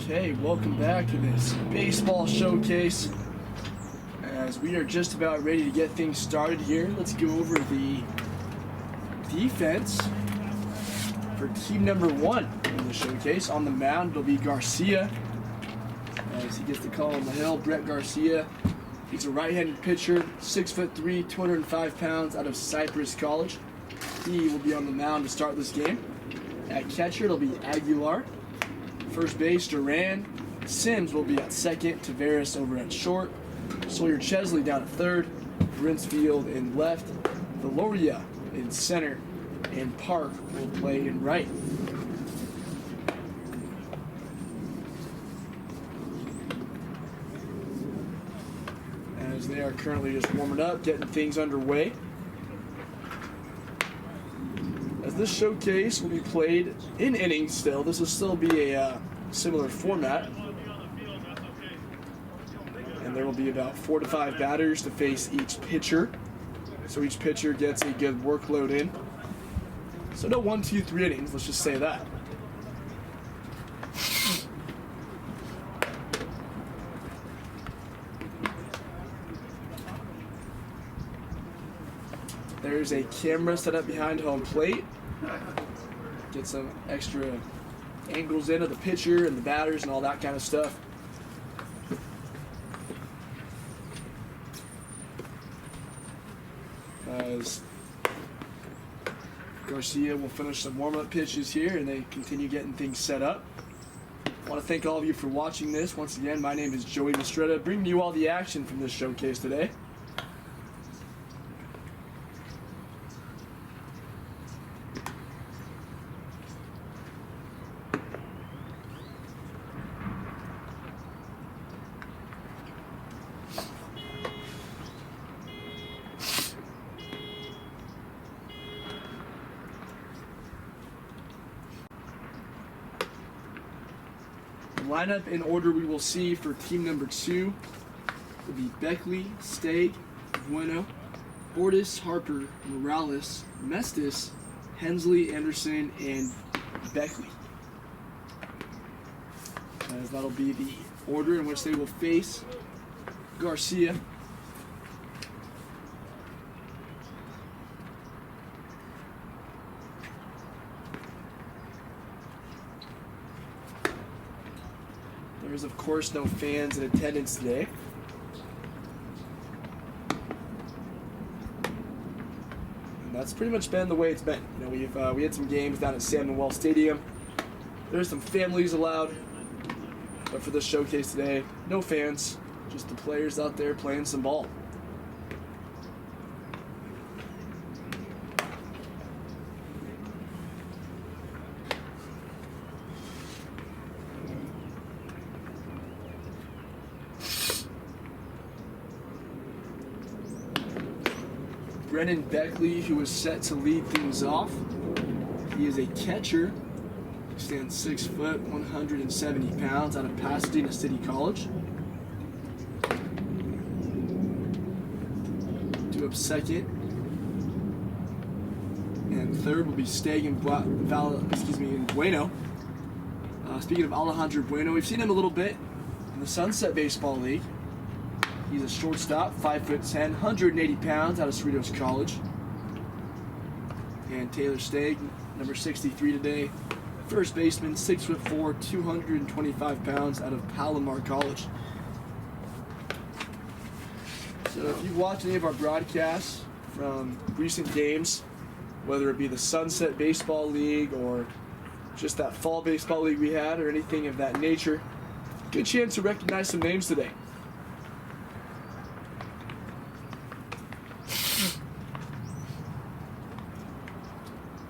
Okay, welcome back to this baseball showcase. As we are just about ready to get things started here, let's go over the defense for team number 1 in the showcase. On the mound, it'll be Garcia, as he gets the call on the hill. Brett Garcia, he's a right-handed pitcher, 6'3", 205 pounds, out of Cypress College. He will be on the mound to start this game. At catcher, it'll be Aguilar. First base, Duran. Sims will be at second. Tavares over at short. Sawyer Chesley down at third. Brinsfield in left. Valoria in center. And Park will play in right. As they are currently just warming up, getting things underway. As this showcase will be played in innings still, this will still be a similar format. And there will be about 4 to 5 batters to face each pitcher. So each pitcher gets a good workload in. So no 1, 2, 3 innings, let's just say that. There's a camera set up behind home plate. Get some extra angles in of the pitcher and the batters and all that kind of stuff. As Garcia will finish some warm-up pitches here and they continue getting things set up. I want to thank all of you for watching this. Once again, my name is Joey Mistretta, bringing you all the action from this showcase today. Lineup in order we will see for team number 2 will be Beckley, Stagg, Bueno, Bortis, Harper, Morales, Mestis, Hensley, Anderson, and Beckley. As that'll be the order in which they will face Garcia. There's, of course, no fans in attendance today. And that's pretty much been the way it's been. You know, we had some games down at San Manuel Stadium. There's some families allowed, but for this showcase today, no fans, just the players out there playing some ball. Brennan Beckley, who is set to lead things off. He is a catcher. He stands 6 foot, 170 pounds, out of Pasadena City College. Due up second. And third will be Stagg and Bueno. Speaking of Alejandro Bueno, we've seen him a little bit in the Sunset Baseball League. He's a shortstop, 5'10", 180 pounds, out of Cerritos College. And Taylor Stagg, number 63 today, first baseman, 6'4", 225 pounds, out of Palomar College. So if you've watched any of our broadcasts from recent games, whether it be the Sunset Baseball League or just that fall baseball league we had or anything of that nature, good chance to recognize some names today.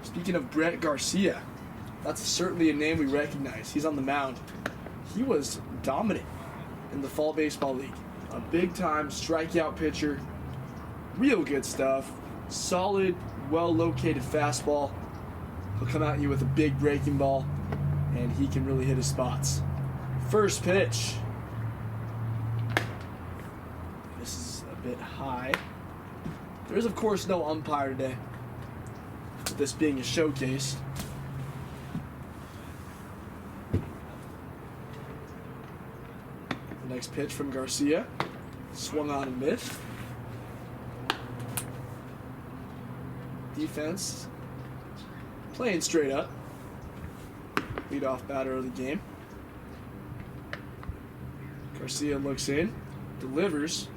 Speaking of Brett Garcia, that's certainly a name we recognize. He's on the mound. He was dominant in the Fall Baseball League. A big-time strikeout pitcher. Real good stuff. Solid, well-located fastball. He'll come at you with a big breaking ball, and he can really hit his spots. First pitch. This is a bit high. There is, of course, no umpire today, with this being a showcase. Next pitch from Garcia. Swung on and missed. Defense playing straight up. Leadoff batter of the game. Garcia looks in, delivers.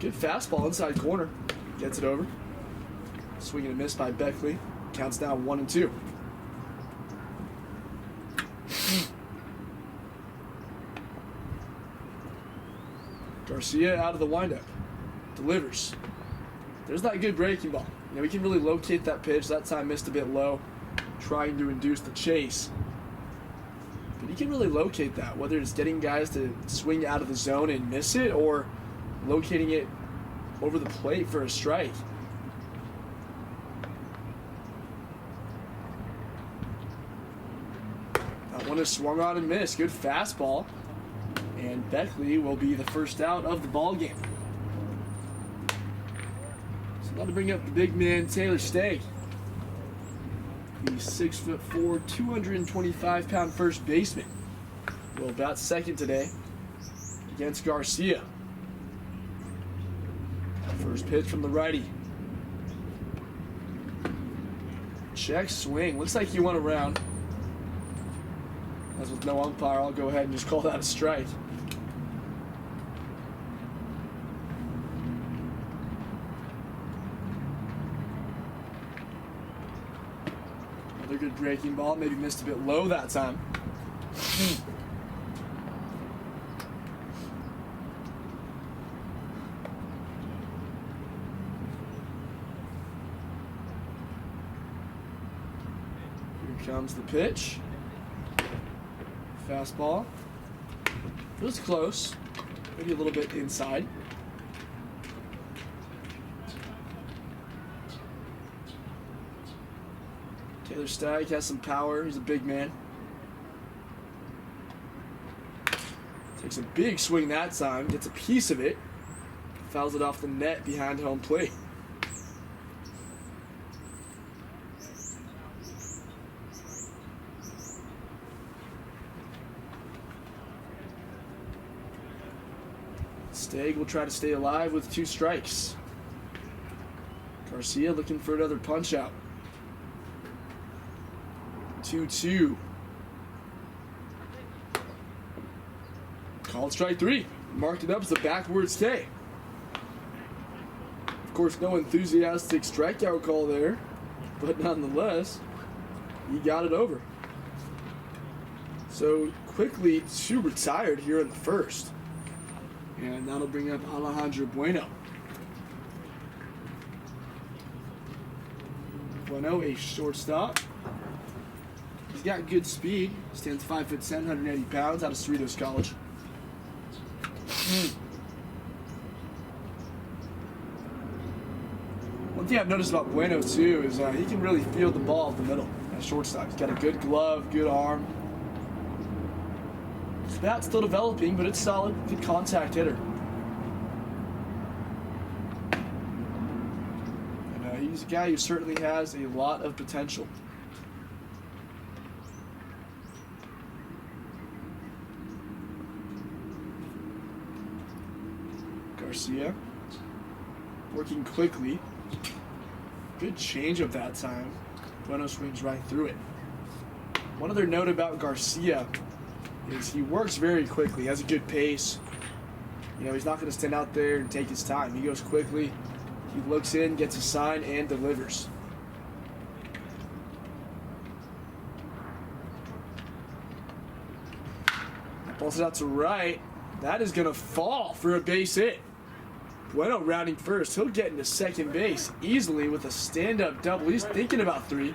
Good fastball inside corner. Gets it over. Swing and a miss by Beckley. Counts down 1-2. Garcia out of the windup. Delivers. There's that good breaking ball. You know, we can really locate that pitch. That time missed a bit low, trying to induce the chase. But you can really locate that, whether it's getting guys to swing out of the zone and miss it, or locating it over the plate for a strike. That one is swung on and missed. Good fastball. And Beckley will be the first out of the ball game. So now to bring up the big man, Taylor Stagg. The 6'4", 225-pound first baseman will bat second today against Garcia. First pitch from the righty. Check swing. Looks like he went around. As with no umpire, I'll go ahead and just call that a strike. Another good breaking ball. Maybe missed a bit low that time. Here comes the pitch. Fastball. It was close. Maybe a little bit inside. Taylor Stagg has some power. He's a big man. Takes a big swing that time. Gets a piece of it. Fouls it off the net behind home plate. Stagg will try to stay alive with 2 strikes. Garcia looking for another punch out. 2-2. Called strike 3. Marked it up as a backwards K. Of course, no enthusiastic strikeout call there, but nonetheless, he got it over. So quickly 2 retired here in the first. And that'll bring up Alejandro Bueno. Bueno, a shortstop. He's got good speed. Stands 5'10", 180 pounds, out of Cerritos College. One thing I've noticed about Bueno, too, is he can really field the ball up the middle at shortstop. He's got a good glove, good arm. His bat's still developing, but it's solid. Good contact hitter. And he's a guy who certainly has a lot of potential. Garcia working quickly. Good changeup that time. Bueno swings right through it. One other note about Garcia is he works very quickly. He has a good pace. You know, he's not going to stand out there and take his time. He goes quickly. He looks in, gets a sign, and delivers. Pulls it out to right. That is going to fall for a base hit. Bueno rounding first. He'll get into second base easily with a stand-up double. He's thinking about 3,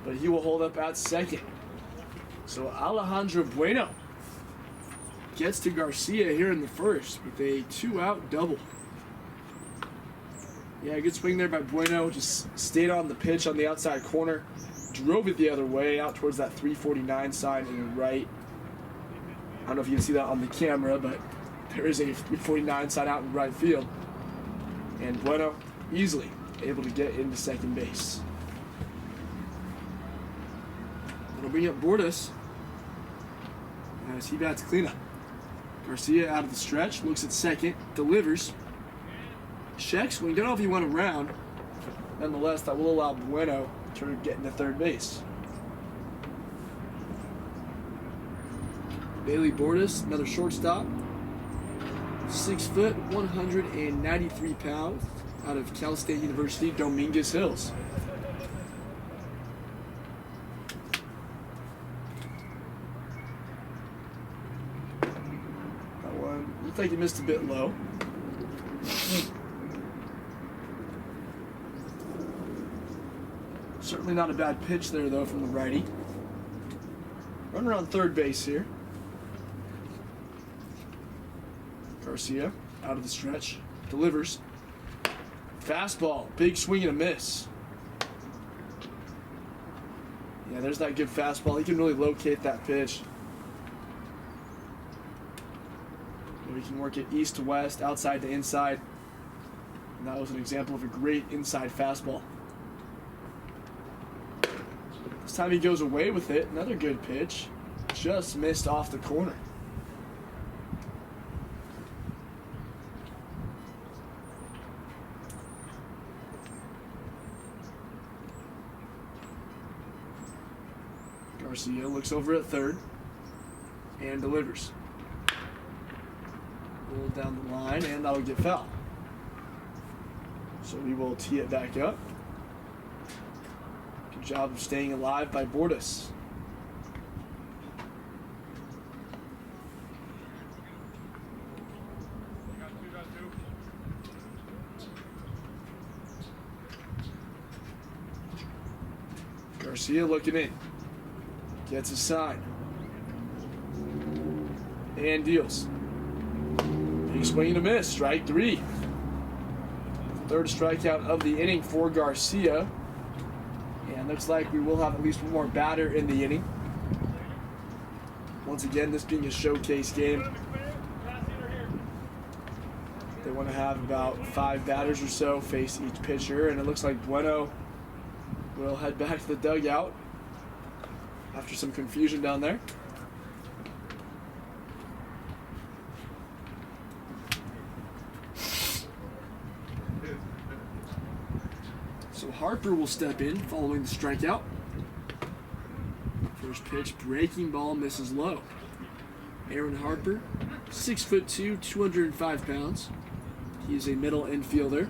but he will hold up at second. So Alejandro Bueno gets to Garcia here in the first with a 2-out double. Yeah, good swing there by Bueno. Just stayed on the pitch on the outside corner. Drove it the other way out towards that 349 sign in the right. I don't know if you can see that on the camera, but there is a 349 sign out in right field. And Bueno easily able to get into second base. It'll bring up Bordas. as he bats cleanup. Garcia out of the stretch, looks at second, delivers. Checks swing, don't know if he went around. Nonetheless, that will allow Bueno to get into third base. Bailey Bordas, another shortstop. 6 foot, 193 pounds, out of Cal State University, Dominguez Hills. That one looked like he missed a bit low. Certainly not a bad pitch there, though, from the righty. Runner on third base here. Garcia out of the stretch, delivers. Fastball, big swing and a miss. Yeah, there's that good fastball. He can really locate that pitch. We can work it east to west, outside to inside. And that was an example of a great inside fastball. This time he goes away with it. Another good pitch. Just missed off the corner. Garcia looks over at third and delivers. Roll down the line, and that'll get foul. So we will tee it back up. Good job of staying alive by Bordas. Garcia looking in. Gets a sign. And deals. Big swing and a miss. Strike three. Third strikeout of the inning for Garcia. And looks like we will have at least one more batter in the inning. Once again, this being a showcase game. They want to have about 5 batters or so face each pitcher. And it looks like Bueno will head back to the dugout after some confusion down there. So Harper will step in following the strikeout. First pitch, breaking ball, misses low. Aaron Harper, 6'2", 205 pounds. He is a middle infielder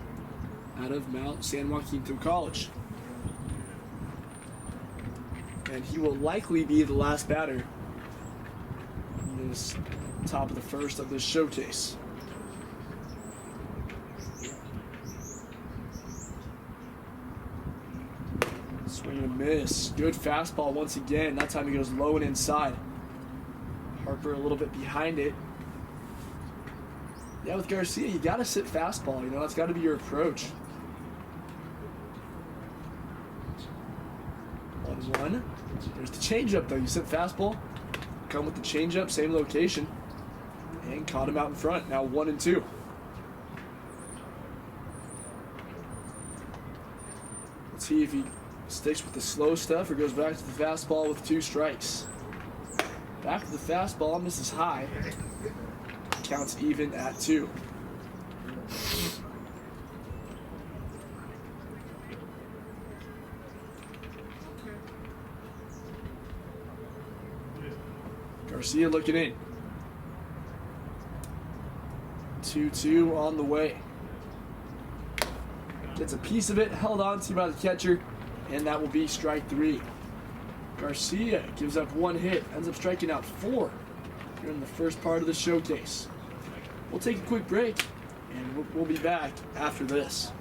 out of Mount San Jacinto College. And he will likely be the last batter in this top of the first of this showcase. Swing and a miss. Good fastball once again. That time he goes low and inside. Harper a little bit behind it. Yeah, with Garcia, you gotta sit fastball. You know, that's gotta be your approach. 1-1. There's the changeup though. You sit fastball, come with the changeup, same location, and caught him out in front. Now 1-2. Let's see if he sticks with the slow stuff or goes back to the fastball with 2 strikes. Back to the fastball, misses high. Counts even at 2. Garcia looking in. 2-2 on the way. Gets a piece of it, held on to by the catcher, and that will be strike 3. Garcia gives up 1 hit, ends up striking out 4 here in the first part of the showcase. We'll take a quick break, and we'll be back after this.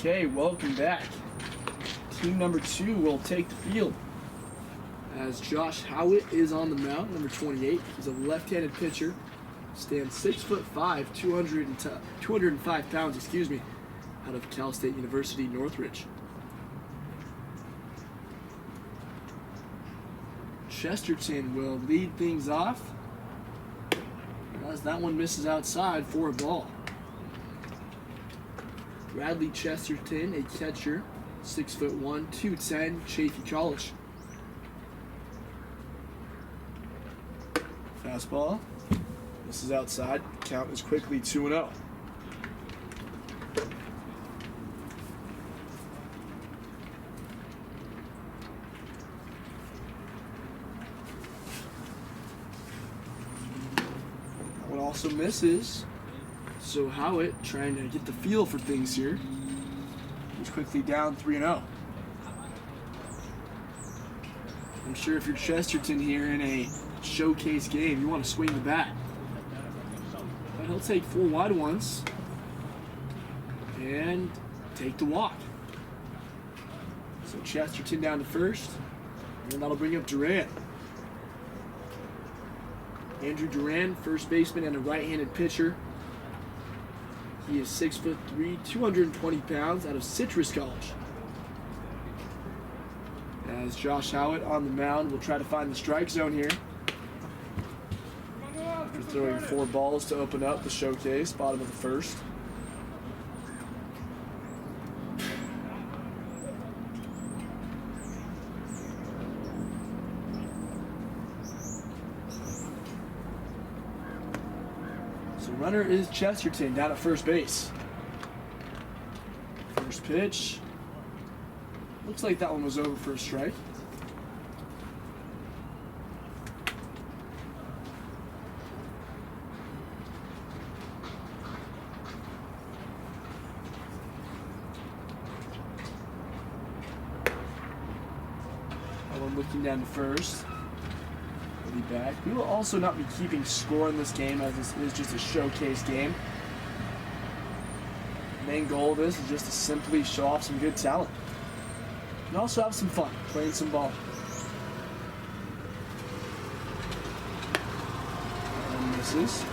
Okay, welcome back. Team number 2 will take the field as Josh Howitt is on the mound, number 28. He's a left-handed pitcher, stands 6'5", 205 pounds, out of Cal State University, Northridge. Chesterton will lead things off as that one misses outside for a ball. Bradley Chesterton, a catcher, 6'1", 210, Chaffey College. Fastball. This is outside. Count is quickly 2-0. That one also misses. So Howitt trying to get the feel for things here. He's quickly down 3-0. I'm sure if you're Chesterton here in a showcase game, you want to swing the bat. But he'll take 4 wide ones and take the walk. So Chesterton down to first, and that'll bring up Duran. Andrew Duran, first baseman and a right-handed pitcher. He is 6'3", 220 pounds, out of Citrus College. As Josh Howitt on the mound will try to find the strike zone here. After throwing 4 balls to open up the showcase, bottom of the first. So runner is Chesterton down at first base. First pitch. Looks like that one was over for a strike. That one looking down to first. We'll be back. We will also not be keeping score in this game, as this is just a showcase game. The main goal of this is just to simply show off some good talent. And also have some fun, playing some ball. And misses.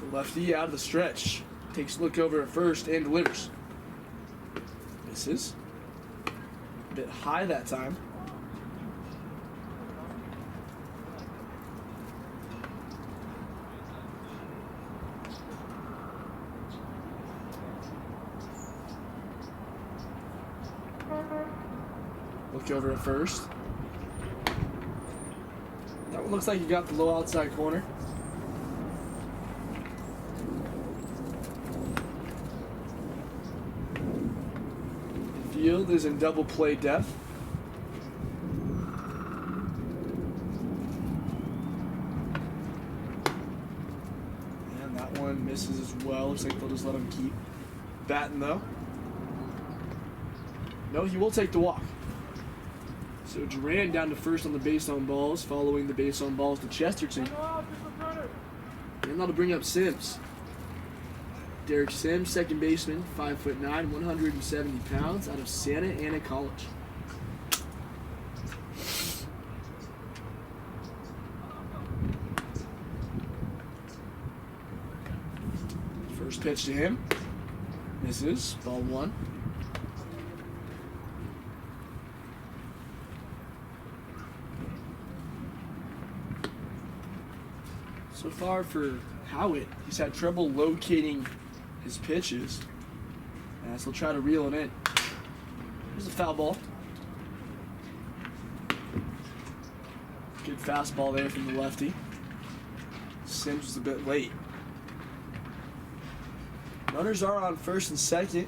The lefty out of the stretch. Takes a look over at first and delivers. Misses. A bit high that time. Look over at first. That one looks like he got the low outside corner. Field is in double play depth. And that one misses as well. Looks like they'll just let him keep batting though. No, he will take the walk. So Duran down to first on the base on balls, following the base on balls to Chesterton. And that'll bring up Sims. Derek Sims, second baseman, 5'9", 170 pounds, out of Santa Ana College. First pitch to him. Misses. Ball 1. So far for Howitt, he's had trouble locating his pitches, as he'll try to reel it in. Here's a foul ball. Good fastball there from the lefty. Sims was a bit late. Runners are on first and second.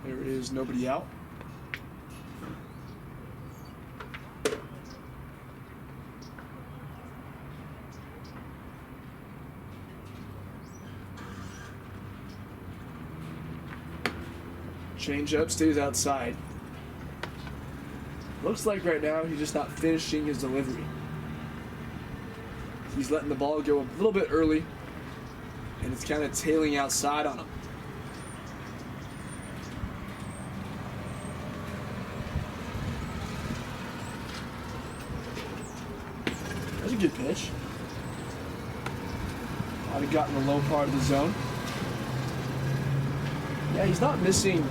There is nobody out. Changeup stays outside. Looks like right now he's just not finishing his delivery. He's letting the ball go a little bit early, and it's kind of tailing outside on him. That's a good pitch. Might have gotten the low part of the zone. Yeah, he's not missing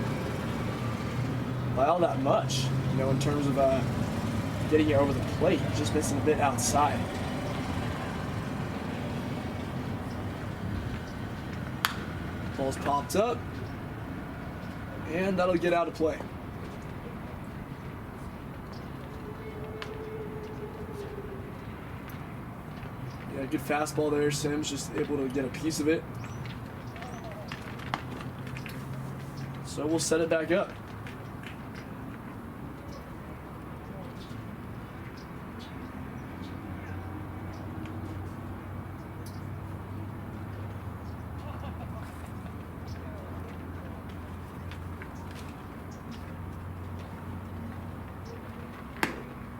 by all that much, in terms of getting it over the plate. He's just missing a bit outside. Ball's popped up, and that'll get out of play. Yeah, good fastball there. Sims just able to get a piece of it. So we'll set it back up.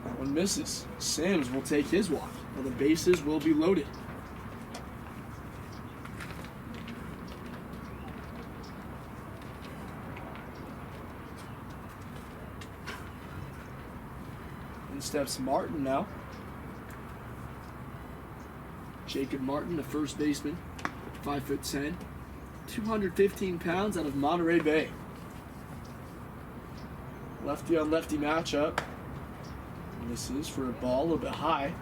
That one misses. Sims will take his walk. Well, the bases will be loaded. In steps Martin now. Jacob Martin, the first baseman, 5'10", 215 pounds, out of Monterey Bay. Lefty on lefty matchup. And this is for a ball a little bit high.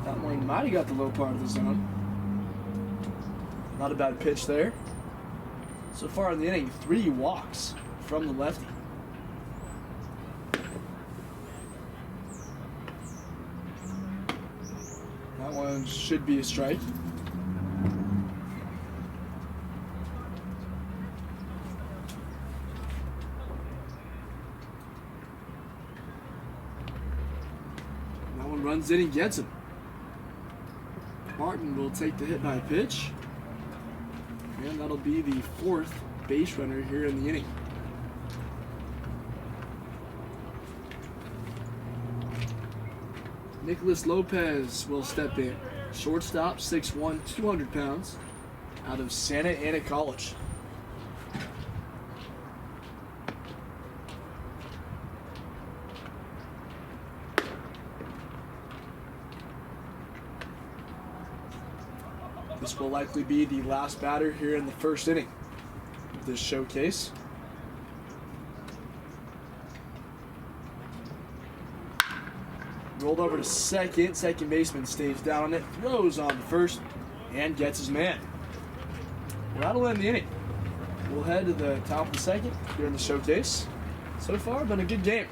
That one might have got the low part of the zone. Not a bad pitch there. So far in the inning, 3 walks from the lefty. That one should be a strike. That one runs in and gets him. Martin will take the hit by pitch. And that'll be the 4th base runner here in the inning. Nicholas Lopez will step in. Shortstop, 6'1", 200 pounds, out of Santa Ana College. This will likely be the last batter here in the first inning of this showcase. Rolled over to second. Second baseman stays down on it, throws on to first, and gets his man. That'll end the inning. We'll head to the top of the second here in the showcase. So far, been a good game.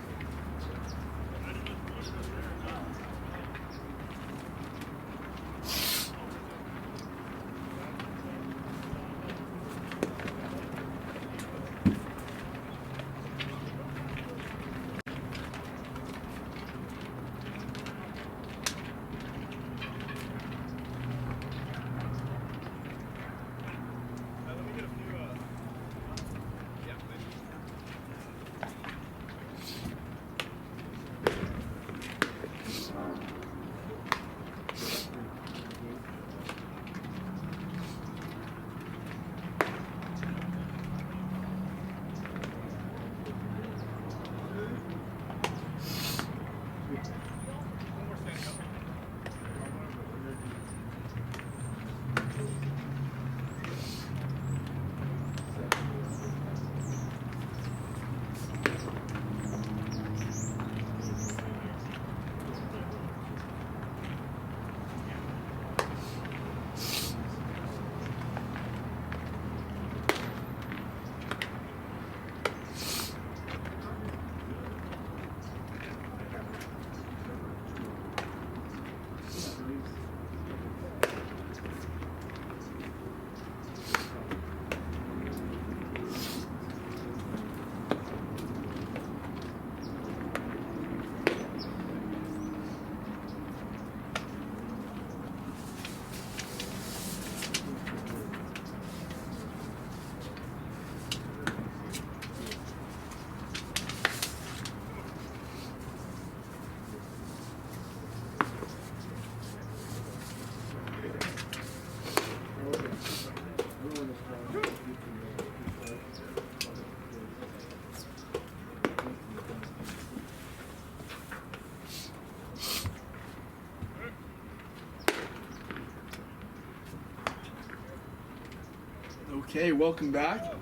Okay, welcome back.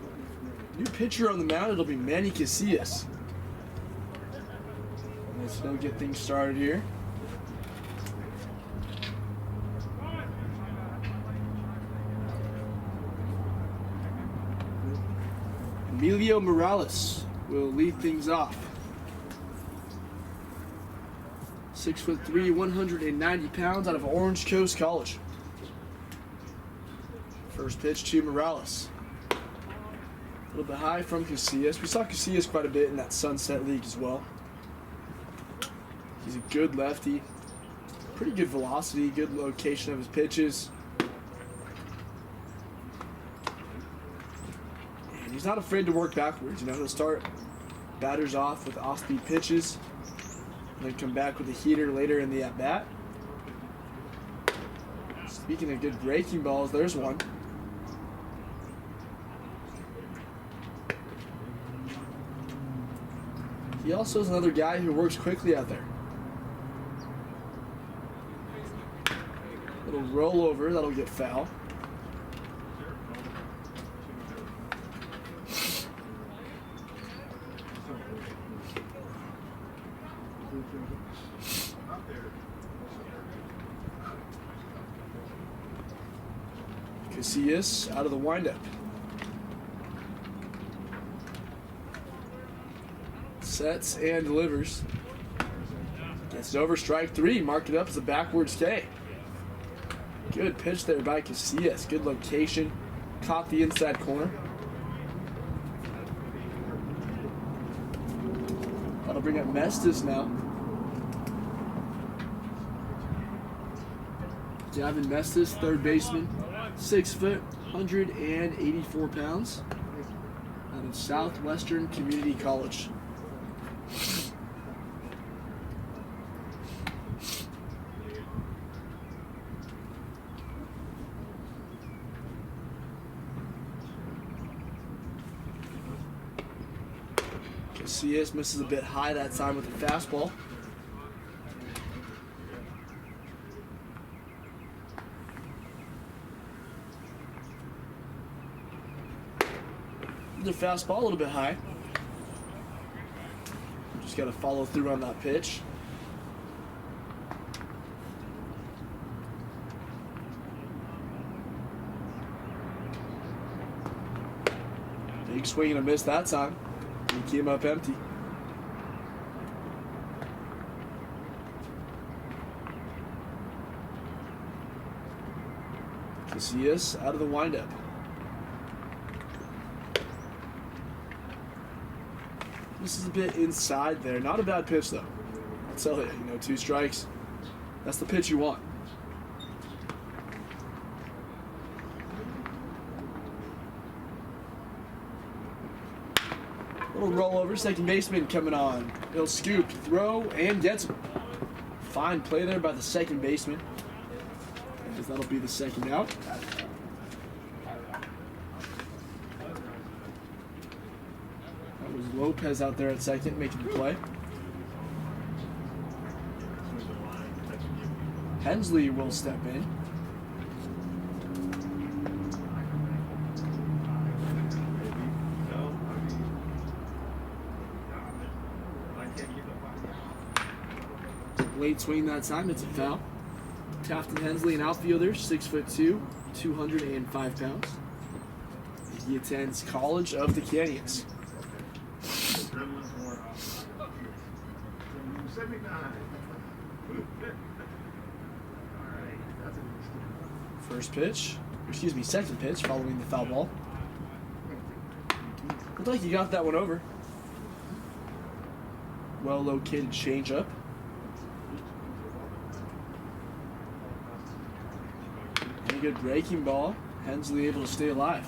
New pitcher on the mound, it'll be Manny Casillas. Let's go get things started here. Emilio Morales will lead things off. 6'3", 190 pounds out of Orange Coast College. First pitch to Morales. A little bit high from Casillas. We saw Casillas quite a bit in that Sunset League as well. He's a good lefty. Pretty good velocity, good location of his pitches. And he's not afraid to work backwards. You know, he'll start batters off with off-speed pitches, and then come back with a heater later in the at-bat. Speaking of good breaking balls, there's one. He also is another guy who works quickly out there. Little rollover, that'll get foul. Casillas out of the windup. Sets and delivers. Gets it over, strike three. Marked it up as a backwards K. Good pitch there by Casillas. Good location. Caught the inside corner. That'll bring up Mestis now. Gavin Mestis, third baseman. 6 foot, 184 pounds. Out of Southwestern Community College. Casillas misses a bit high that time with the fastball. The fastball a little bit high. Just got to follow through on that pitch. Big swing and a miss that time. He came up empty. Casillas out of the windup. This is a bit inside there. Not a bad pitch though. I'll tell you, 2 strikes. That's the pitch you want. Little rollover, second baseman coming on. He'll scoop, throw, and gets him. Fine play there by the second baseman. As that'll be the second out. That was Lopez out there at second making the play. Hensley will step in. Late swing that time, it's a foul. Tafton Hensley, an outfielder, 6'2", 205 pounds. He attends College of the Canyons. Second pitch following the foul ball. Looked like he got that one over. Well located changeup. And a good breaking ball. Hensley able to stay alive.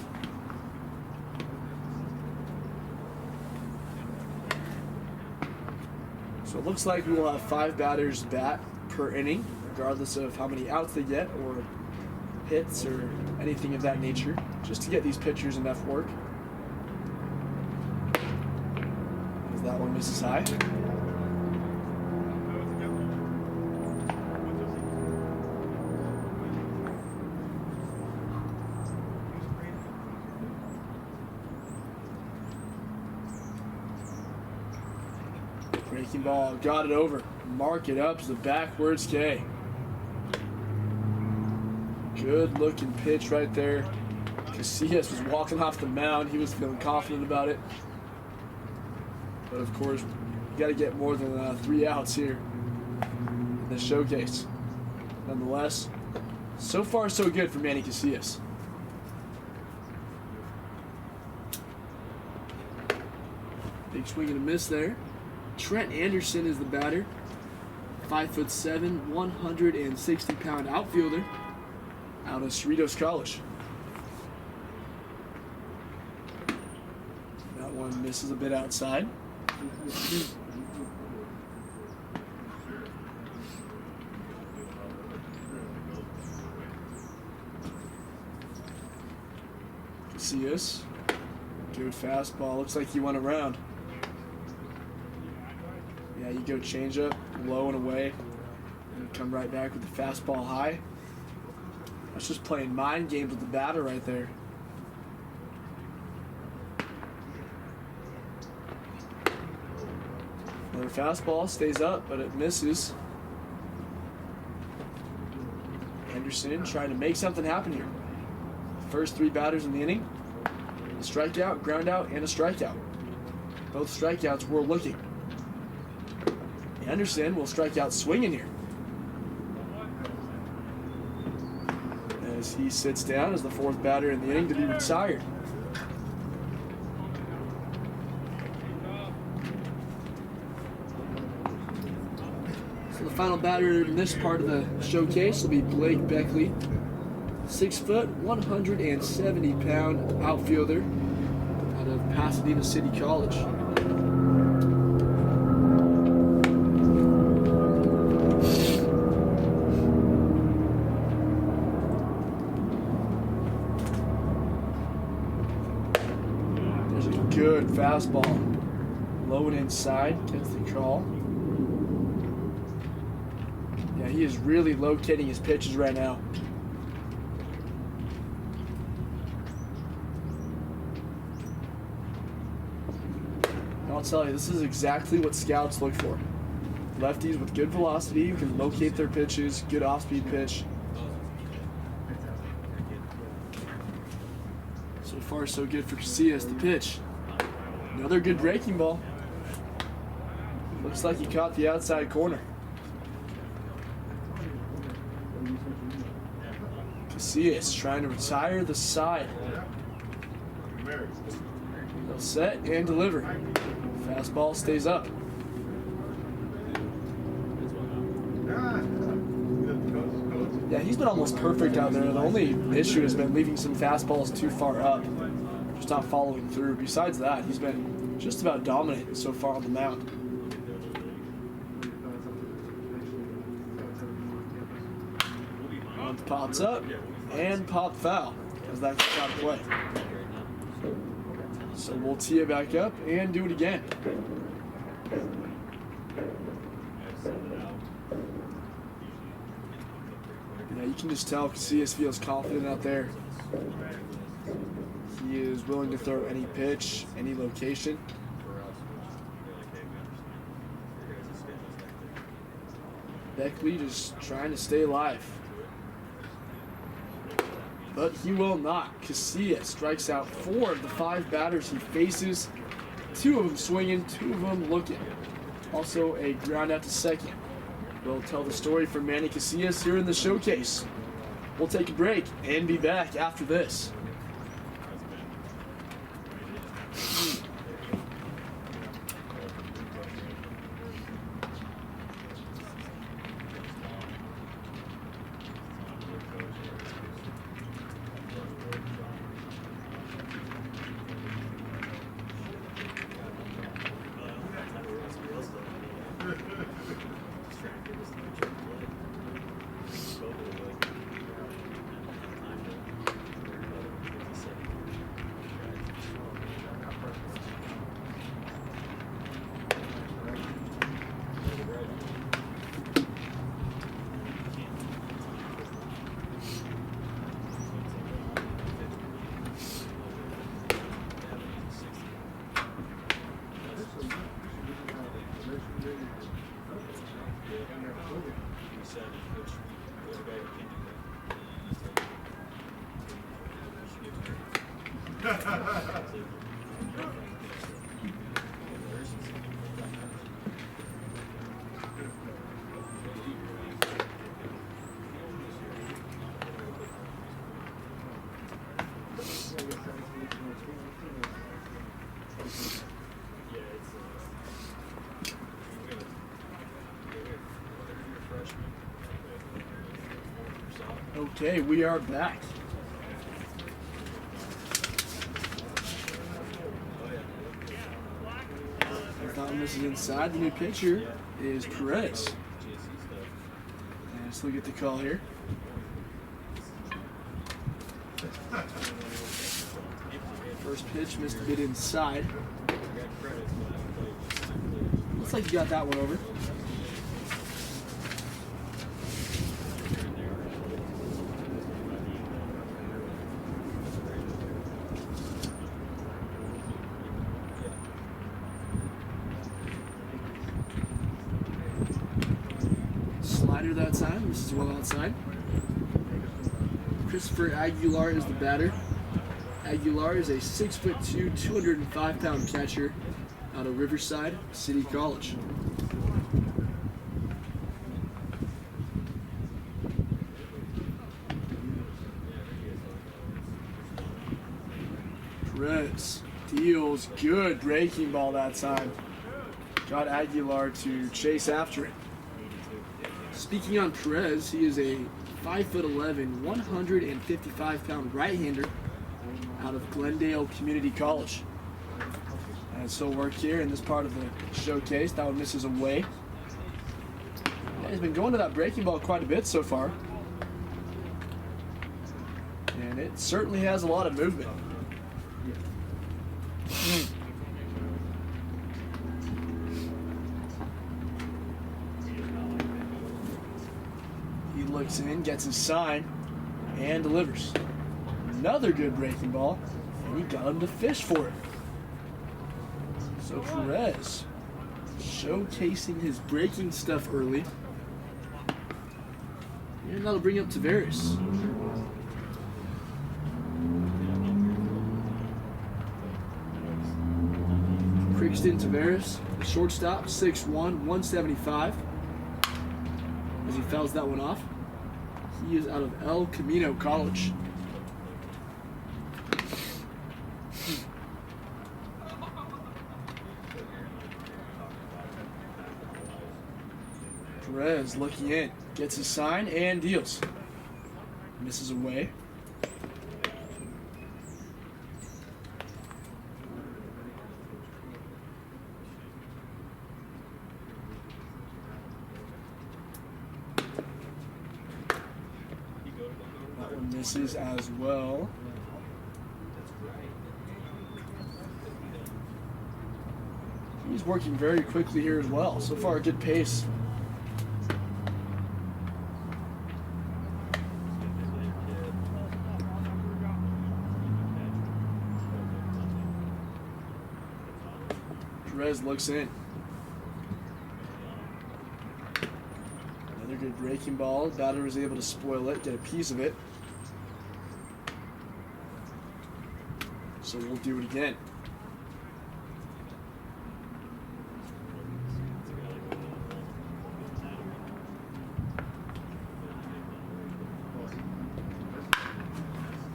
So it looks like we will have 5 batters bat per inning, regardless of how many outs they get or hits or anything of that nature, just to get these pitchers enough work. As that one misses high. Breaking ball, got it over. Mark it up to the backwards K. Good looking pitch right there. Casillas was walking off the mound. He was feeling confident about it. But of course, you got to get more than 3 outs here in this showcase. Nonetheless, so far so good for Manny Casillas. Big swing and a miss there. Trent Anderson is the batter. 5'7", 160-pound outfielder out of Cerritos College. That one misses a bit outside. Casillas, good fastball. Looks like he went around. Yeah, you go change up, low and away, and come right back with the fastball high. That's just playing mind games with the batter right there. Another fastball stays up, but it misses. Anderson trying to make something happen here. First 3 batters in the inning. A strikeout, ground out, and a strikeout. Both strikeouts were looking. Anderson will strike out swinging here. As he sits down as the 4th batter in the inning to be retired. So the final batter in this part of the showcase will be Blake Beckley. 6 foot, 170-pound outfielder out of Pasadena City College. There's a good fastball. Low and inside, gets the call. Yeah, he is really locating his pitches right now. I'll tell you, this is exactly what scouts look for. Lefties with good velocity who can locate their pitches, good off-speed pitch. So far, so good for Casillas. The pitch. Another good breaking ball. Looks like he caught the outside corner. Casillas trying to retire the side. They'll set and deliver. Fastball stays up. Yeah, he's been almost perfect out there. The only issue has been leaving some fastballs too far up, just not following through. Besides that, he's been just about dominant so far on the mound. Month pops up and pop foul, as that gets out of play. So we'll tee it back up and do it again. Yeah, you can just tell Casillas feels confident out there. He is willing to throw any pitch, any location. Beckley just trying to stay alive. But he will not. Casillas strikes out 4 of the 5 batters he faces. 2 of them swinging, 2 of them looking. Also a ground out to second. We'll tell the story from Manny Casillas here in the showcase. We'll take a break and be back after this. Okay, we are back. Thought this is inside. The new pitcher is Perez. And let's look at the call here. First pitch missed a bit inside. Looks like you got that one over. Slider that time. This is well outside. Christopher Aguilar is the batter. Aguilar is a 6'2", 205-pound catcher out of Riverside City College. Perez deals good breaking ball that time. Got Aguilar to chase after it. Speaking on Perez, he is a 5'11", 155-pound right-hander out of Glendale Community College. And so work here in this part of the showcase. That one misses away. Yeah, he's been going to that breaking ball quite a bit so far. And it certainly has a lot of movement. He looks in, gets his sign, and delivers. Another good breaking ball, and he got him to fish for it. So Perez showcasing his breaking stuff early. And that'll bring up Tavares. Crixton Tavares, the shortstop, 6'1", 175. As he fouls that one off. He is out of El Camino College. Perez looking in, gets his sign and deals. Misses away. That one misses as well. He's working very quickly here as well. So far, a good pace. Perez looks in. Another good breaking ball. Batter was able to spoil it, get a piece of it. So we'll do it again.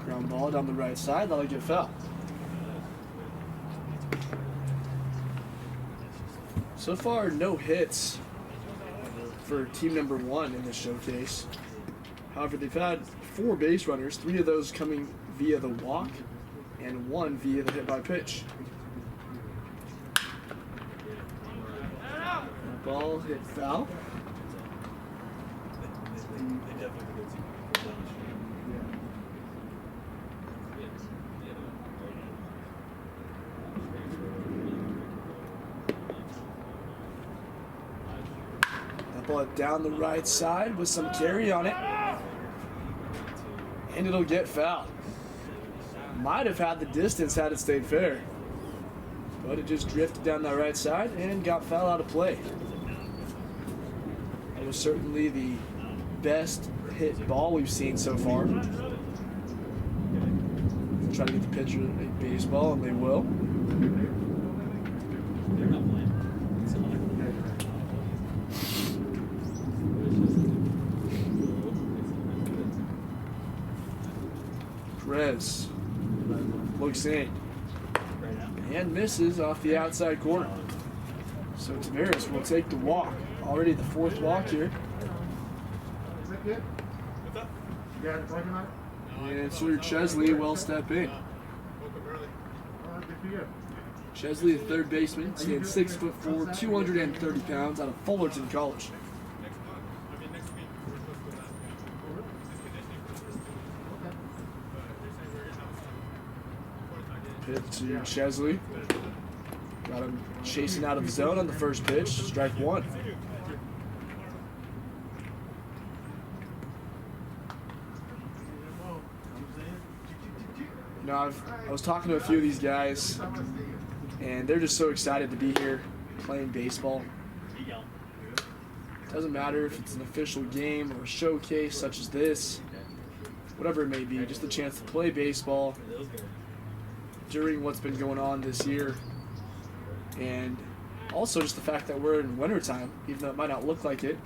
Ground ball down the right side, that'll get foul. So far, no hits for team number one in this showcase. However, they've had 4 base runners, 3 of those coming via the walk, and 1 via the hit by pitch. Ball hit foul. Ball down the right side with some carry on it. And it'll get fouled. Might have had the distance had it stayed fair. But it just drifted down that right side and got foul out of play. It was certainly the best hit ball we've seen so far. try to get the pitcher a baseball, and they will. Perez looks in and misses off the outside corner. So Tavares will take the walk. Already the 4th walk here. And Sawyer Chesley will step in. Chesley, the 3rd baseman, stands 6'4", 230 pounds, out of Fullerton College. Pitch to Chesley. Got him chasing out of the zone on the first pitch. Strike 1. You know, I was talking to a few of these guys, and they're just so excited to be here playing baseball. It doesn't matter if it's an official game or a showcase such as this, whatever it may be, just a chance to play baseball during what's been going on this year. And also just the fact that we're in wintertime, even though it might not look like it.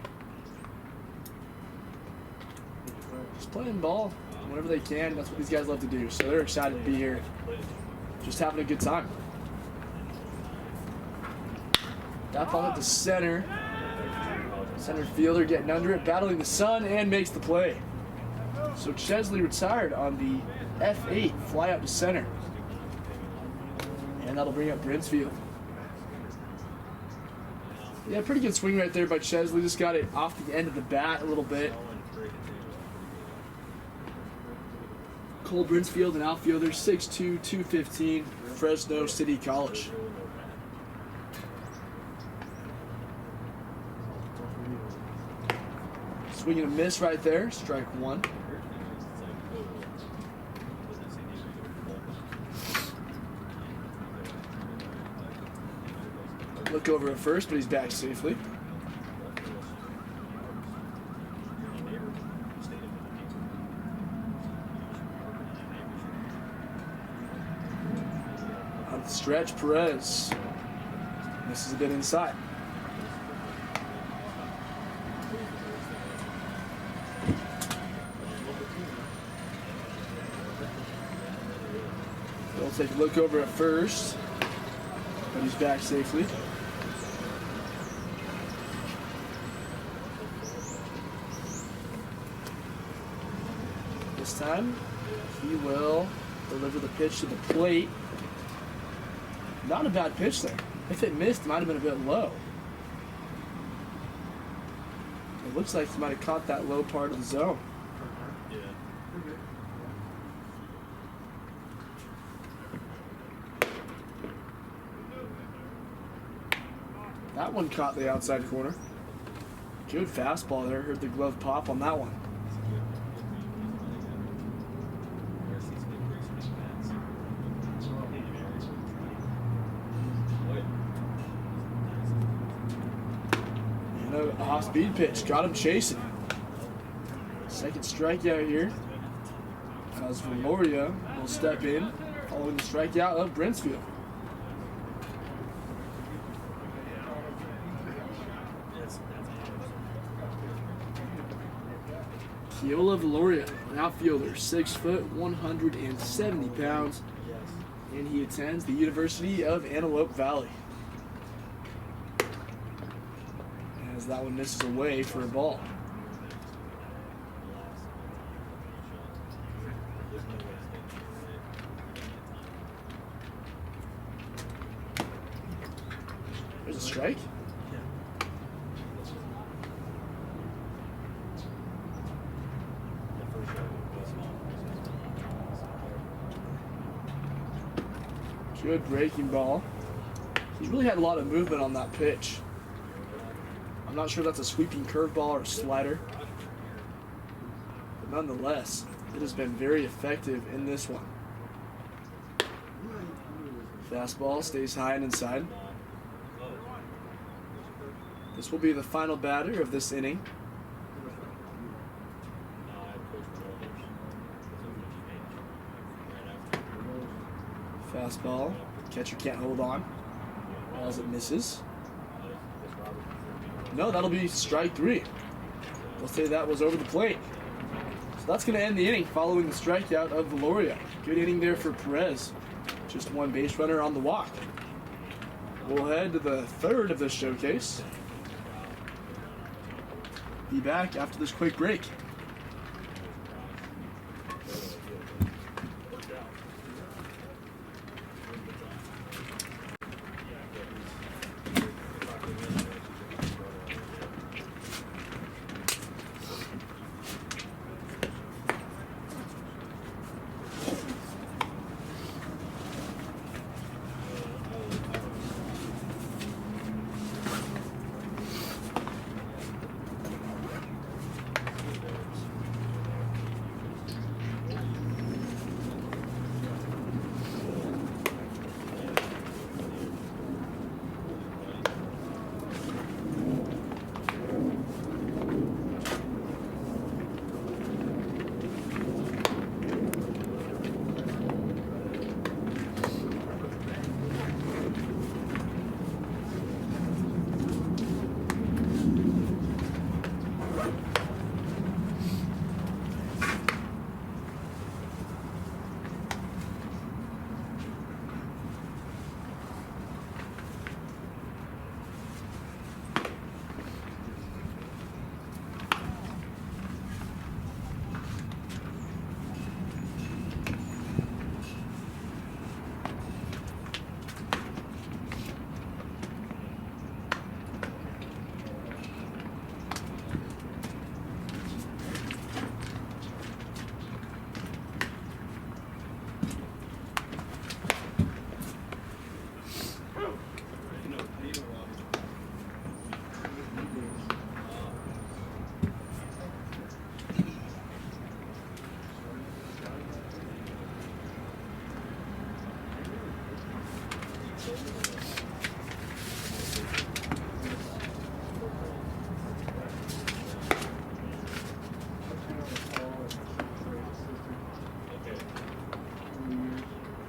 Just playing ball whenever they can. That's what these guys love to do. So they're excited to be here, just having a good time. That ball at the center. Center fielder getting under it, battling the sun, and makes the play. So Chesley retired on the F8 fly out to center. And that'll bring up Brinsfield. Yeah, pretty good swing right there by Chesley. Just got it off the end of the bat a little bit. Cole Brinsfield, an outfielder, 6'2", 215, Fresno City College. Swing and a miss right there, strike 1. Look over at first, but he's back safely. On the stretch, Perez misses a bit inside. They'll take a look over at first, but he's back safely. This time, he will deliver the pitch to the plate. Not a bad pitch there. If it missed, it might have been a bit low. It looks like he might have caught that low part of the zone. That one caught the outside corner. Good fastball there. Heard the glove pop on that one. And a off-speed pitch. Got him chasing. Second strikeout here. As Valoria will step in following the strikeout of Brinsfield. Keola Valoria, an outfielder, 6 foot, 170 pounds, and he attends the University of Antelope Valley. As that one misses away for a ball. There's a strike. Good breaking ball. He really had a lot of movement on that pitch. I'm not sure if that's a sweeping curveball or a slider. But nonetheless, it has been very effective in this one. Fastball stays high and inside. This will be the final batter of this inning. Fastball. Catcher can't hold on as it misses. No, that'll be strike 3. We'll say that was over the plate. So that's going to end the inning following the strikeout of Valoria. Good inning there for Perez. Just one base runner on the walk. We'll head to the third of this showcase. Be back after this quick break.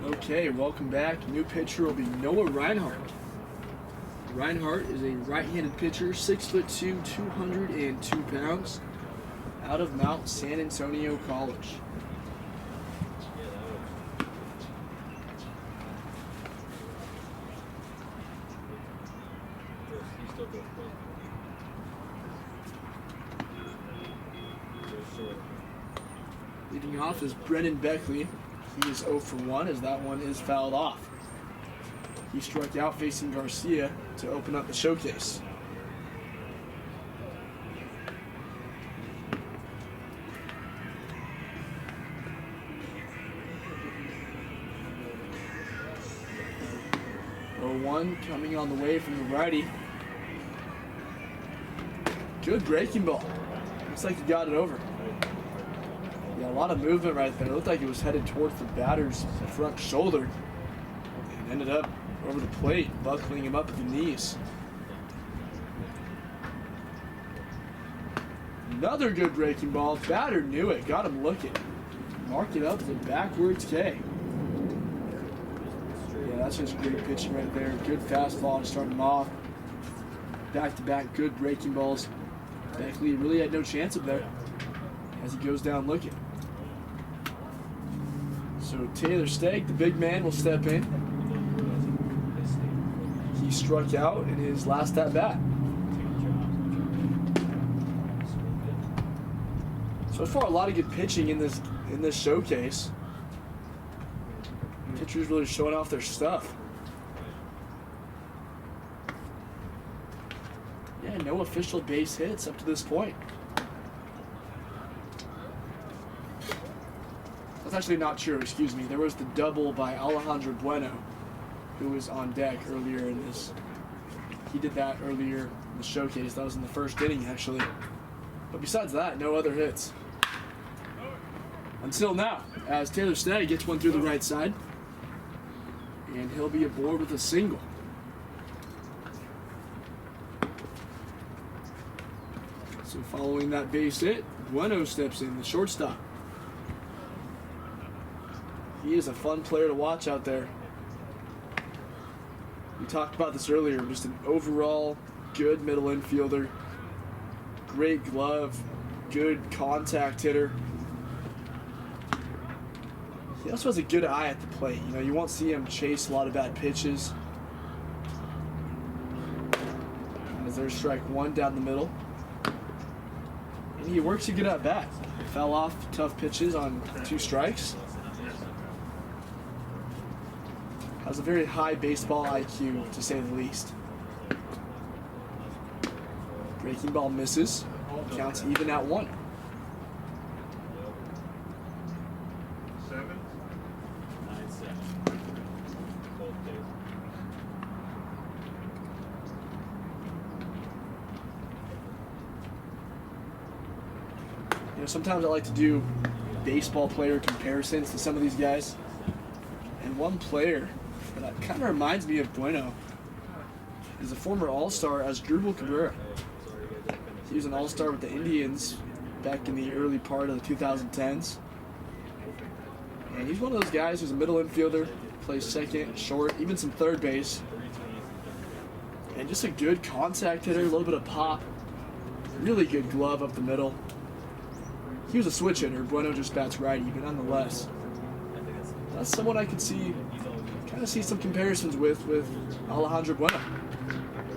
Okay, welcome back. New pitcher will be Noah Reinhardt. Reinhardt is a right-handed pitcher, 6'2", 202 pounds, out of Mount San Antonio College. Leading off is Brennan Beckley. He is 0 for 1 as that one is fouled off. He struck out facing Garcia to open up the showcase. One coming on the way from the righty. Good breaking ball. Looks like he got it over. Yeah, a lot of movement right there. It looked like it was headed towards the batter's front shoulder. And ended up over the plate, buckling him up at the knees. Another good breaking ball. Batter knew it. Got him looking. Mark it up as a backwards K. Yeah, that's just great pitching right there. Good fastball to start him off. Back-to-back good breaking balls. Beckley really had no chance up there as he goes down looking. So Taylor Stagg, the big man, will step in. He struck out in his last at-bat. So far, a lot of good pitching in this showcase. Pitchers really showing off their stuff. Yeah, no official base hits up to this point. That's actually not true, excuse me. There was the double by Alejandro Bueno, who was on deck earlier in this. He did that earlier in the showcase. That was in the first inning, actually. But besides that, no other hits. Until now, as Taylor Stagg gets one through the right side. And he'll be aboard with a single. So following that base hit, Bueno steps in, the shortstop. He is a fun player to watch out there. We talked about this earlier, just an overall good middle infielder, great glove, good contact hitter. He also has a good eye at the plate. You know, you won't see him chase a lot of bad pitches. As there's strike one down the middle. And he works a good at bat. Fell off tough pitches on 2 strikes. Has a very high baseball IQ, to say the least. Breaking ball misses. Counts even at 1. You know, sometimes I like to do baseball player comparisons to some of these guys. And one player that kind of reminds me of Bueno is a former All-Star Asdrubal Cabrera. He was an All-Star with the Indians back in the early part of the 2010s. And he's one of those guys who's a middle infielder, plays second, short, even some third base. And just a good contact hitter, a little bit of pop. Really good glove up the middle. He was a switch hitter. Bueno just bats righty, but nonetheless, that's someone I could see, kind of see some comparisons with Alejandro Bueno.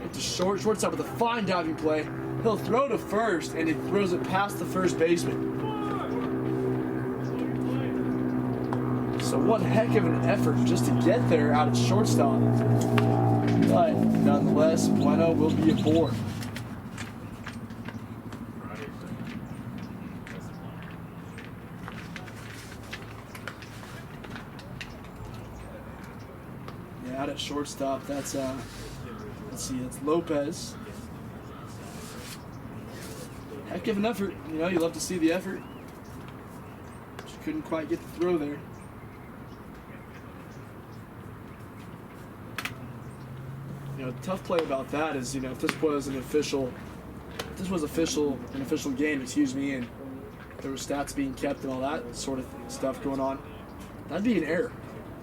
It's a shortstop with a fine diving play. He'll throw to first, and he throws it past the first baseman. So one heck of an effort just to get there out at shortstop. But nonetheless, Bueno will be aboard. Out at shortstop, that's let's see, that's Lopez. Heck of an effort, you know, you love to see the effort. Just couldn't quite get the throw there. You know, the tough play about that is, you know, if this was an official game, excuse me, and there were stats being kept and all that sort of stuff going on, that'd be an error,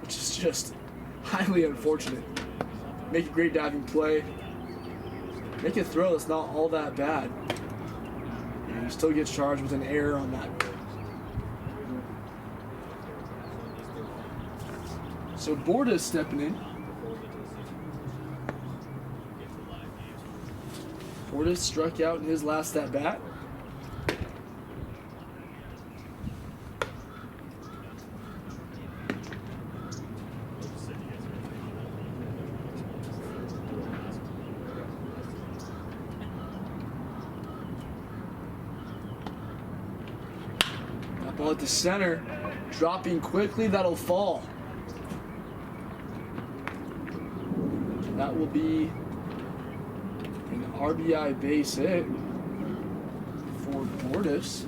which is just highly unfortunate. Make a great diving play. Make a throw that's not all that bad. And he still gets charged with an error on that. So Borda is stepping in. Borda struck out in his last at bat. Ball at the center, dropping quickly, that'll fall. That will be an RBI base hit for Bordas.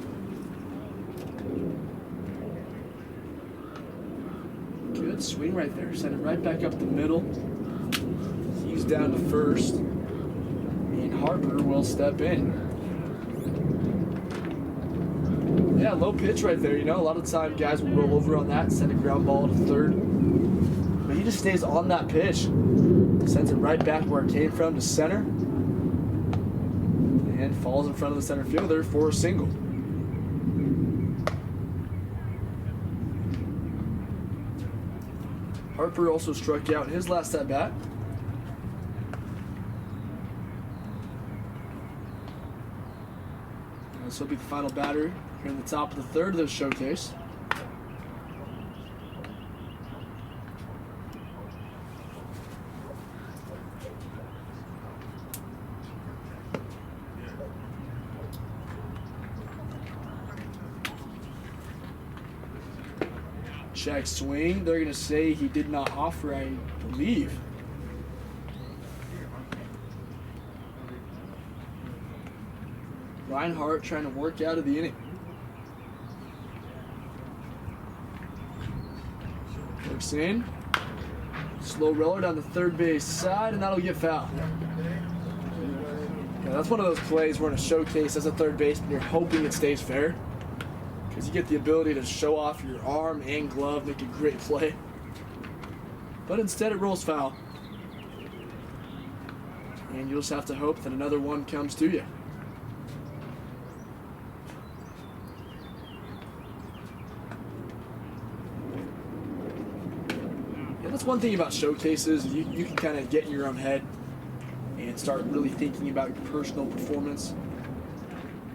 Good swing right there, send it right back up the middle. He's down to first, and Harper will step in. Yeah, low pitch right there, you know. A lot of the time guys will roll over on that, send a ground ball to third. But he just stays on that pitch. Sends it right back where it came from to center. And falls in front of the center fielder for a single. Harper also struck out in his last at bat. This will be the final batter here in the top of the third of this showcase. Check swing. They're going to say he did not offer, I believe. Reinhardt trying to work out of the inning. Works in. Slow roller down the third base side, and that'll get foul. Yeah, that's one of those plays where in a showcase as a third baseman, you're hoping it stays fair. Because you get the ability to show off your arm and glove, make a great play. But instead it rolls foul. And you'll just have to hope that another one comes to you. Yeah, that's one thing about showcases. You can kind of get in your own head and start really thinking about your personal performance.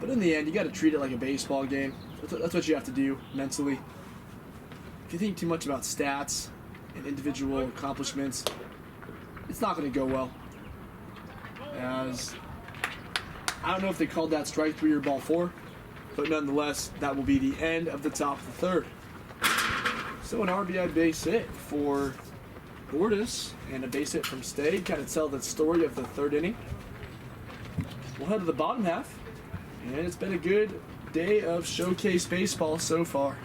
But in the end, you got to treat it like a baseball game. That's what you have to do mentally. If you think too much about stats and individual accomplishments, it's not going to go well. As I don't know if they called that strike 3 or ball 4, but nonetheless, that will be the end of the top of the third. So an RBI base hit for Bordas and a base hit from Stade kind of tell the story of the third inning. We'll head to the bottom half, and it's been a good day of showcase baseball so far.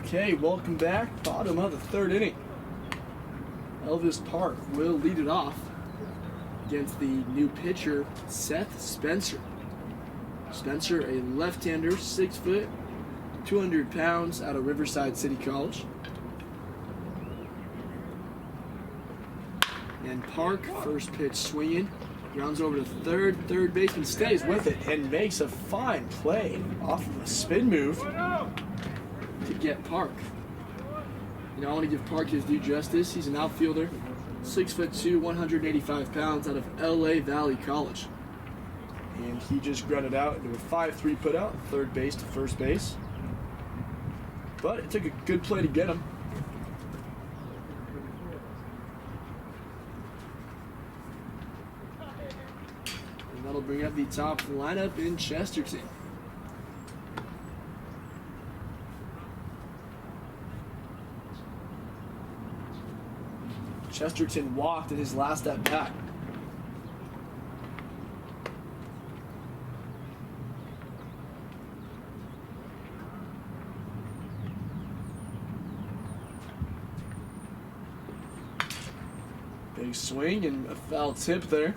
Okay, welcome back. Bottom of the third inning. Elvis Park will lead it off against the new pitcher, Seth Spencer. Spencer, a left-hander, 6 foot, 200 pounds, out of Riverside City College. And Park, first pitch swinging, grounds over to third baseman stays with it and makes a fine play off of a spin move to get Park. You know, I want to give Park his due justice. He's an outfielder, 6'2", 185 pounds, out of LA Valley College. And he just grounded out into a 5-3 put out, third base to first base. But it took a good play to get him. And that'll bring up the top lineup in Chesterton. Chesterton walked in his last at bat. Big swing and a foul tip there.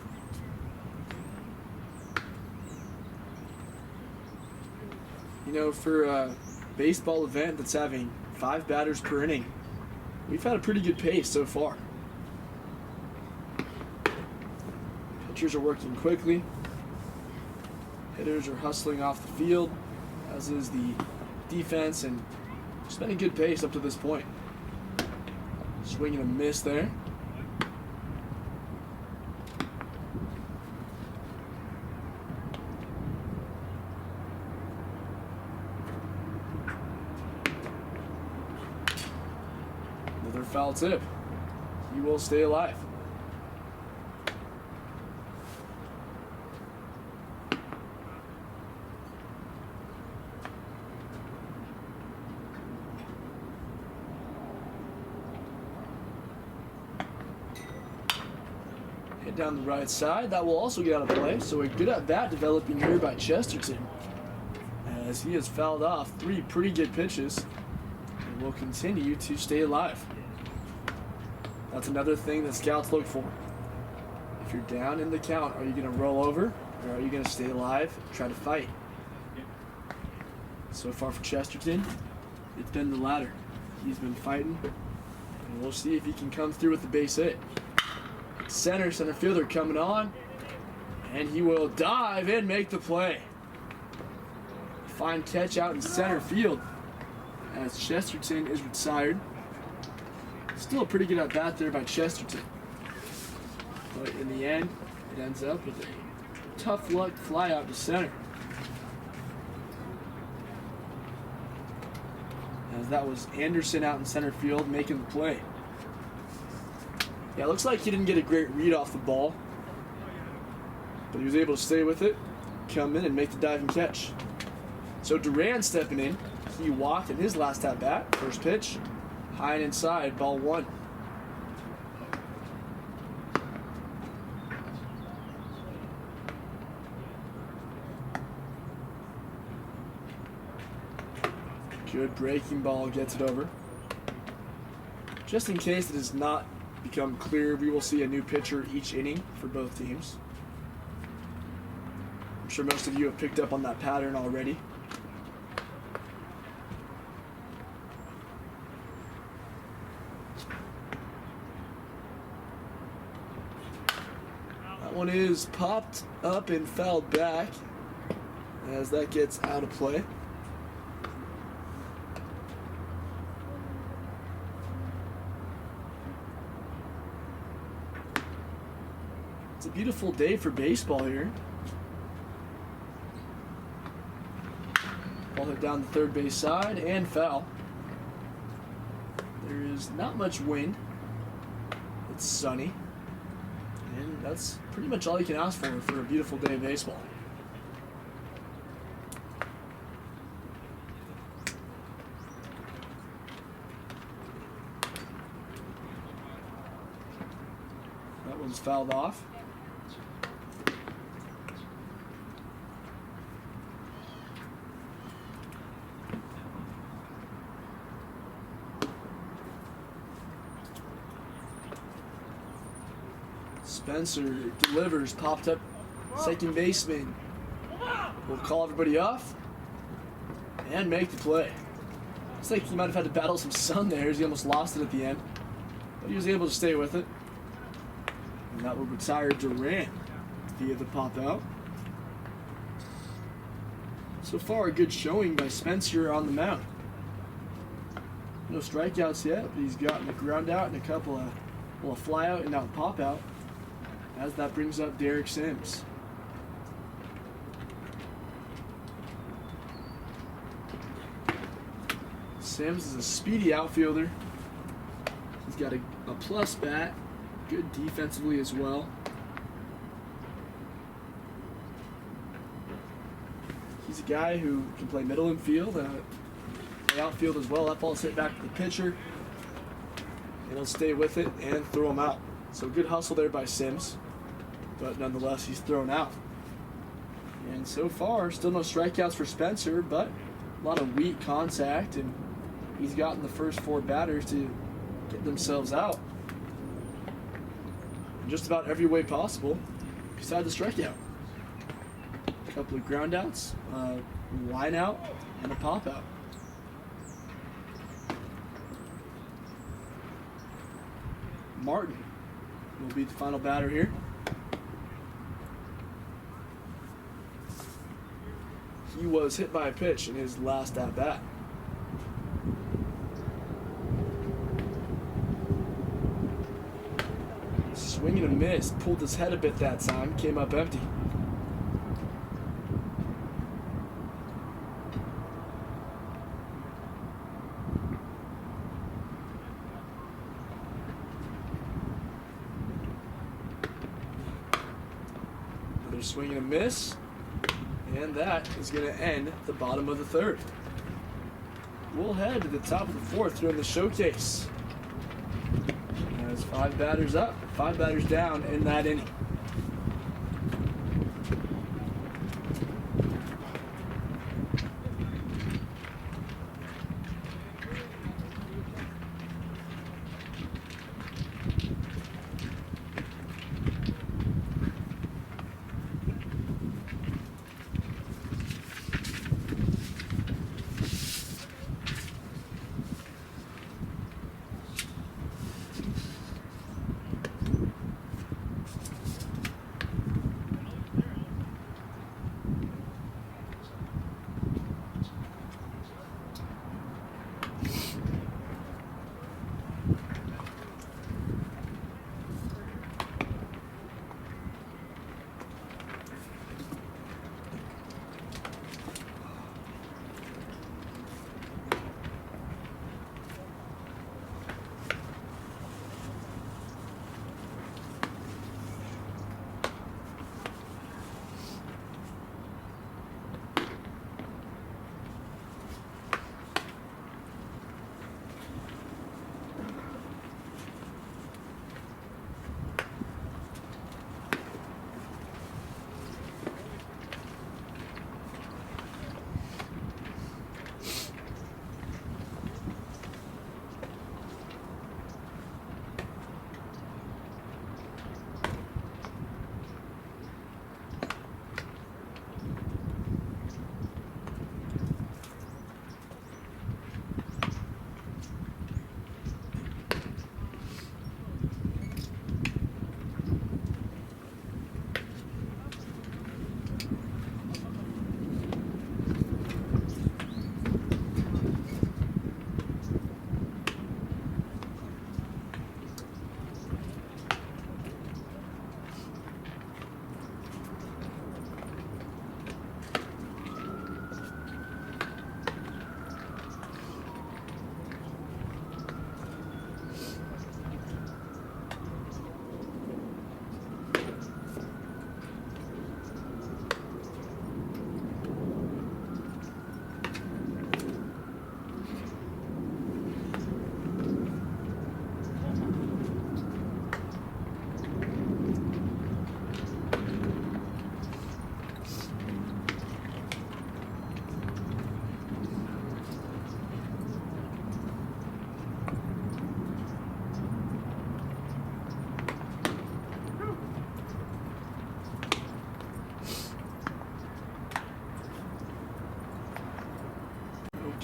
You know, for a baseball event that's having 5 batters per inning, we've had a pretty good pace so far. Pitchers are working quickly. Hitters are hustling off the field, as is the defense, and it's been a good pace up to this point. Swing and a miss there. Another foul tip. he will stay alive. Hit down the right side. That will also get out of play. So a good at bat developing here by Chesterton, as he has fouled off 3 pretty good pitches and will continue to stay alive. That's another thing that scouts look for. If you're down in the count, are you going to roll over or are you going to stay alive and try to fight? So far for Chesterton, it's been the latter. He's been fighting, and we'll see if he can come through with the base hit. Center fielder coming on, and he will dive and make the play. Fine catch out in center field as Chesterton is retired. Still a pretty good at bat there by Chesterton, but in the end it ends up with a tough luck fly out to center, as that was Anderson out in center field making the play. Yeah, it looks like he didn't get a great read off the ball, but he was able to stay with it, come in, and make the diving catch. So Duran stepping in. He walked in his last at bat. First pitch, high and inside, ball 1. Good breaking ball, gets it over. Just in case it does not become clear, we will see a new pitcher each inning for both teams. I'm sure most of you have picked up on that pattern already. That one is popped up and fouled back as that gets out of play. It's a beautiful day for baseball here. Ball hit down the third base side and foul. There is not much wind. It's sunny. And that's pretty much all you can ask for a beautiful day of baseball. That one's fouled off. Spencer delivers, popped up second baseman. Will call everybody off and make the play. Looks like he might have had to battle some sun there as he almost lost it at the end, but he was able to stay with it. And that will retire Duran via the pop out. So far, a good showing by Spencer on the mound. No strikeouts yet, but he's gotten a ground out and a couple of, well, a fly out and now a pop out, as that brings up Derek Sims. Sims is a speedy outfielder. He's got a plus bat, good defensively as well. He's a guy who can play middle infield, play outfield as well. That ball's hit back to the pitcher, and he'll stay with it and throw him out. So good hustle there by Sims, but nonetheless he's thrown out. And so far, still no strikeouts for Spencer, but a lot of weak contact, and he's gotten the first 4 batters to get themselves out in just about every way possible, besides the strikeout. A couple of ground outs, line out, and a pop out. Martin will be the final batter here. He was hit by a pitch in his last at bat. Swing and a miss, pulled his head a bit that time, came up empty. Another swing and a miss. And that is going to end the bottom of the third. We'll head to the top of the fourth here in the showcase. As 5 batters up, 5 batters down in that inning.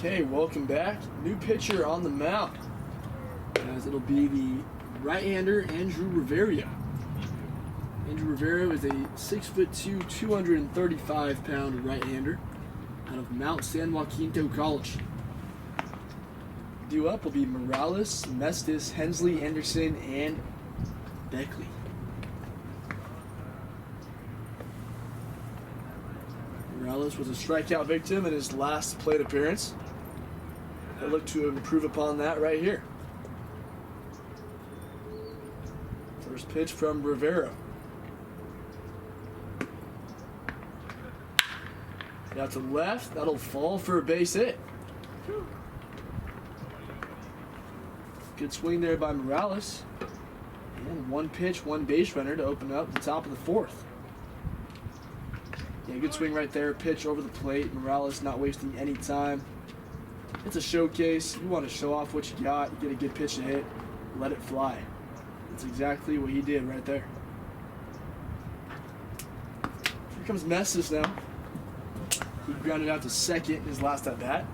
Okay, welcome back. New pitcher on the mound, as it'll be the right-hander Andrew Rivera. Andrew Rivera is a 6'2", 235-pound right-hander out of Mount San Jacinto College. Due up will be Morales, Mestis, Hensley, Anderson, and Beckley. Morales was a strikeout victim in his last plate appearance. I look to improve upon that right here. First pitch from Rivera. Out to left, that'll fall for a base hit. Good swing there by Morales. And one pitch, one base runner to open up the top of the fourth. Yeah, good swing right there. Pitch over the plate. Morales not wasting any time. It's a showcase. You want to show off what you got. You get a good pitch to hit. Let it fly. That's exactly what he did right there. Here comes Mestis now. He grounded out to second in his last at bat.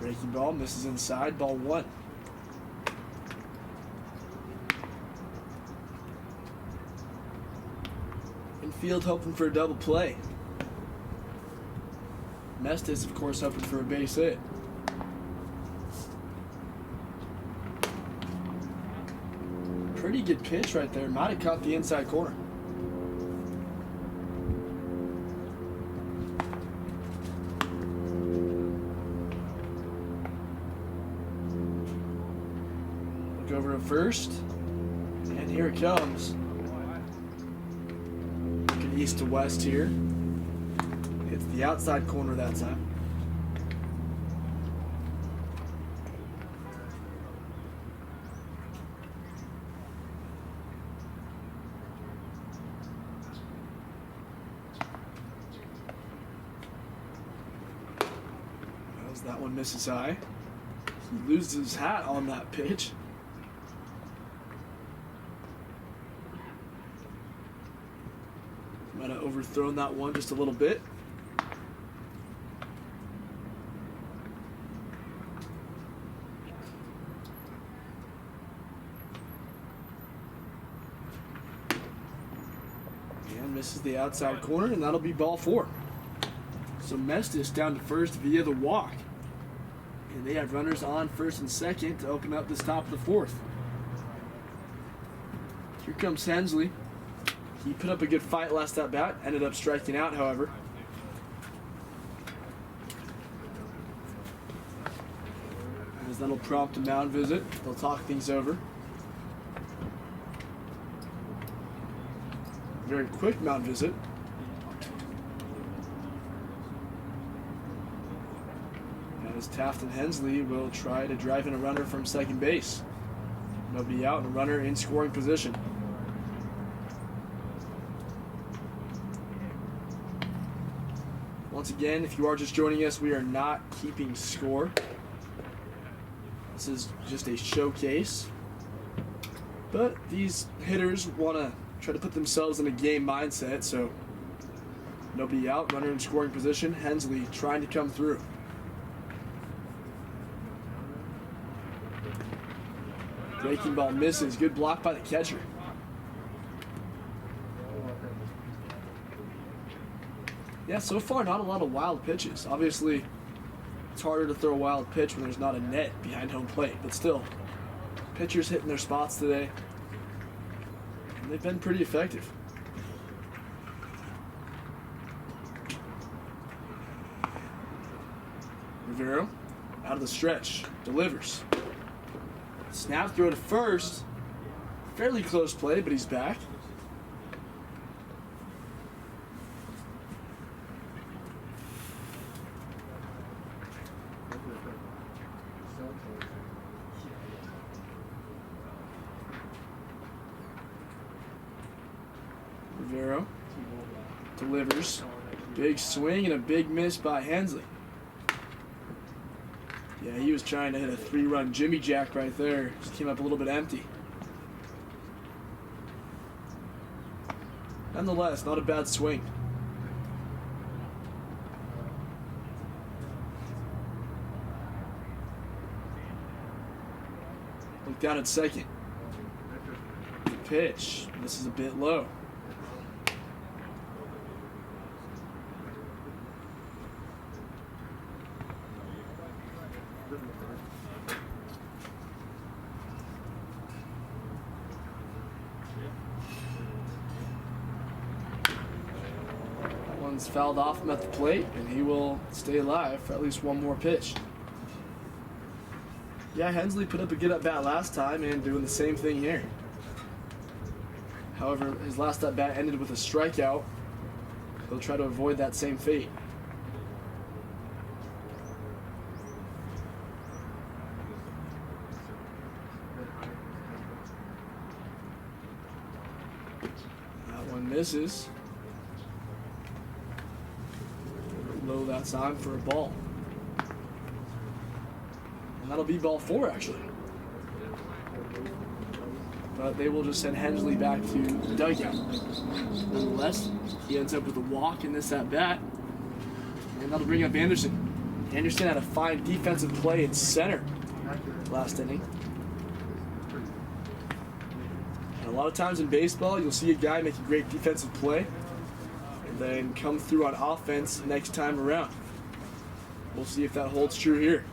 Breaking ball, misses inside, ball 1. Infield hoping for a double play. Mestis, of course, hoping for a base hit. Pretty good pitch right there. Might have caught the inside corner. Look over to first. And here it comes. east to west here. It's the outside corner that time. As that one misses high. He loses his hat on that pitch. Might have overthrown that one just a little bit. And misses the outside corner, and that'll be ball 4. So Mestis down to first via the walk. And they have runners on first and second to open up this top of the 4th. Here comes Hensley. He put up a good fight last at bat, ended up striking out, however. As that'll prompt a mound visit, they'll talk things over. Very quick mound visit. As Taft and Hensley will try to drive in a runner from second base. Nobody out and a runner in scoring position. Once again, if you are just joining us, we are not keeping score. This is just a showcase. But these hitters want to try to put themselves in a game mindset, so nobody out, runner in scoring position. Hensley trying to come through. Breaking ball misses. Good block by the catcher. Yeah, so far not a lot of wild pitches. Obviously, it's harder to throw a wild pitch when there's not a net behind home plate. But still, pitchers hitting their spots today. And they've been pretty effective. Rivero out of the stretch. Delivers. Snap throw to first. Fairly close play, but he's back. Rivero delivers. Big swing and a big miss by Hensley. Yeah, he was trying to hit a 3-run Jimmy Jack right there. Just came up a little bit empty. Nonetheless, not a bad swing. Look down at second. Good pitch. This is a bit low. Fouled off him at the plate, and he will stay alive for at least one more pitch. Yeah, Hensley put up a good at-bat last time and doing the same thing here. However, his last at-bat ended with a strikeout. He'll try to avoid that same fate. That one misses. Low that time for a ball. And that'll be ball 4, actually. But they will just send Hensley back to the dugout. Nonetheless, he ends up with a walk in this at-bat. And that'll bring up Anderson. Anderson had a fine defensive play in center last inning. And a lot of times in baseball, you'll see a guy make a great defensive play then come through on offense next time around. We'll see if that holds true here.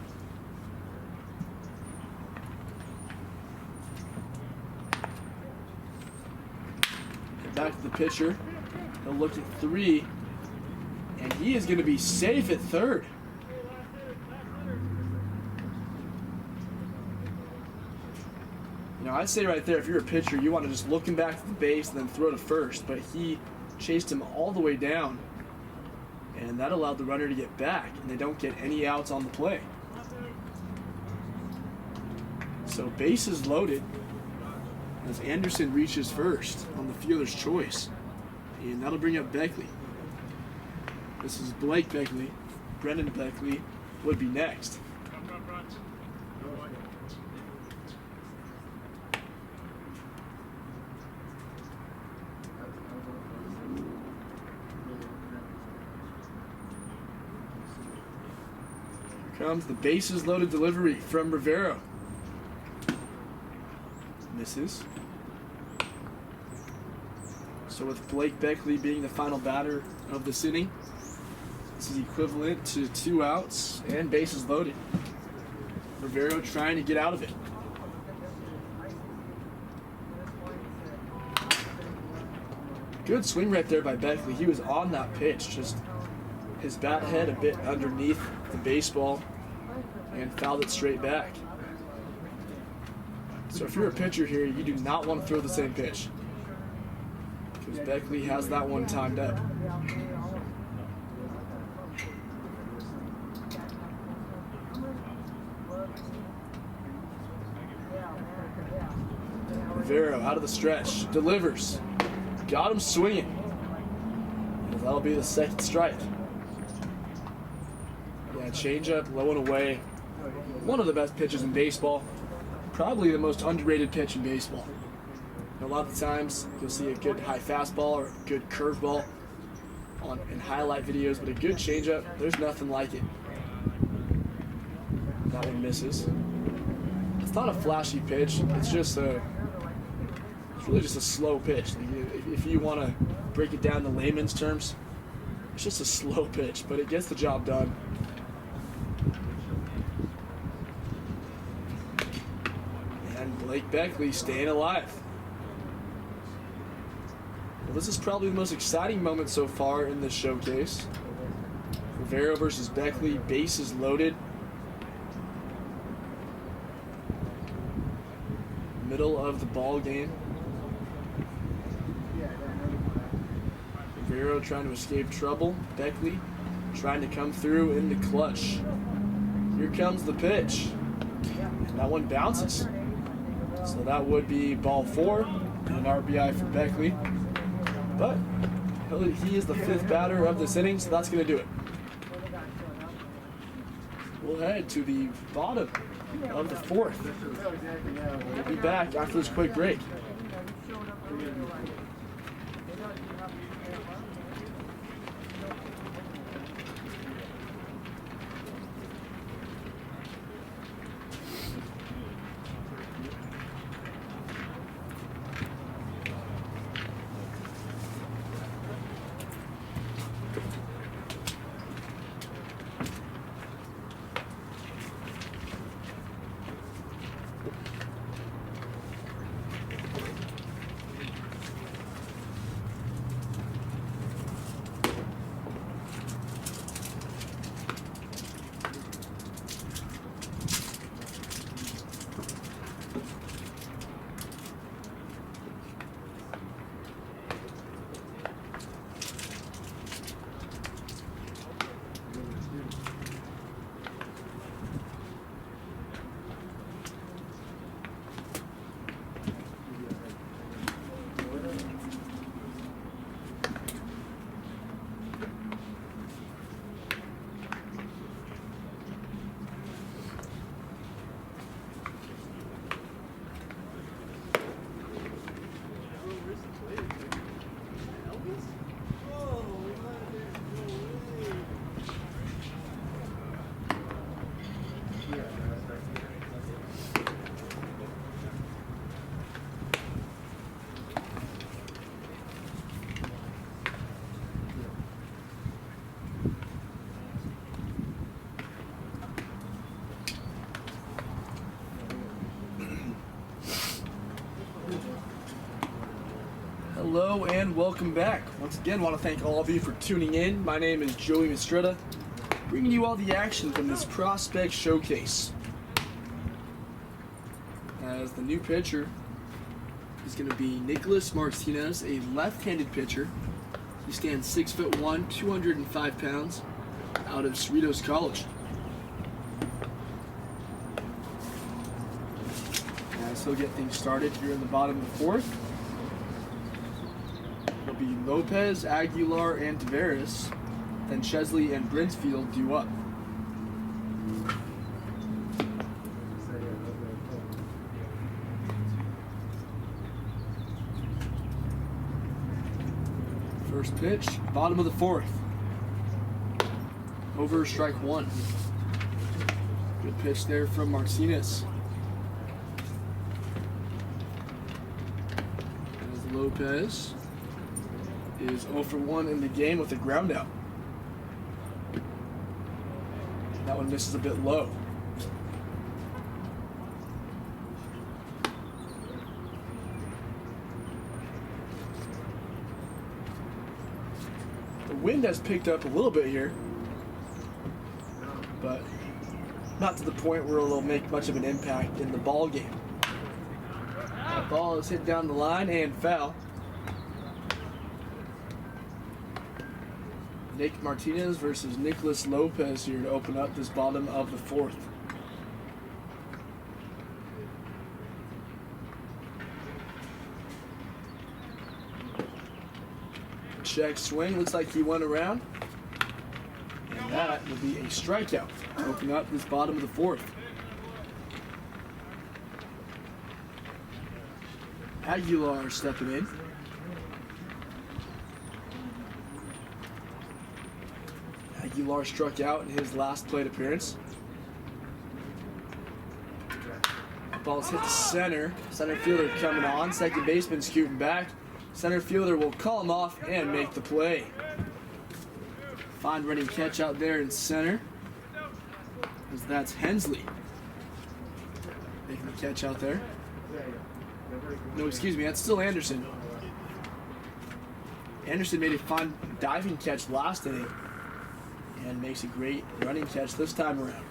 And back to the pitcher. He'll look at 3, and he is going to be safe at third. You know, I'd say right there, if you're a pitcher, you want to just look him back to the base and then throw to first, but he chased him all the way down, and that allowed the runner to get back, and they don't get any outs on the play. So bases loaded as Anderson reaches first on the fielder's choice, and that'll bring up Beckley. This is Blake Beckley. Brendan Beckley would be next. Here comes the bases loaded delivery from Rivero. Misses. So with Blake Beckley being the final batter of this inning, this is equivalent to 2 outs and bases loaded. Rivero trying to get out of it. Good swing right there by Beckley. He was on that pitch, just his bat head a bit underneath the baseball and fouled it straight back. So if you're a pitcher here, you do not want to throw the same pitch, because Beckley has that one timed up. Rivero out of the stretch, delivers, got him swinging. That'll be the second strike. Yeah, changeup, low and away. One of the best pitches in baseball. Probably the most underrated pitch in baseball. A lot of the times you'll see a good high fastball or a good curveball in highlight videos, but a good changeup, there's nothing like it. That one misses. It's not a flashy pitch. It's really just a slow pitch. If you want to break it down to layman's terms, it's just a slow pitch, but it gets the job done. And Blake Beckley staying alive. Well, this is probably the most exciting moment so far in this showcase. Rivero versus Beckley, bases loaded. Middle of the ball game. Rivero trying to escape trouble. Beckley trying to come through in the clutch. Here comes the pitch. And that one bounces. So that would be ball 4 and an RBI for Beckley. But he is the 5th batter of this inning, so that's going to do it. We'll head to the bottom of the 4th. We'll be back after this quick break. Hello and welcome back. Once again, want to thank all of you for tuning in. My name is Joey Mistretta, bringing you all the action from this prospect showcase. As the new pitcher is going to be Nicholas Martinez, a left-handed pitcher He stands 6'1", 205 pounds, out of Cerritos College. As he'll get things started here in the bottom of the fourth. It'll be Lopez, Aguilar, and Tavares. Then Chesley and Brinsfield due up. First pitch, bottom of the fourth. Over strike one. Good pitch there from Martinez. As Lopez is 0 for 1 in the game with a ground out. That one misses a bit low. The wind has picked up a little bit here, but not to the point where it'll make much of an impact in the ball game. That ball is hit down the line and foul. Nick Martinez versus Nicholas Lopez here to open up this bottom of the fourth. Check swing, looks like he went around. And that will be a strikeout to open up this bottom of the fourth. Aguilar stepping in. Aguilar struck out in his last plate appearance. Ball's hit to center. Center fielder coming on. Second baseman scooting back. Center fielder will call him off and make the play. Fine running catch out there in center. As that's Hensley making the catch out there. No, excuse me, that's still Anderson. Anderson made a fine diving catch last inning and makes a great running catch this time around.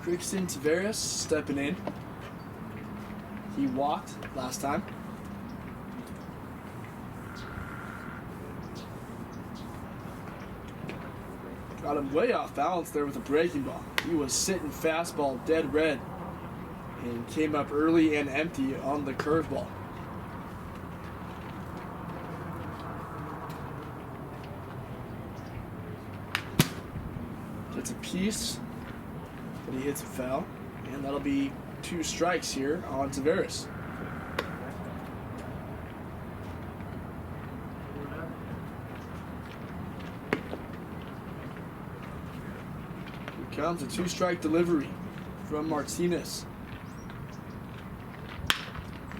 Crixton Tavares stepping in. He walked last time. Got him way off balance there with a breaking ball. He was sitting fastball dead red and came up early and empty on the curveball. Gets a piece, but he hits a foul, and that'll be 2 strikes here on Tavares. Here comes a 2-strike delivery from Martinez.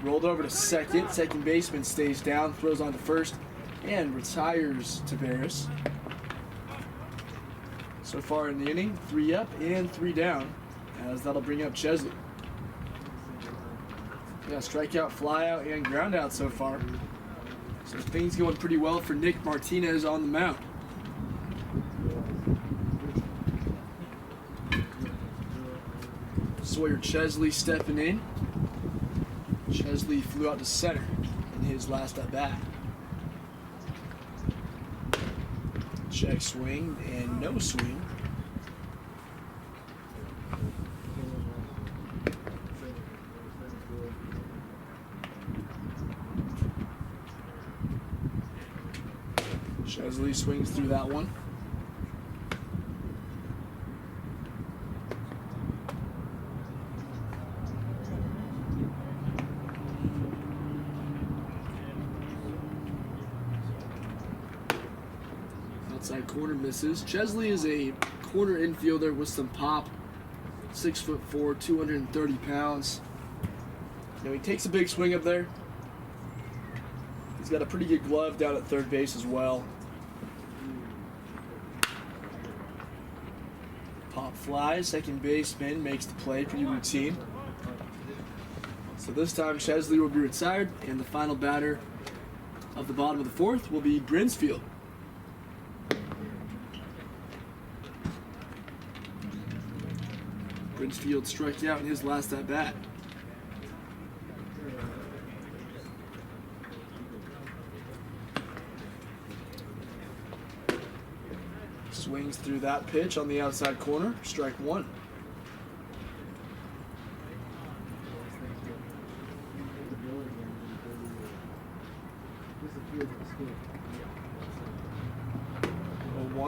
Rolled over to second. Second baseman stays down, throws on to first, and retires Tavares. So far in the inning, 3 up and 3 down, as that'll bring up Chesley. Yeah, strikeout, flyout, and ground out so far. So things going pretty well for Nick Martinez on the mound. Sawyer Chesley stepping in. Chesley flew out to center in his last at bat. Check swing and no swing. Chesley swings through that one. Outside corner misses. Chesley is a corner infielder with some pop. 6'4", 230 pounds. You know, he takes a big swing up there. He's got a pretty good glove down at third base as well. Pop flies. Second baseman makes the play. Pretty routine. So this time Chesley will be retired, and the final batter of the bottom of the fourth will be Brinsfield. Field struck out in his last at bat. Swings through that pitch on the outside corner, strike one.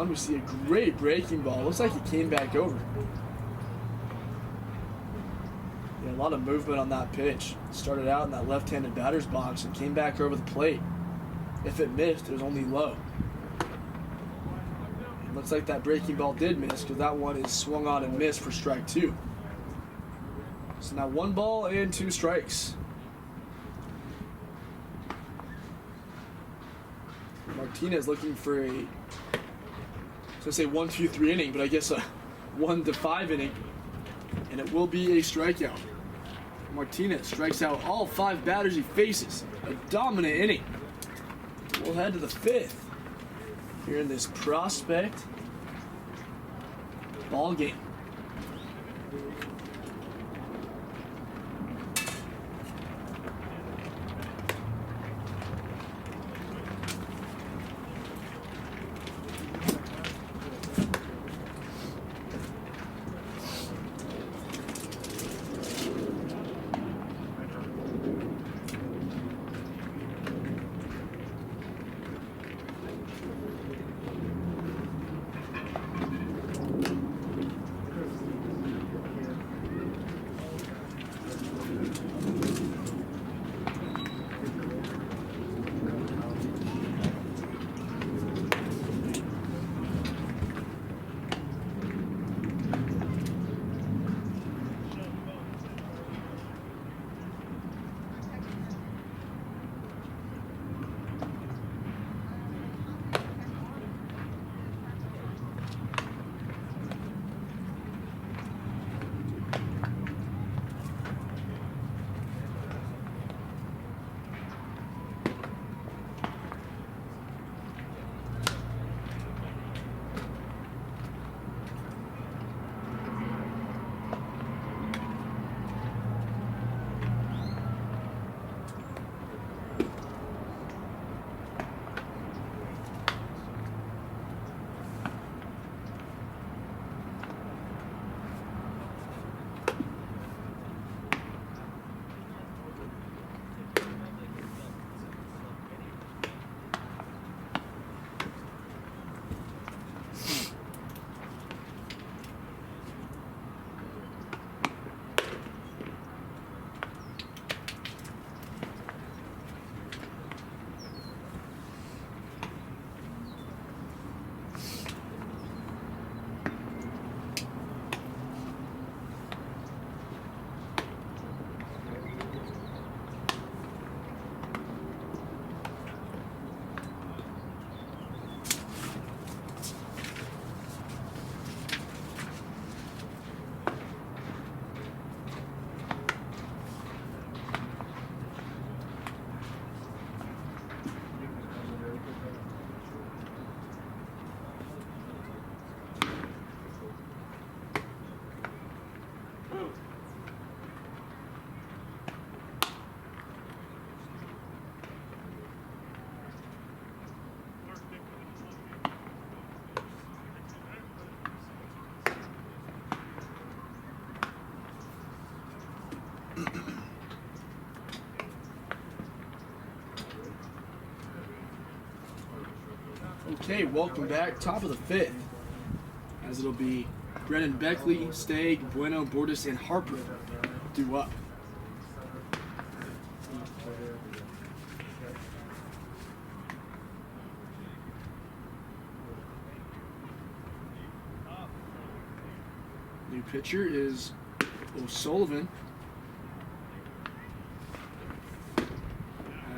We see a great breaking ball. Looks like he came back over. Yeah, a lot of movement on that pitch. Started out in that left-handed batter's box and came back over the plate. If it missed, it was only low. It looks like that breaking ball did miss because that one is swung on and missed for strike two. So now 1 ball and 2 strikes. Martinez looking for a, I was going to say 1-2-3 inning, but I guess a 1 to 5 inning, and it will be a strikeout. Martinez strikes out all 5 batters he faces. A dominant inning. We'll head to the 5th here in this prospect ball game. Okay, welcome back. Top of the 5th, as it'll be Brennan Beckley, Stagg, Bueno, Bordas, and Harper due up. New pitcher is O'Sullivan,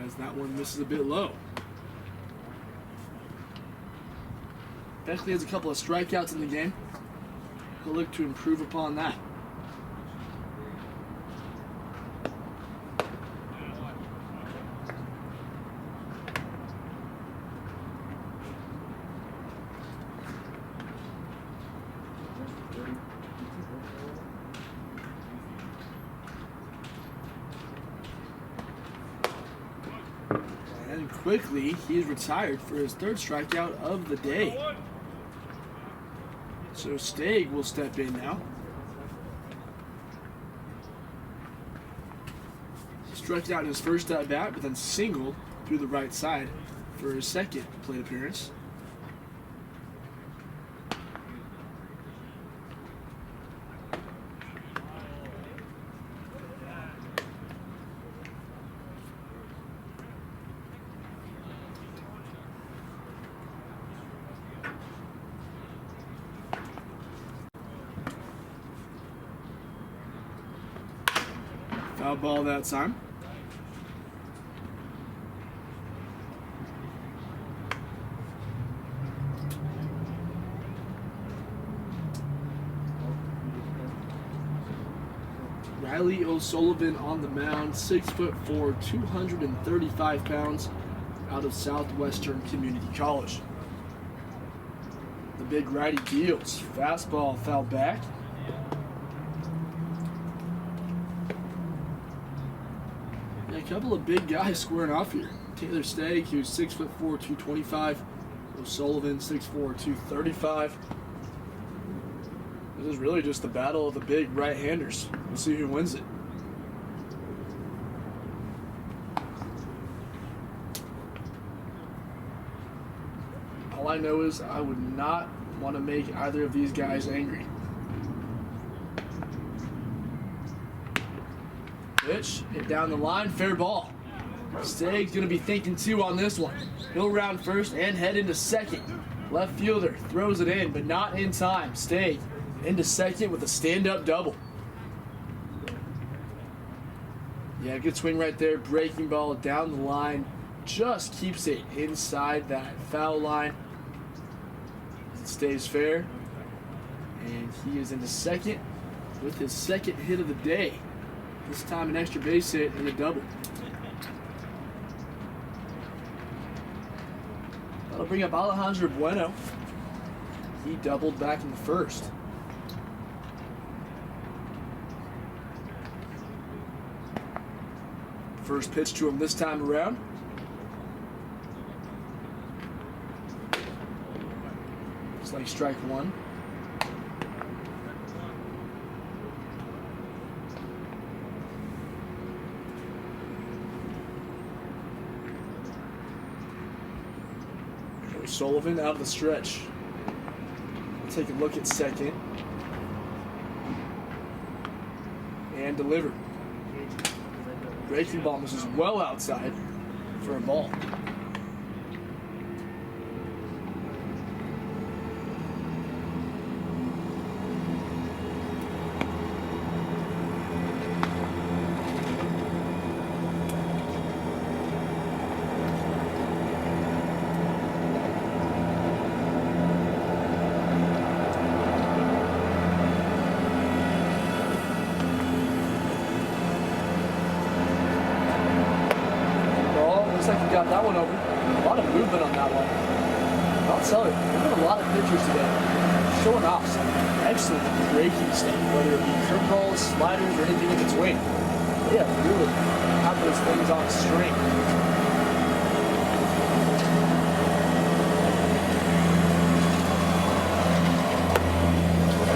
as that one misses a bit low. Beckley has a couple of strikeouts in the game. He'll look to improve upon that. And quickly, he's retired for his third strikeout of the day. So Stagg will step in now. He struck out in his first at bat, but then singled through the right side for his second plate appearance. Foul ball that time. Riley O'Sullivan on the mound, 6'4", 235 pounds, out of Southwestern Community College. The big righty deals. Fastball foul back. And a couple of big guys squaring off here. Taylor Stagg, who's 6'4", 225. O'Sullivan, 6'4", 235. This is really just the battle of the big right-handers. We'll see who wins it. All I know is I would not want to make either of these guys angry. Pitch, hit down the line, fair ball. Stagg's going to be thinking two on this one. He'll round first and head into second. Left fielder throws it in, but not in time. Stagg into second with a stand-up double. Yeah, good swing right there. Breaking ball down the line. Just keeps it inside that foul line. It stays fair. And he is into second with his second hit of the day. This time an extra base hit and a double. That'll bring up Alejandro Bueno. He doubled back in the first. First pitch to him this time around. Looks like strike one. O'Sullivan out of the stretch. Take a look at second. And delivered. Breaking ball misses well outside for a ball. Got that one over. A lot of movement on that one. I'll tell you, we've got a lot of pitchers today showing off some excellent breaking stuff, whether it be curveballs, sliders, or anything in between. They have really have those things on string.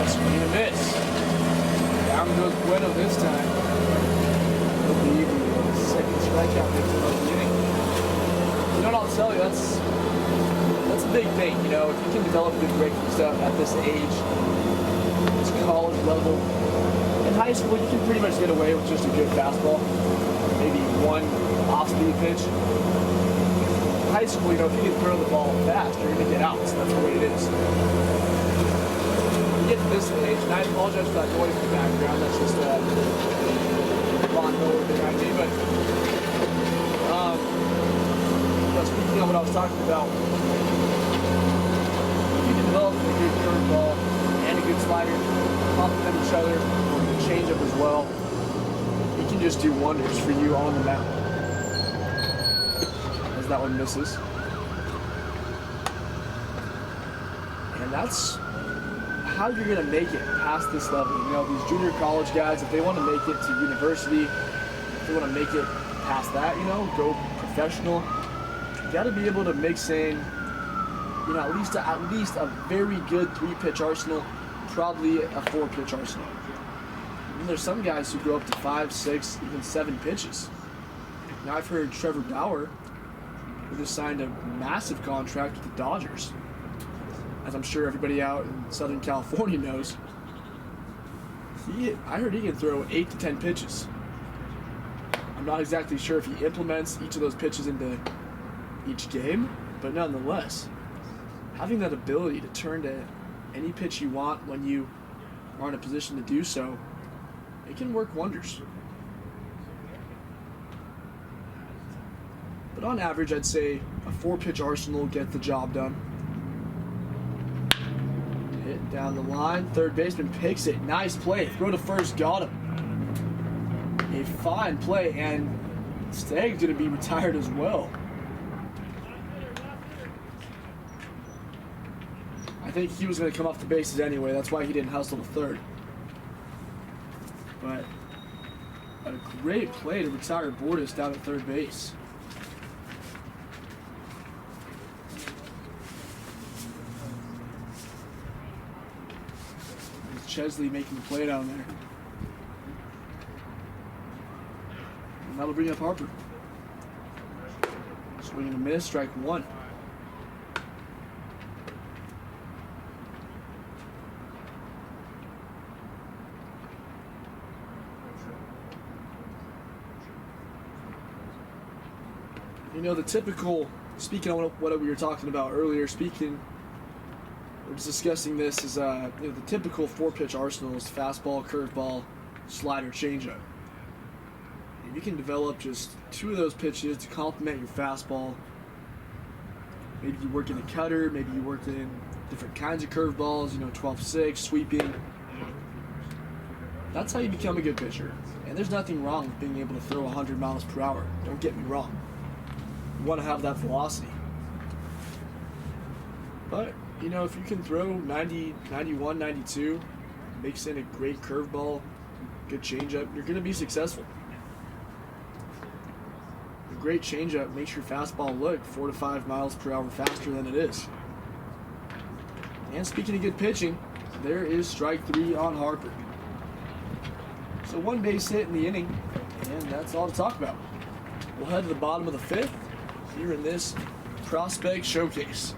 Swing and a miss. Down goes Bueno this time. It'll be the second strikeout victim of the inning. You know what I'll tell you, that's a big thing, you know, if you can develop good breaking stuff at this age, it's college level. In high school, you can pretty much get away with just a good fastball, maybe one off-speed pitch. In high school, you know, if you can throw the ball fast, you're going to get out, so that's the way it is. You get to this age, and I apologize for that noise in the background, that's just a lawnmower behind me, but speaking of what I was talking about, if you can develop a good curveball and a good slider, complement each other, or a changeup as well, it can just do wonders for you on the mound. As that one misses. And that's how you're going to make it past this level. You know, these junior college guys, if they want to make it to university, if they want to make it past that, you know, go professional, You got to be able to mix in, at least a very good 3-pitch arsenal, probably a 4-pitch arsenal. And there's some guys who go up to 5, 6, even 7 pitches. Now I've heard Trevor Bauer, who just signed a massive contract with the Dodgers, as I'm sure everybody out in Southern California knows. I heard he can throw 8 to 10 pitches. I'm not exactly sure if he implements each of those pitches into each game, but nonetheless, having that ability to turn to any pitch you want when you are in a position to do so, it can work wonders. But on average, I'd say a 4-pitch arsenal will get the job done. Hit down the line, third baseman picks it, nice play, throw to first, got him. A fine play, and Stagg's going to be retired as well. I think he was going to come off the bases anyway. That's why he didn't hustle to third. But a great play to retire Bordas down at third base. There's Chesley making the play down there. And that'll bring up Harper. Swing and a miss, strike 1. The typical, speaking on what we were talking about earlier, we're just discussing this, is the typical 4-pitch arsenal is fastball, curveball, slider, changeup. And you can develop just 2 of those pitches to complement your fastball. Maybe you work in a cutter, maybe you work in different kinds of curveballs, 12-6, sweeping. That's how you become a good pitcher. And there's nothing wrong with being able to throw 100 miles per hour. Don't get me wrong. You want to have that velocity. But, if you can throw 90, 91, 92, mix in a great curveball, good changeup, you're going to be successful. A great changeup makes your fastball look 4 to 5 miles per hour faster than it is. And speaking of good pitching, there is strike 3 on Harper. So 1 base hit in the inning, and that's all to talk about. We'll head to the bottom of the 5th here in this prospect showcase.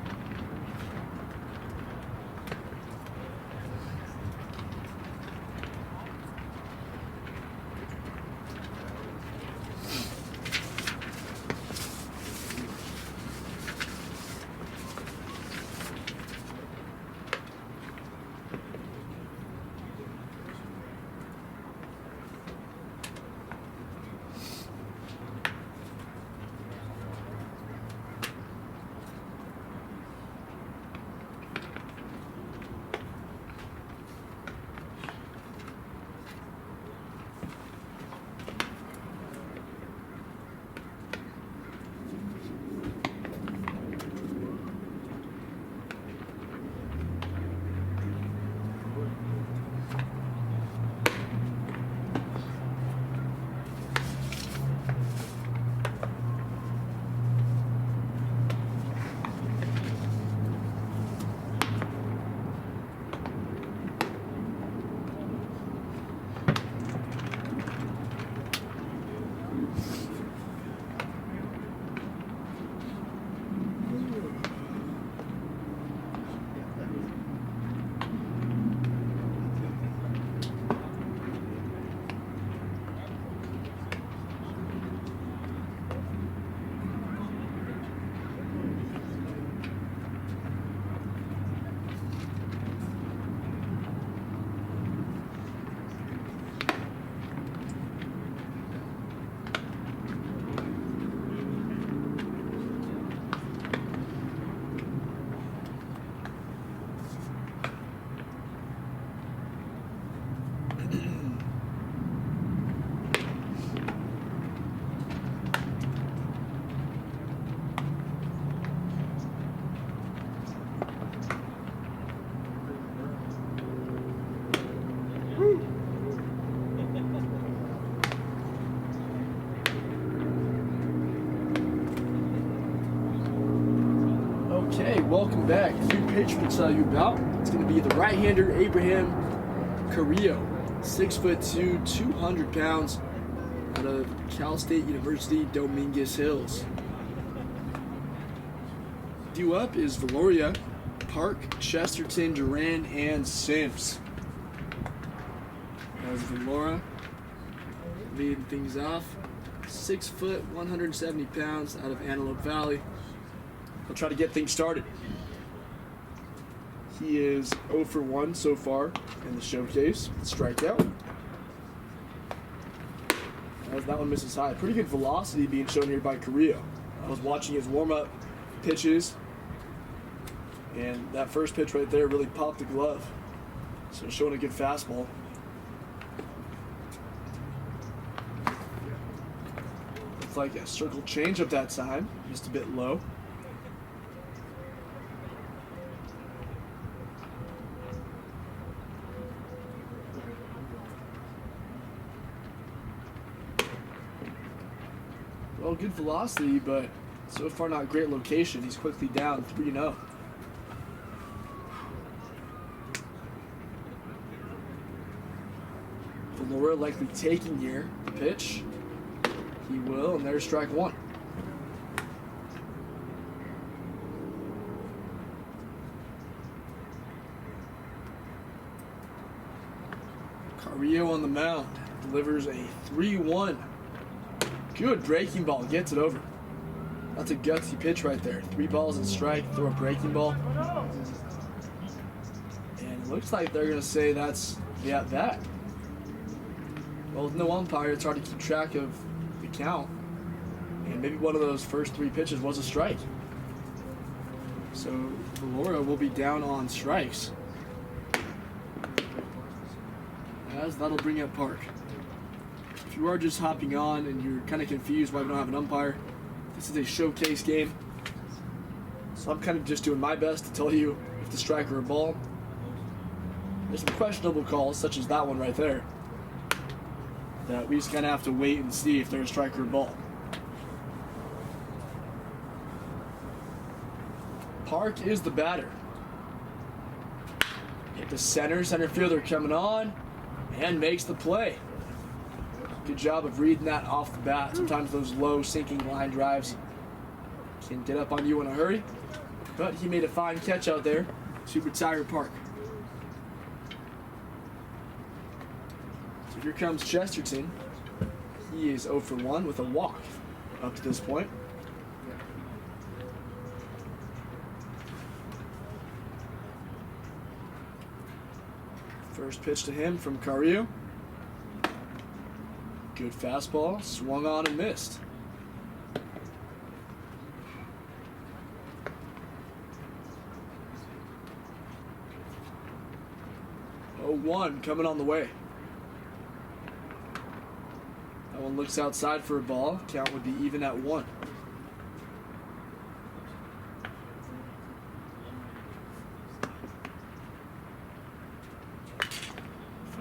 welcome back. New pitch we'll tell you about. It's going to be the right-hander Abraham Carrillo, 6'2", 200 pounds, out of Cal State University, Dominguez Hills. Due up is Valoria, Park, Chesterton, Duran, and Sims. As Valoria leading things off, 6 foot, 170 pounds, out of Antelope Valley. He'll try to get things started. He is 0 for 1 so far in the showcase. Strikeout. As that one misses high. Pretty good velocity being shown here by Carrillo. I was watching his warm-up pitches, and that first pitch right there really popped the glove. So showing a good fastball. Looks like a circle change up that time, just a bit low. Well, good velocity, but so far not great location. He's quickly down 3-0. Valora likely taking here. The pitch. He will, and there's strike one. Carrillo on the mound. Delivers a 3-1. Good breaking ball, gets it over. That's a gutsy pitch right there. 3 balls and strike, throw a breaking ball. And it looks like they're going to say that's the at-bat. Well, with no umpire, it's hard to keep track of the count. And maybe one of those first 3 pitches was a strike. So Valora will be down on strikes. As that'll bring up Park. If you are just hopping on and you're kind of confused why we don't have an umpire, this is a showcase game. So I'm kind of just doing my best to tell you if the strike or a ball. There's some questionable calls, such as that one right there, that we just kind of have to wait and see if they're a strike or a ball. Park is the batter. Hit the center fielder coming on, and makes the play. Good job of reading that off the bat. Sometimes those low sinking line drives can get up on you in a hurry, but he made a fine catch out there to retire Park. So here comes Chesterton. He is 0 for 1 with a walk up to this point. First pitch to him from Carrillo. Good fastball, swung on and missed. 0-1 coming on the way. That one looks outside for a ball. Count would be even at 1.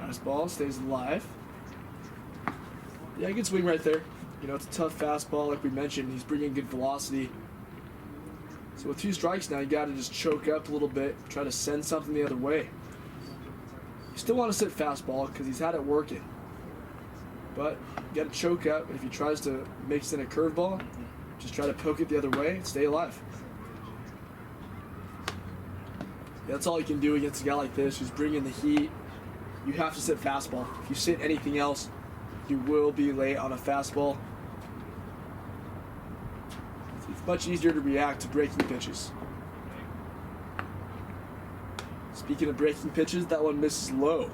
Fastball stays alive. Yeah, good swing right there. You know, it's a tough fastball, like we mentioned. He's bringing good velocity. So with 2 strikes now, you got to just choke up a little bit, try to send something the other way. You still want to sit fastball because he's had it working. But you got to choke up. If he tries to mix in a curveball, just try to poke it the other way and stay alive. Yeah, that's all you can do against a guy like this who's bringing the heat. You have to sit fastball. If you sit anything else, you will be late on a fastball. It's much easier to react to breaking pitches. Speaking of breaking pitches, that one misses low.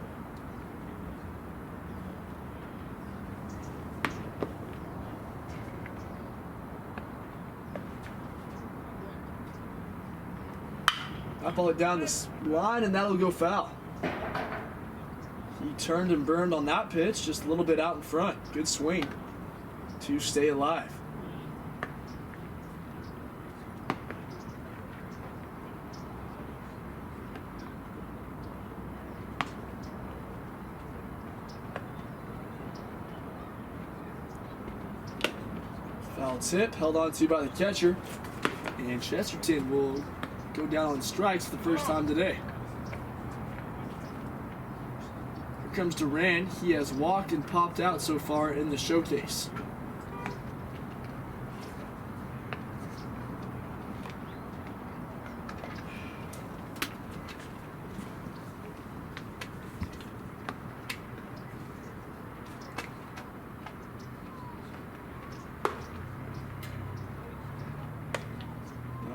I ball it down this line, and that'll go foul. He turned and burned on that pitch, just a little bit out in front. Good swing to stay alive. Foul tip, held on to by the catcher. And Chesterton will go down on strikes for the first time today. Here comes Duran. He has walked and popped out so far in the showcase.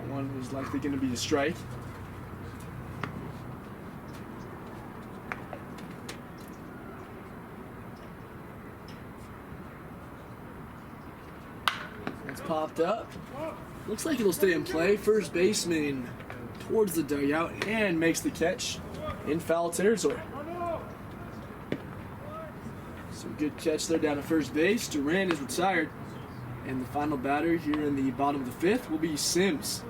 One was likely going to be a strike. It's popped up. Looks like it'll stay in play. First baseman towards the dugout and makes the catch in foul territory. So good catch there down to first base. Duran is retired. And the final batter here in the bottom of the fifth will be Sims.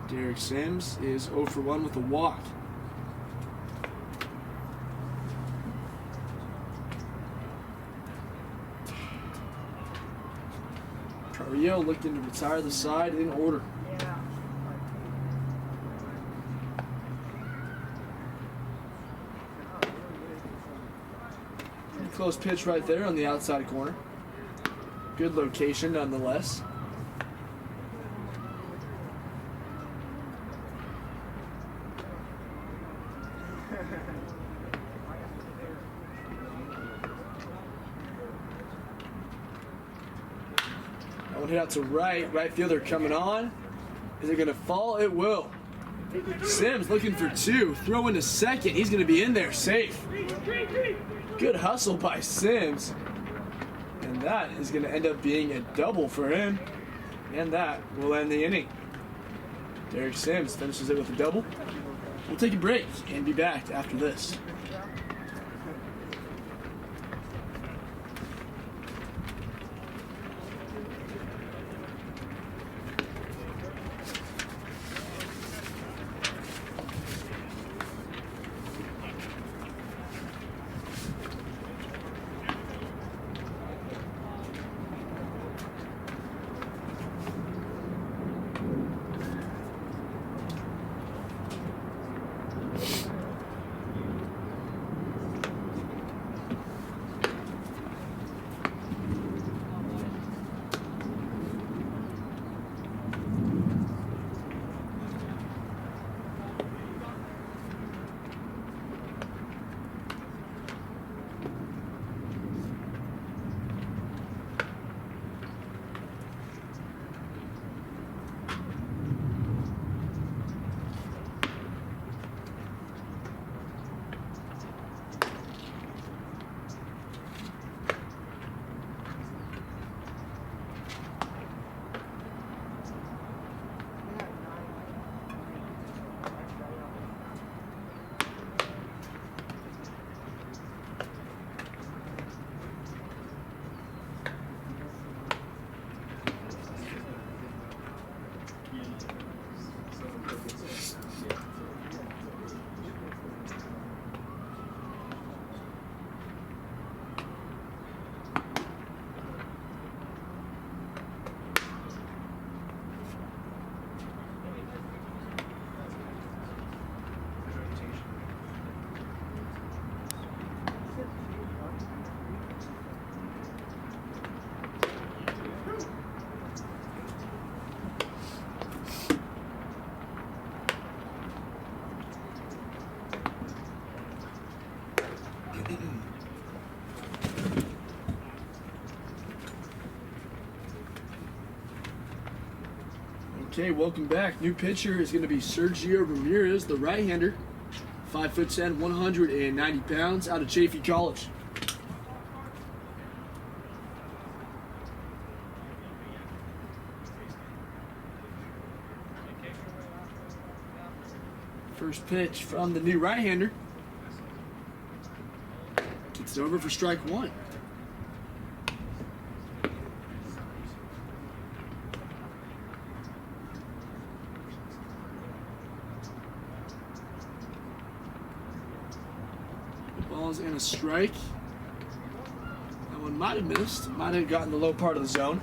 Derek Sims is 0 for 1 with a walk. Carrillo looking to retire the side in order. Pretty close pitch right there on the outside corner. Good location nonetheless. That one hit out to right. Right fielder coming on. Is it going to fall? It will. Sims looking for two. Throw into second. He's going to be in there safe. Good hustle by Sims. And that is going to end up being a double for him. And that will end the inning. Derek Sims finishes it with a double. We'll take a break and be back after this. Okay, welcome back. New pitcher is going to be Sergio Ramirez, the right-hander, 5'10", 190 pounds, out of Chaffey College. First pitch from the new right-hander. It's over for strike one. Balls and a strike. That one might have missed. Might have gotten the low part of the zone.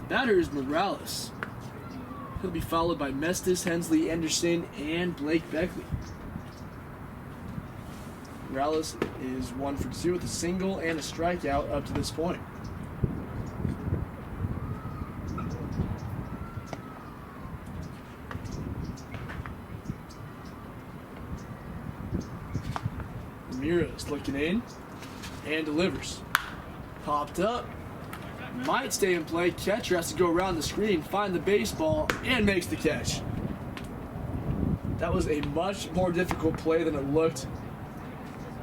Batter is Morales. He'll be followed by Mestis, Hensley, Anderson, and Blake Beckley. Morales is 1 for 2 with a single and a strikeout up to this point. Ramirez looking in and delivers. Popped up. Might stay in play. Catcher has to go around the screen, find the baseball, and makes the catch. That was a much more difficult play than it looked.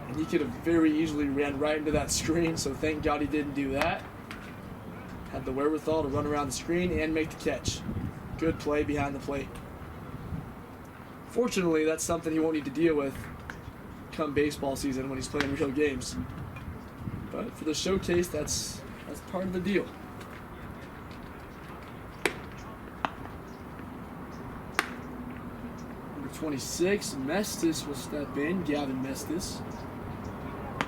And he could have very easily ran right into that screen, so thank God he didn't do that. Had the wherewithal to run around the screen and make the catch. Good play behind the plate. Fortunately, that's something he won't need to deal with come baseball season when he's playing real games. But for the showcase, that's part of the deal. Number 26, Mestis will step in. Gavin Mestis.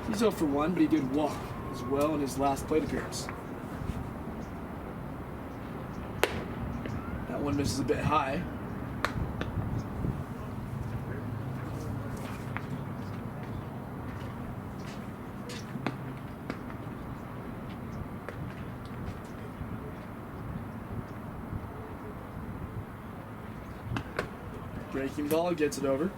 He's 0 for 1, but he did walk as well in his last plate appearance. That one misses a bit high. Breaking ball, gets it over.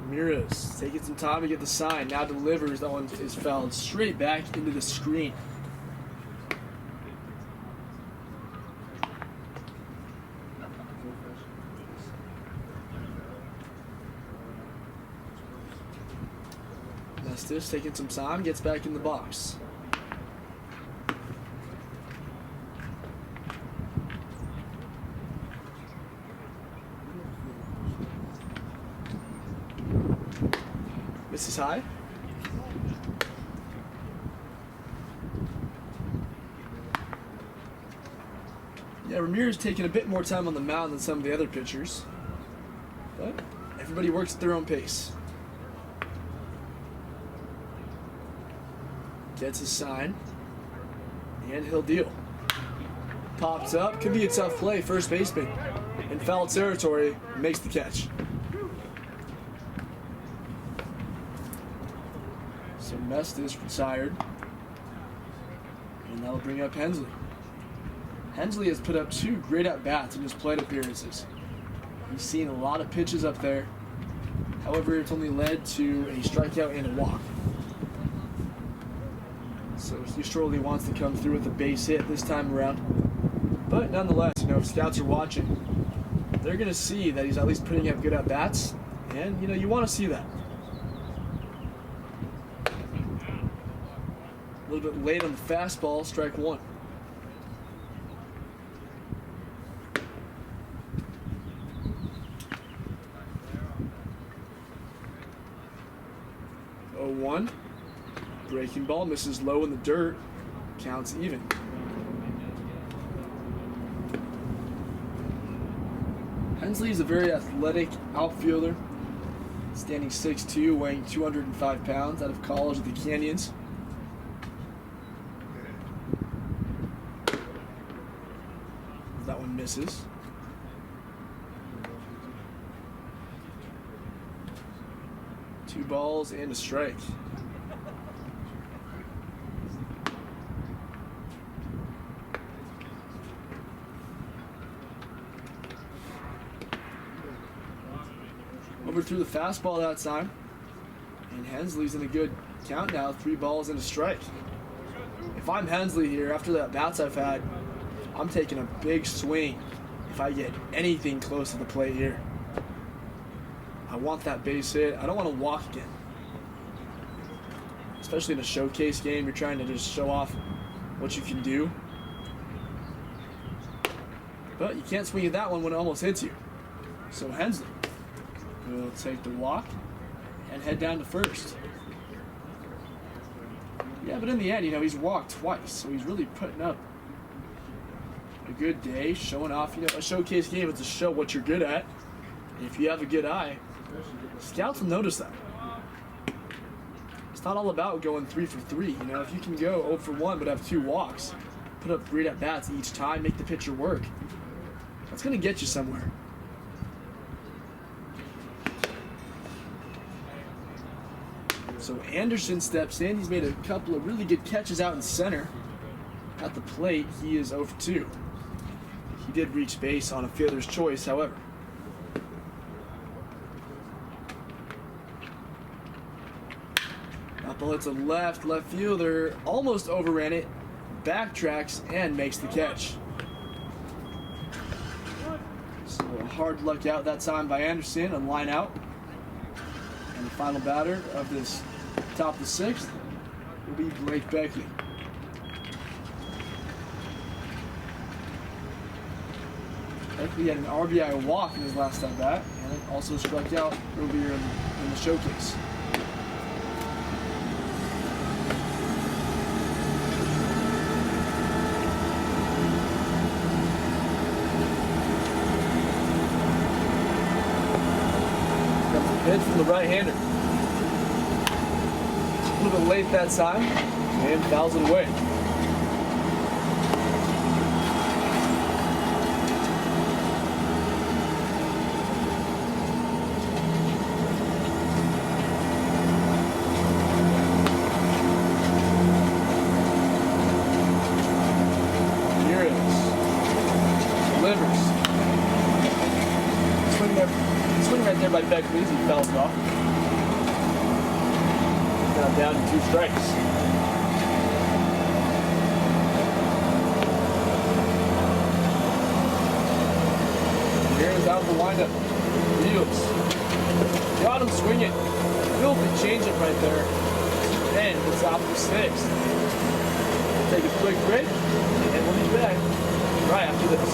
Ramirez taking some time to get the sign. Now delivers. That one is fouled straight back into the screen. Mestis taking some time, gets back in the box. Misses high. Yeah, Ramirez taking a bit more time on the mound than some of the other pitchers. But everybody works at their own pace. Gets his sign, and he'll deal. Pops up, could be a tough play. First baseman in foul territory makes the catch. So Mestis retired, and that'll bring up Hensley. Hensley has put up 2 great at-bats in his plate appearances. He's seen a lot of pitches up there. However, it's only led to a strikeout and a walk. So he surely wants to come through with a base hit this time around. But nonetheless, if scouts are watching, they're going to see that he's at least putting up good at-bats. And, you want to see that. A little bit late on the fastball, strike 1. Oh, 1. Breaking ball, misses low in the dirt, counts even. Hensley is a very athletic outfielder, standing 6'2", weighing 205 pounds, out of college at the Canyons. That one misses. Two balls and a strike. Through the fastball that time, and Hensley's in a good count now. 3 balls and a strike. If I'm Hensley here, after the bats I've had, I'm taking a big swing if I get anything close to the plate here. I want that base hit. I don't want to walk again, especially in a showcase game. You're trying to just show off what you can do, but you can't swing at that one when it almost hits you. So Hensley will take the walk and head down to first. Yeah, but in the end, he's walked twice, so he's really putting up a good day, showing off. You know, a showcase game is to show what you're good at. And if you have a good eye, scouts will notice that. It's not all about going 3 for 3. You know, if you can go 0 for 1 but have 2 walks, put up great at bats each time, make the pitcher work, that's going to get you somewhere. So Anderson steps in. He's made a couple of really good catches out in center. At the plate, he is 0 for 2. He did reach base on a fielder's choice, however. That ball hits a left fielder, almost overran it, backtracks, and makes the catch. So a hard luck out that time by Anderson, a line out. And the final batter of this top of the 6th will be Blake Beckley. Beckley had an RBI walk in his last at bat, and also struck out earlier in the showcase. Pitch from the right-hander. A little bit late that time, and fouls it away. Here it is. Delivers. Swing right there by Beckley as he fouls off. Now down to 2 strikes. Here's out the windup. Fields. Got him swinging. Filthy changeup right there. And the top of the 6th. Take a quick break, and we'll be back right after this.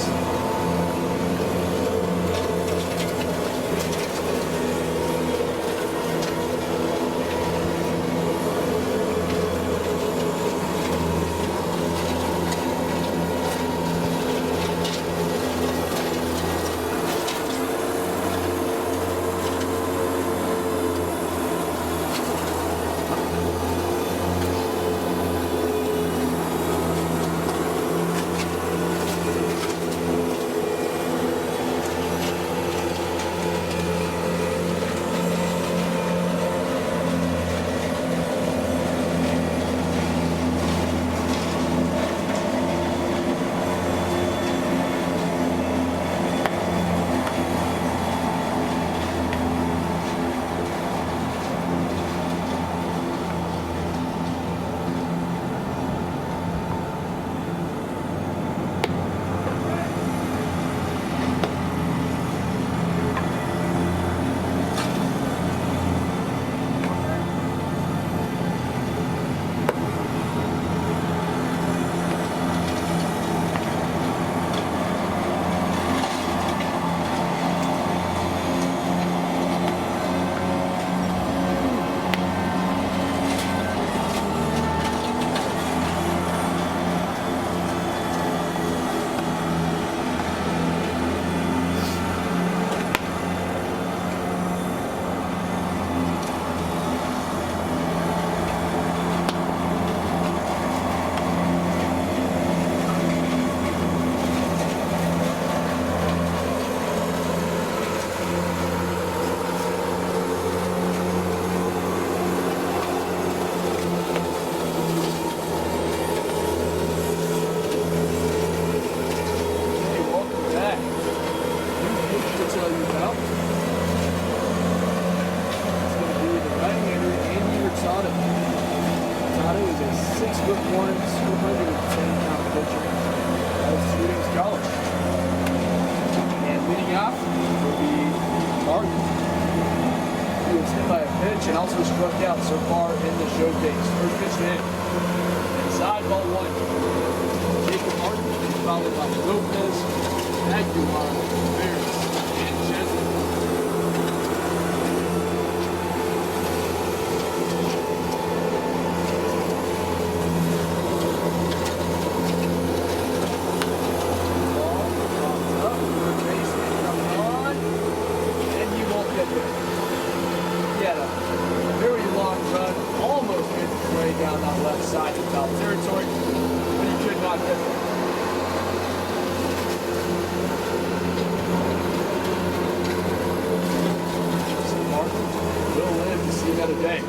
And also struck out so far in the showcase. First pitch to him. Inside ball 1. Jacob Martin, followed by Lopez, Aguilar, Ferris, and Chesley. straight down that left side to foul territory, but he could not get there. So Martin will live to see another day.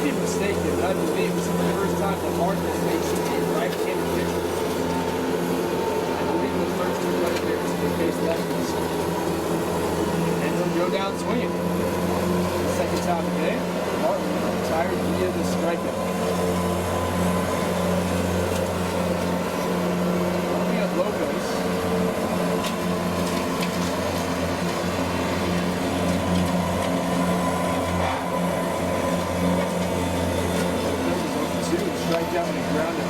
Mistaken. I believe this is the first time that Martin has made a right-handed pitcher. I believe those first two right players they faced lefties. And he'll go down swinging. The second time today, Martin retired via the strikeout. Looking at Lopez. Strike out and ground it.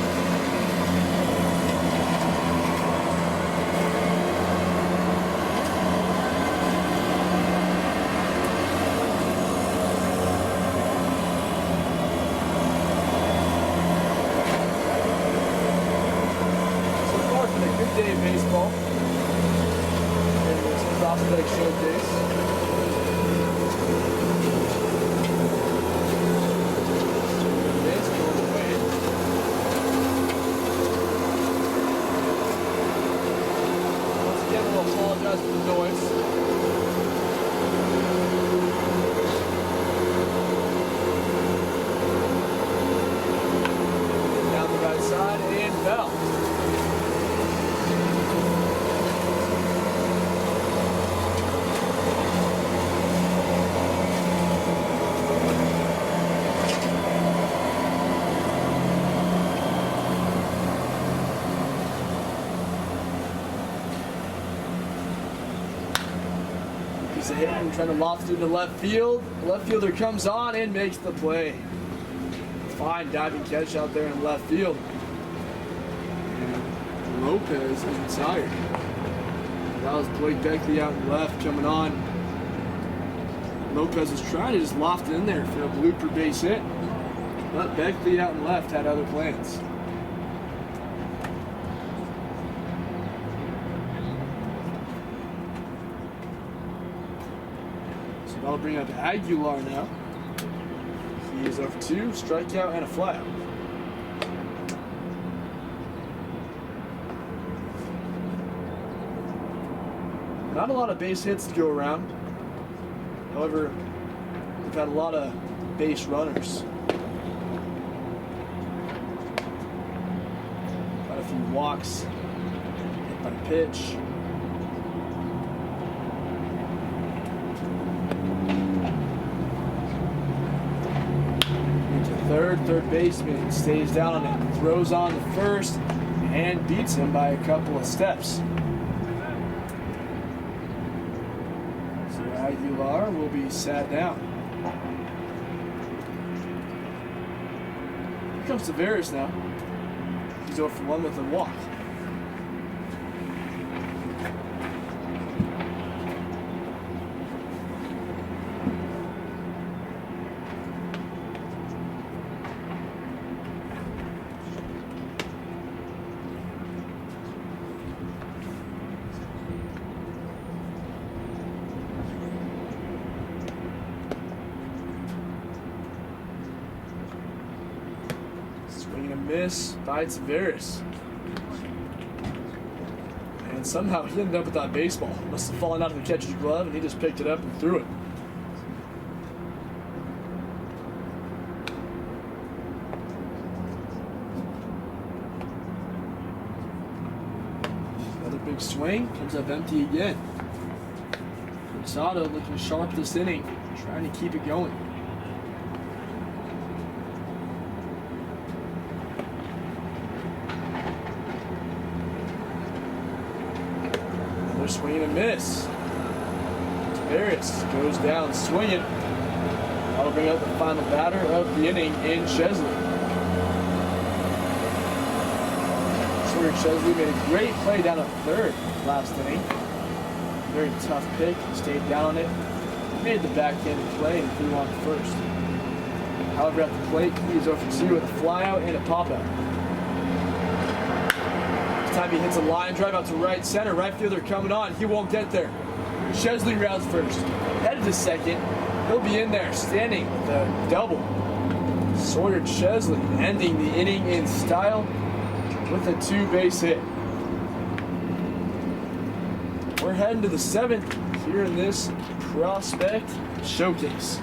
So far, it's been a good day of baseball. And this prospect showcase. Apologize for the noise. Down the right side and foul. He's a hit and trying to loft through the left field. The left fielder comes on and makes the play. Fine diving catch out there in left field. And Lopez is retired. That was Blake Beckley out in left coming on. Lopez was trying to just loft it in there for a blooper base hit. But Beckley out in left had other plans. I'll bring up Aguilar now. He is over 2, strikeout and a flyout. Not a lot of base hits to go around. However, we've had a lot of base runners. Got a few walks, hit by pitch. Third baseman stays down on it, throws on the first, and beats him by a couple of steps. So Aguilar will be sat down. Here comes Tavares now. He's 0 for 1 with a walk. Swinging a miss by Tavares. And somehow he ended up with that baseball. Must have fallen out of the catcher's glove and he just picked it up and threw it. Another big swing, comes up empty again. Rosado looking sharp this inning, trying to keep it going. Swing and a miss. Tavares goes down swinging. That'll bring up the final batter of the inning in Chesley. Sawyer Chesley made a great play down at third last inning. Very tough pick. Stayed down on it. Made the backhanded play and threw on first. However, at the plate, he is 0 for 2 with a flyout and a pop-out. time he hits a line drive out to right center. Right fielder coming on. He won't get there. Chesley rounds first. Headed to second. He'll be in there, standing with a double. Sawyer Chesley ending the inning in style with a 2-base hit. We're heading to the 7th here in this prospect showcase.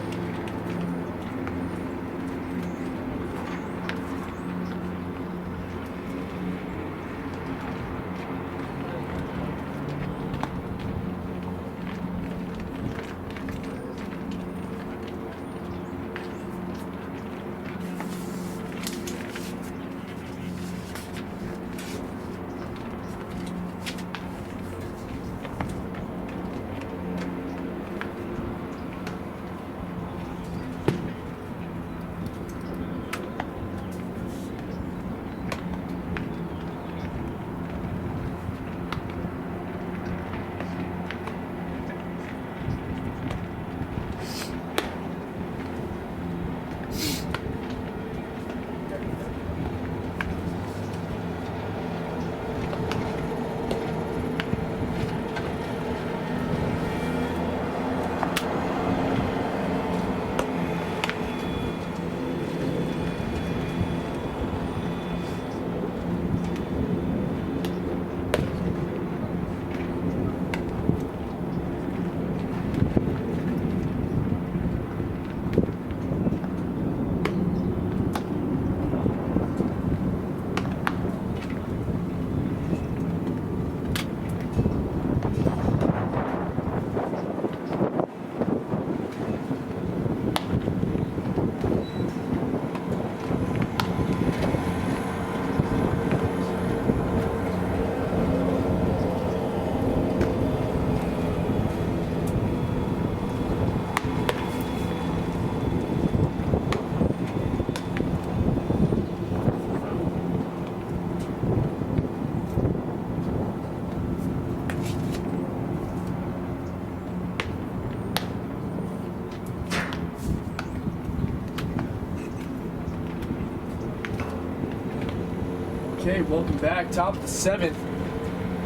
Okay, welcome back. Top of the 7th.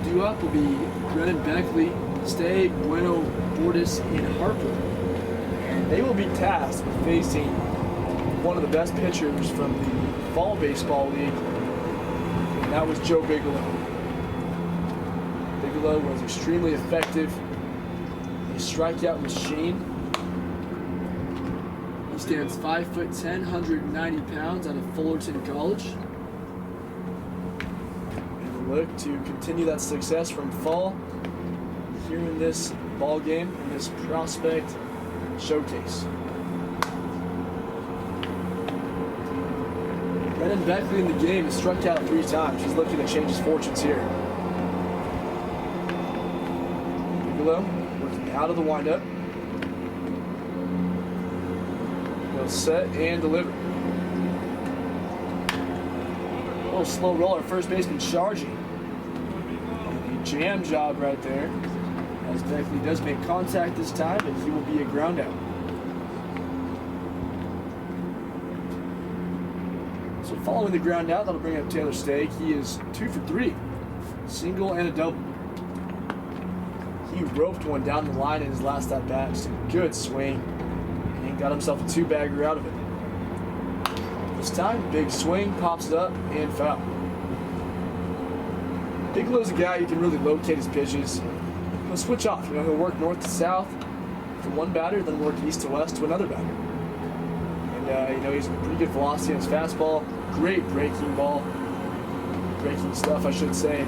Due up will be Brennan Beckley, Stay, Bueno, Bordas, and Harper. And they will be tasked with facing one of the best pitchers from the Fall Baseball League, and that was Joe Bigelow. Bigelow was extremely effective, a strikeout machine. He stands 5'10", 190 pounds out of Fullerton College. Look to continue that success from fall here in this ball game, in this prospect showcase. Brennan Beckley in the game has struck out 3 times. He's looking to change his fortunes here. Bigelow working out of the windup. He'll set and deliver. A little slow roller, first baseman charging. A jam job right there, as Beckley does make contact this time, and he will be a ground out. So following the ground out, that'll bring up Taylor Stagg. He is 2 for 3, single and a double. He roped one down the line in his last at bat, just a good swing, and got himself a 2-bagger out of it. This time, big swing, pops it up, and foul. Bigelow's a guy who can really locate his pitches. He'll switch off. He'll work north to south for one batter, then work east to west to another batter. And he's pretty good velocity on his fastball. Great breaking ball. Breaking stuff, I should say.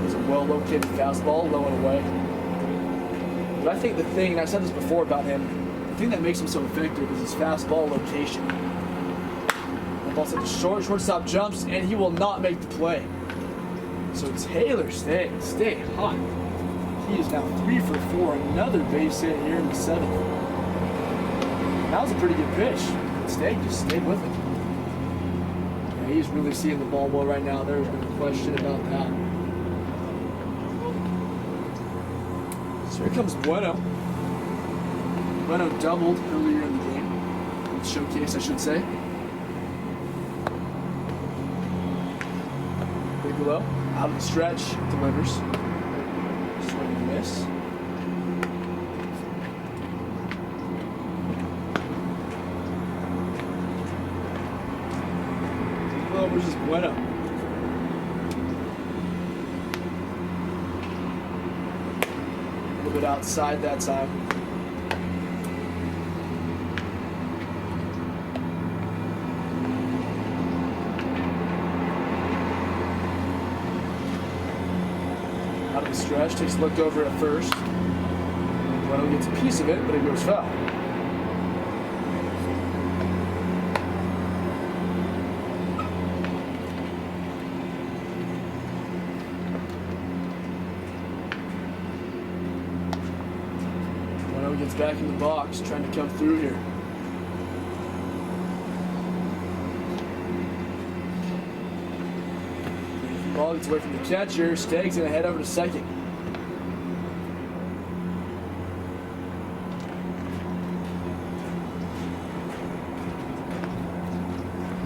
He's a well-located fastball, low and away. But I think the thing, and I said this before about him, the thing that makes him so effective is his fastball location. Ball set to short, shortstop jumps, and he will not make the play. So Taylor stay hot. He is now 3 for 4, another base hit here in the 7th. That was a pretty good pitch. Stay just stayed with it. Yeah, he's really seeing the ball well right now. There's no question about that. So here comes Bueno. Bueno doubled earlier in the game. Showcase, I should say. Bigelow, out of the stretch, delivers. Swing and miss. Bigelow versus Bueno. A little bit outside that time. Out of the stretch, takes a look over at first. Bueno gets a piece of it, but it goes foul. Bueno gets back in the box, trying to come through here. Ball gets away from the catcher. Stagg's gonna head over to second.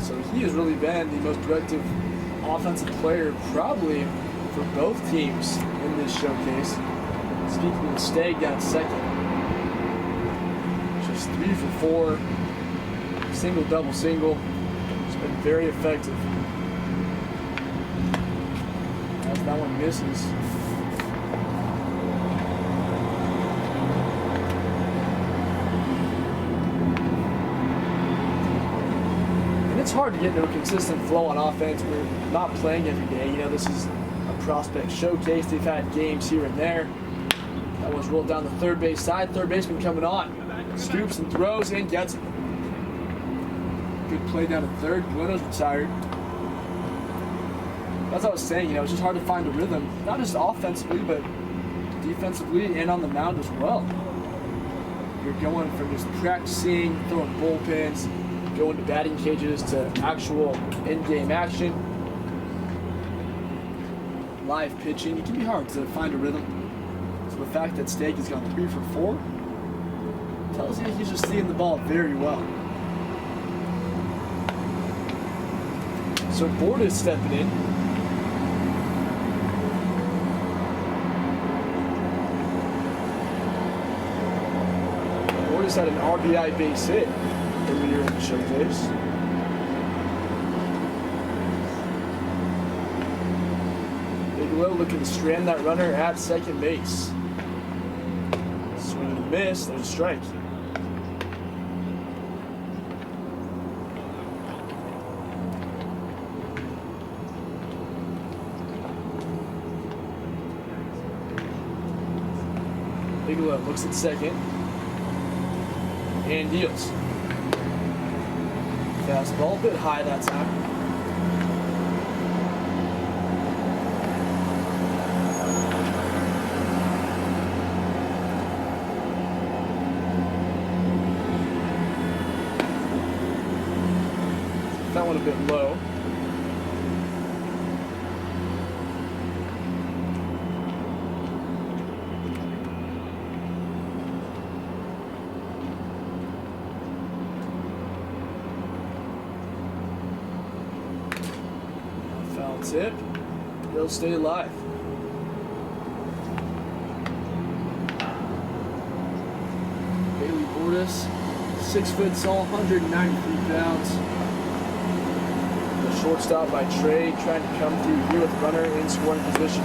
So he has really been the most productive offensive player probably for both teams in this showcase. Speaking of Stagg down at second. Just 3 for 4. Single, double, single. It's been very effective. That one misses. And it's hard to get into a consistent flow on offense. We're not playing every day. You know, this is a prospect showcase. They've had games here and there. That one's rolled down the third base side. Third baseman coming on. Scoops and throws and gets it. Good play down at third. Bueno's retired. As I was saying, you know, it's just hard to find a rhythm, not just offensively, but defensively and on the mound as well. You're going from just practicing, throwing bullpens, going to batting cages to actual in-game action, live pitching. It can be hard to find a rhythm. So the fact that Stake has gone 3 for 4 tells you he's just seeing the ball very well. So Board is stepping in. Had an RBI base hit earlier in the showcase. Bigelow looking to strand that runner at second base. Swing and a miss, there's a strike. Bigelow looks at second. And deals. Fastball, a bit high that time. That one a bit low. That's it. They'll stay alive. Bailey Bordas, 6 foot tall, 193 pounds. The shortstop by Trey, trying to come through here with runner in scoring position.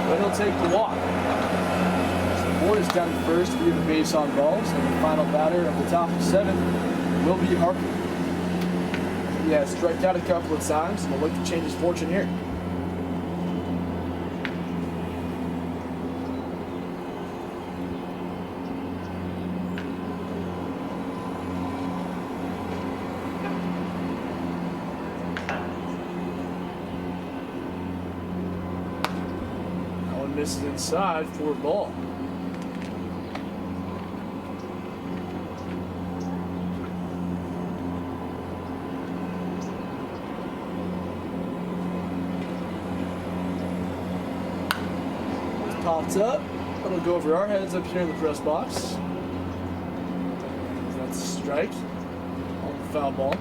But he'll take the walk. So Bordas down to first, 3 of the base on balls, and the final batter of the top of 7 will be Harper. Yeah, struck out a couple of times, and we'll look to change his fortune here. That one misses inside for a ball. Popped up. That'll go over our heads up here in the press box. That's a strike on the foul ball.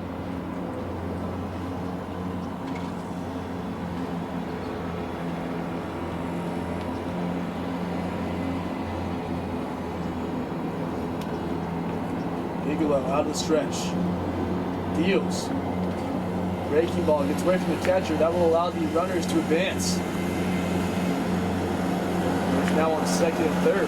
Bigelow out of the stretch. Deals. Breaking ball gets away from the catcher. That will allow the runners to advance. Runners now on second and third.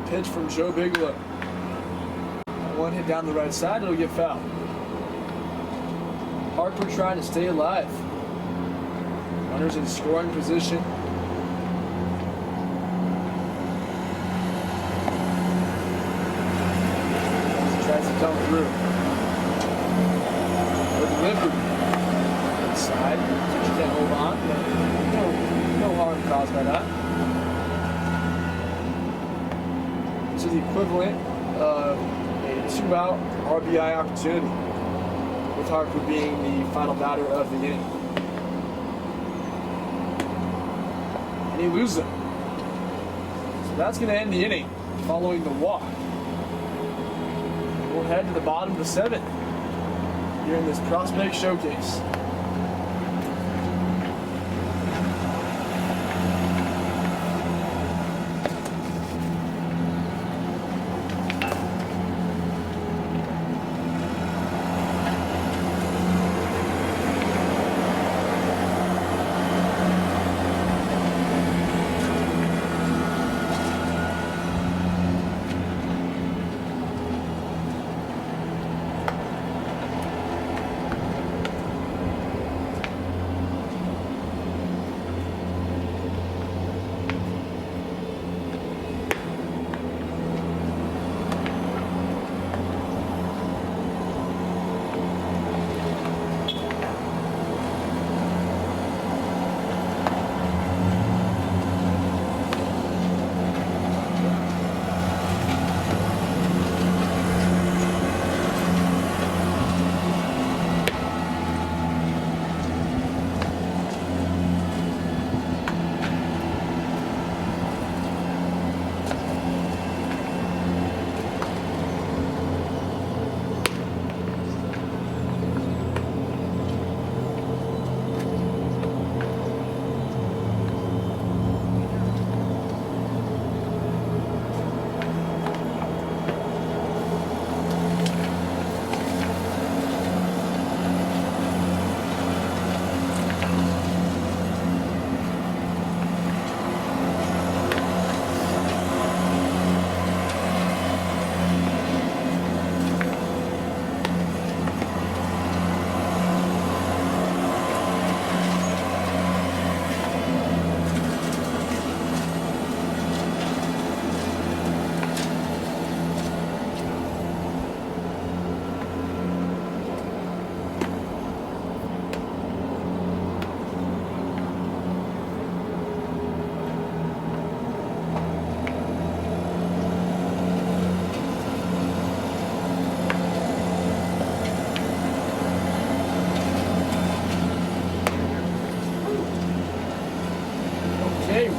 Pitch from Joe Bigelow. One hit down the right side, it'll get fouled. Harper trying to stay alive. Runners in scoring position. Tries to come through. With delivery. Inside. Catcher can't hold on, but no harm caused by that. To the equivalent of a 2-out RBI opportunity, with Harper being the final batter of the inning. And he loses it. So that's going to end the inning following the walk. We'll head to the bottom of the 7th here in this prospect showcase.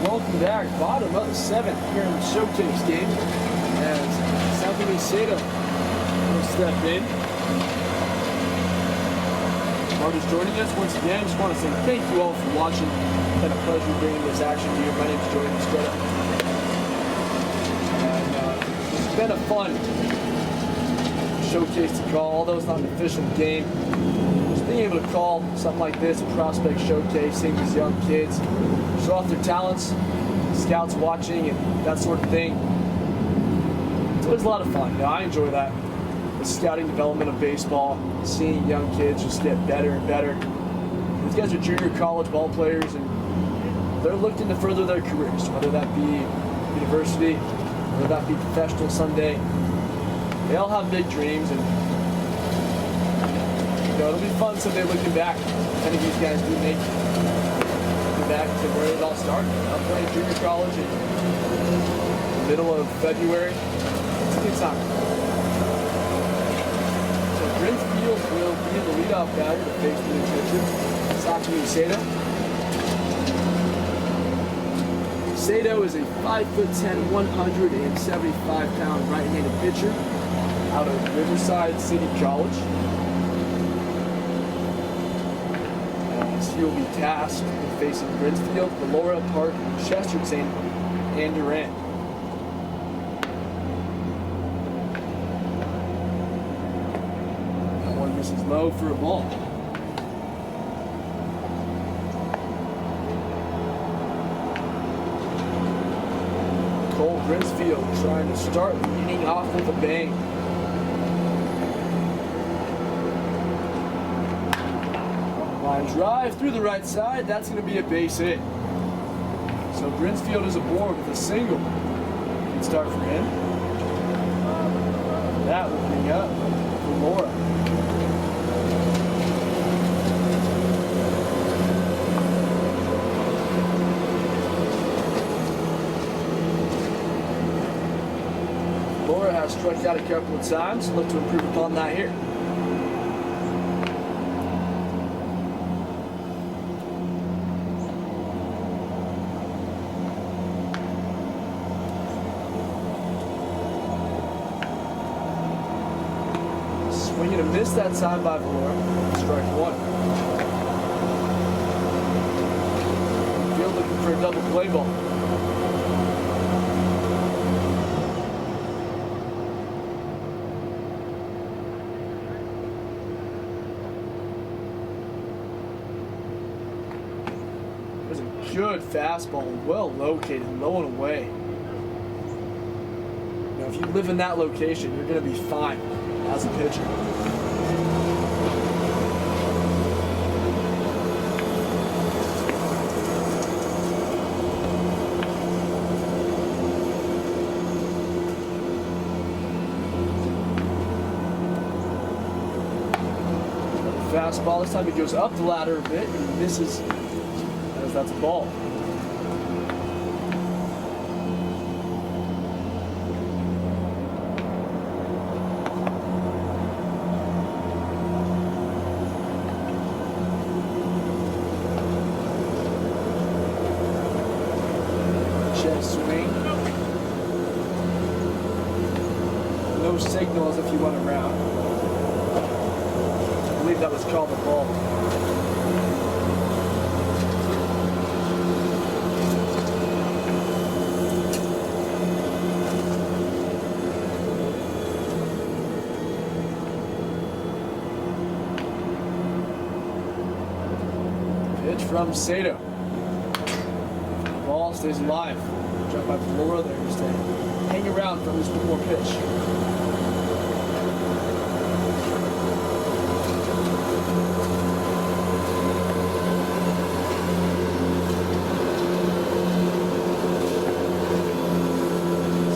Welcome back, bottom of the 7th here in the showcase game, as Anthony Sato will step in. Marty's joining us once again. Just want to say thank you all for watching. It's been a pleasure bringing this action to you. My name is Jordan Stretta. And it's been a fun showcase to call, although it's not an official game. Just being able to call something like this, a prospect showcase, seeing these young kids show off their talents, scouts watching and that sort of thing. It's always a lot of fun. I enjoy that. The scouting development of baseball, seeing young kids just get better and better. These guys are junior college ball players and they're looking to further their careers, whether that be university, whether that be professional someday. They all have big dreams, and it'll be fun someday looking back. If any of these guys do make back to where it all started. I'm playing junior college in the middle of February. It's a good time. So great to be field will be the leadoff batter to face the pitcher, Sakumi Sato. Sato is a 5'10", 175-pound right-handed pitcher out of Riverside City College. He will be tasked with facing Brinsfield, Valora, Park, Chesterton, and Durant. That one misses low for a ball. Cole Brinsfield trying to start leading off with a bang. Line drive through the right side. That's going to be a base hit. So Brinsfield is aboard with a single. Good start for him. That will bring up Valora. Valora has struck out a couple of times. Look to improve upon that here. Swinging a miss that time by Valora. Strike one. Field looking for a double play ball. There's a good fastball, well located, low and away. Now, if you live in that location, you're going to be fine as a pitcher. Fastball, this time it goes up the ladder a bit and misses, as that's a ball. Swing. No signal as if he went around. I believe that was called a ball. Pitch from Sato. Ball stays alive. Jump by Valora there, just to hang around for at least one more pitch.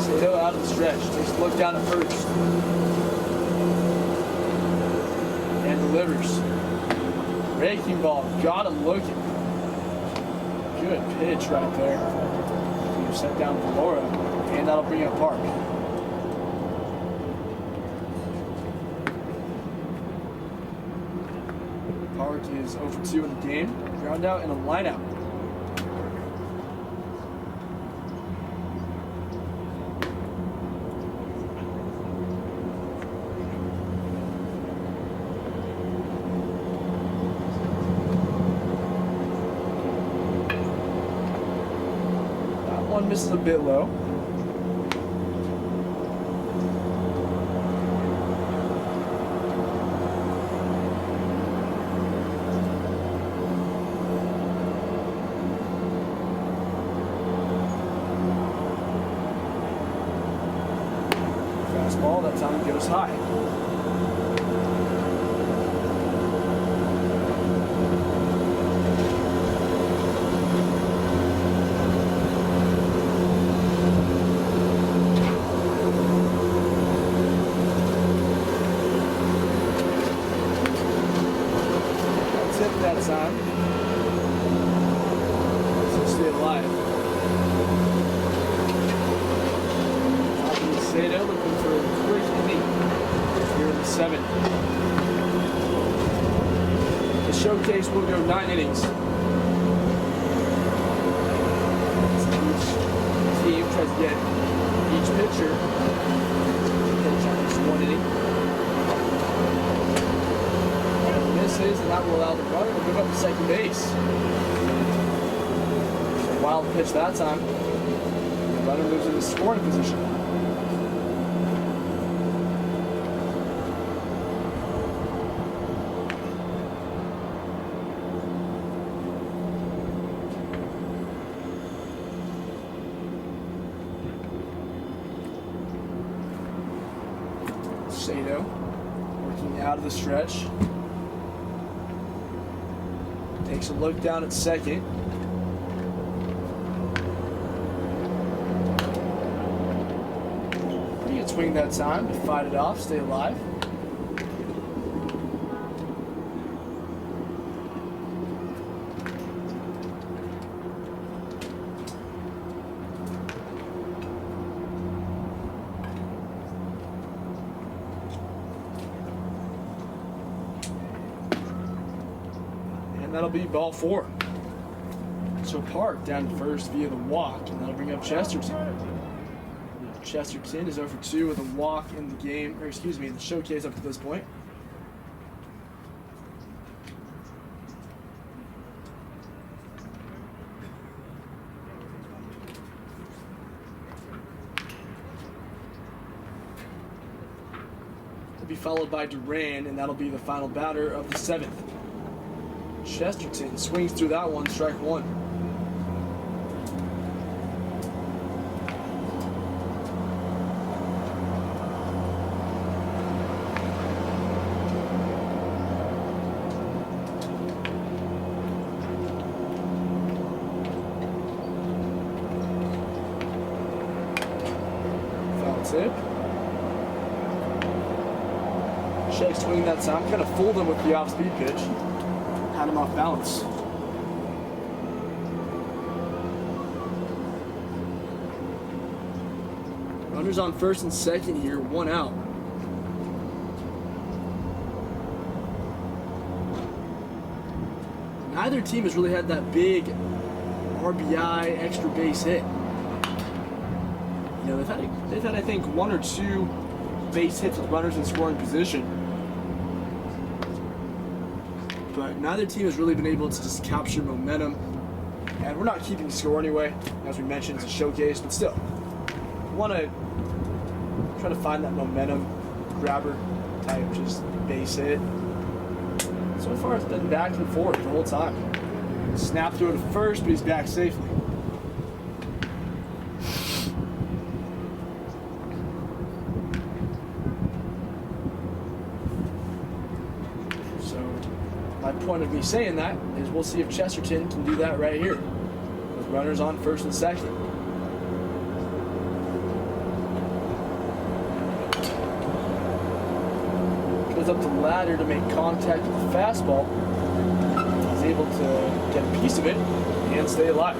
Sato out of the stretch, takes a look down at first. And delivers. Breaking ball, got him looking. Good pitch right there. Set down Valora, and that'll bring up Park. Park is 0 for 2 in the game. Ground out and a line out. One misses a bit low. Fastball, that time goes high. That time. So stay alive. Sato looking for a quick inning here in the 7th. showcase will go 9 innings. Each team tries to get each pitcher pitch on just 1 inning. And misses, and that will allow the runner to move up to second base. So wild pitch that time. The runner moves into scoring position. Sato working out of the stretch. Takes a look down at second. Pretty good swing that time to fight it off, stay alive. And that'll be ball 4. So Park down to first via the walk, and that'll bring up Chesterton. Chesterton is 0 for 2 with a walk in the game, or excuse me, in the showcase up to this point. It'll be followed by Duran, and that'll be the final batter of the 7th. Chesterton swings through that one, strike 1. Foul tip. Shake swing that time, kind of fooled him with the off-speed pitch. Had him off balance. Runners on first and second here, 1 out. Neither team has really had that big RBI extra base hit. You know, they've had I think 1 or 2 base hits with runners in scoring position. But neither team has really been able to just capture momentum. And we're not keeping score anyway. As we mentioned, it's a showcase, but still. We want to try to find that momentum grabber type, just base hit. So far, it's been back and forth the whole time. Snap through to first, but he's back safely. My point of me saying that is we'll see if Chesterton can do that right here with runners on first and second. Goes up the ladder to make contact with the fastball. He's able to get a piece of it and stay alive.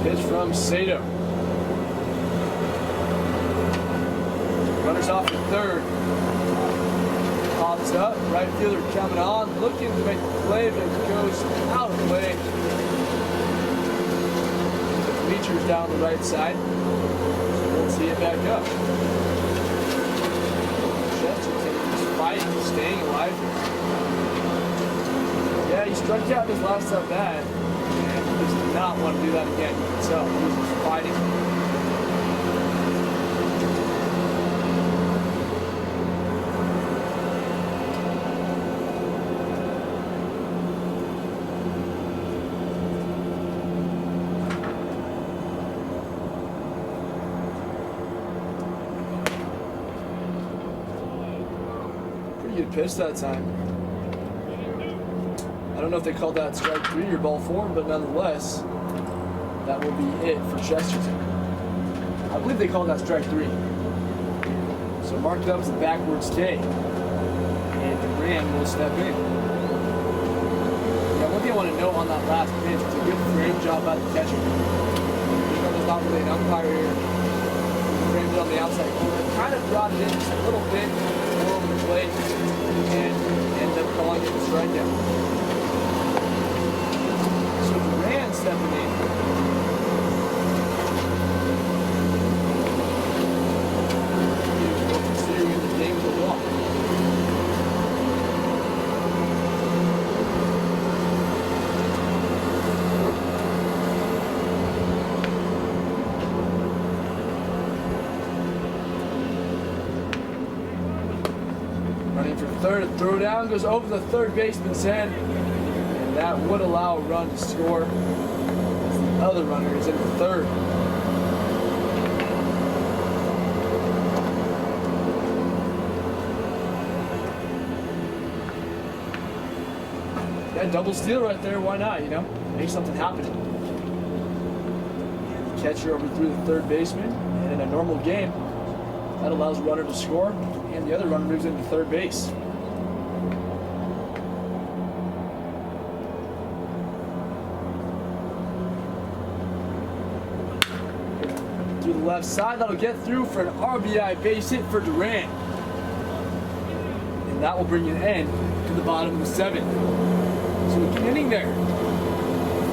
Pitch from Sato. Runners off to third. Pops up. Right fielder coming on. Looking to make the play, but it goes out of the way. The bleachers down the right side. We'll see it back up. Chesterton is fighting, staying alive. Yeah, he struck out his last at bat. And he just did not want to do that again. You can tell he was just fighting. Pretty good pitch that time. I don't know if they called that strike 3 or ball 4, but nonetheless, that will be it for Chesterton. I believe they called that strike 3. So mark it up as a backwards K. And Duran will step in. Now, one thing thing I want to note on that last pitch was a good frame job by the catcher. There's not really an umpire here. Framed it on the outside corner. Kind of brought it in just a little bit more over the plate and ended up calling it a strikeout. So Duran stepping in. Considering the game was a walk. Running for third, a throw down goes over the third baseman's head, and that would allow a run to score as the other runner is in the third. Yeah, double steal right there, why not, you know? Make something happen. The catcher overthrew the third baseman, and in a normal game, that allows a runner to score, and the other runner moves into third base. To the left side, that'll get through for an RBI base hit for Duran. And that will bring an end to the bottom of the seventh. So a good inning there.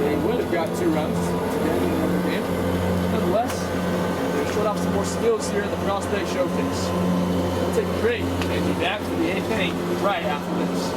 They would have got 2 runs to get in another game. Nonetheless, they're showing off some more skills here in the Prospect Showcase. We'll take a break and be back for the 8th inning right after this.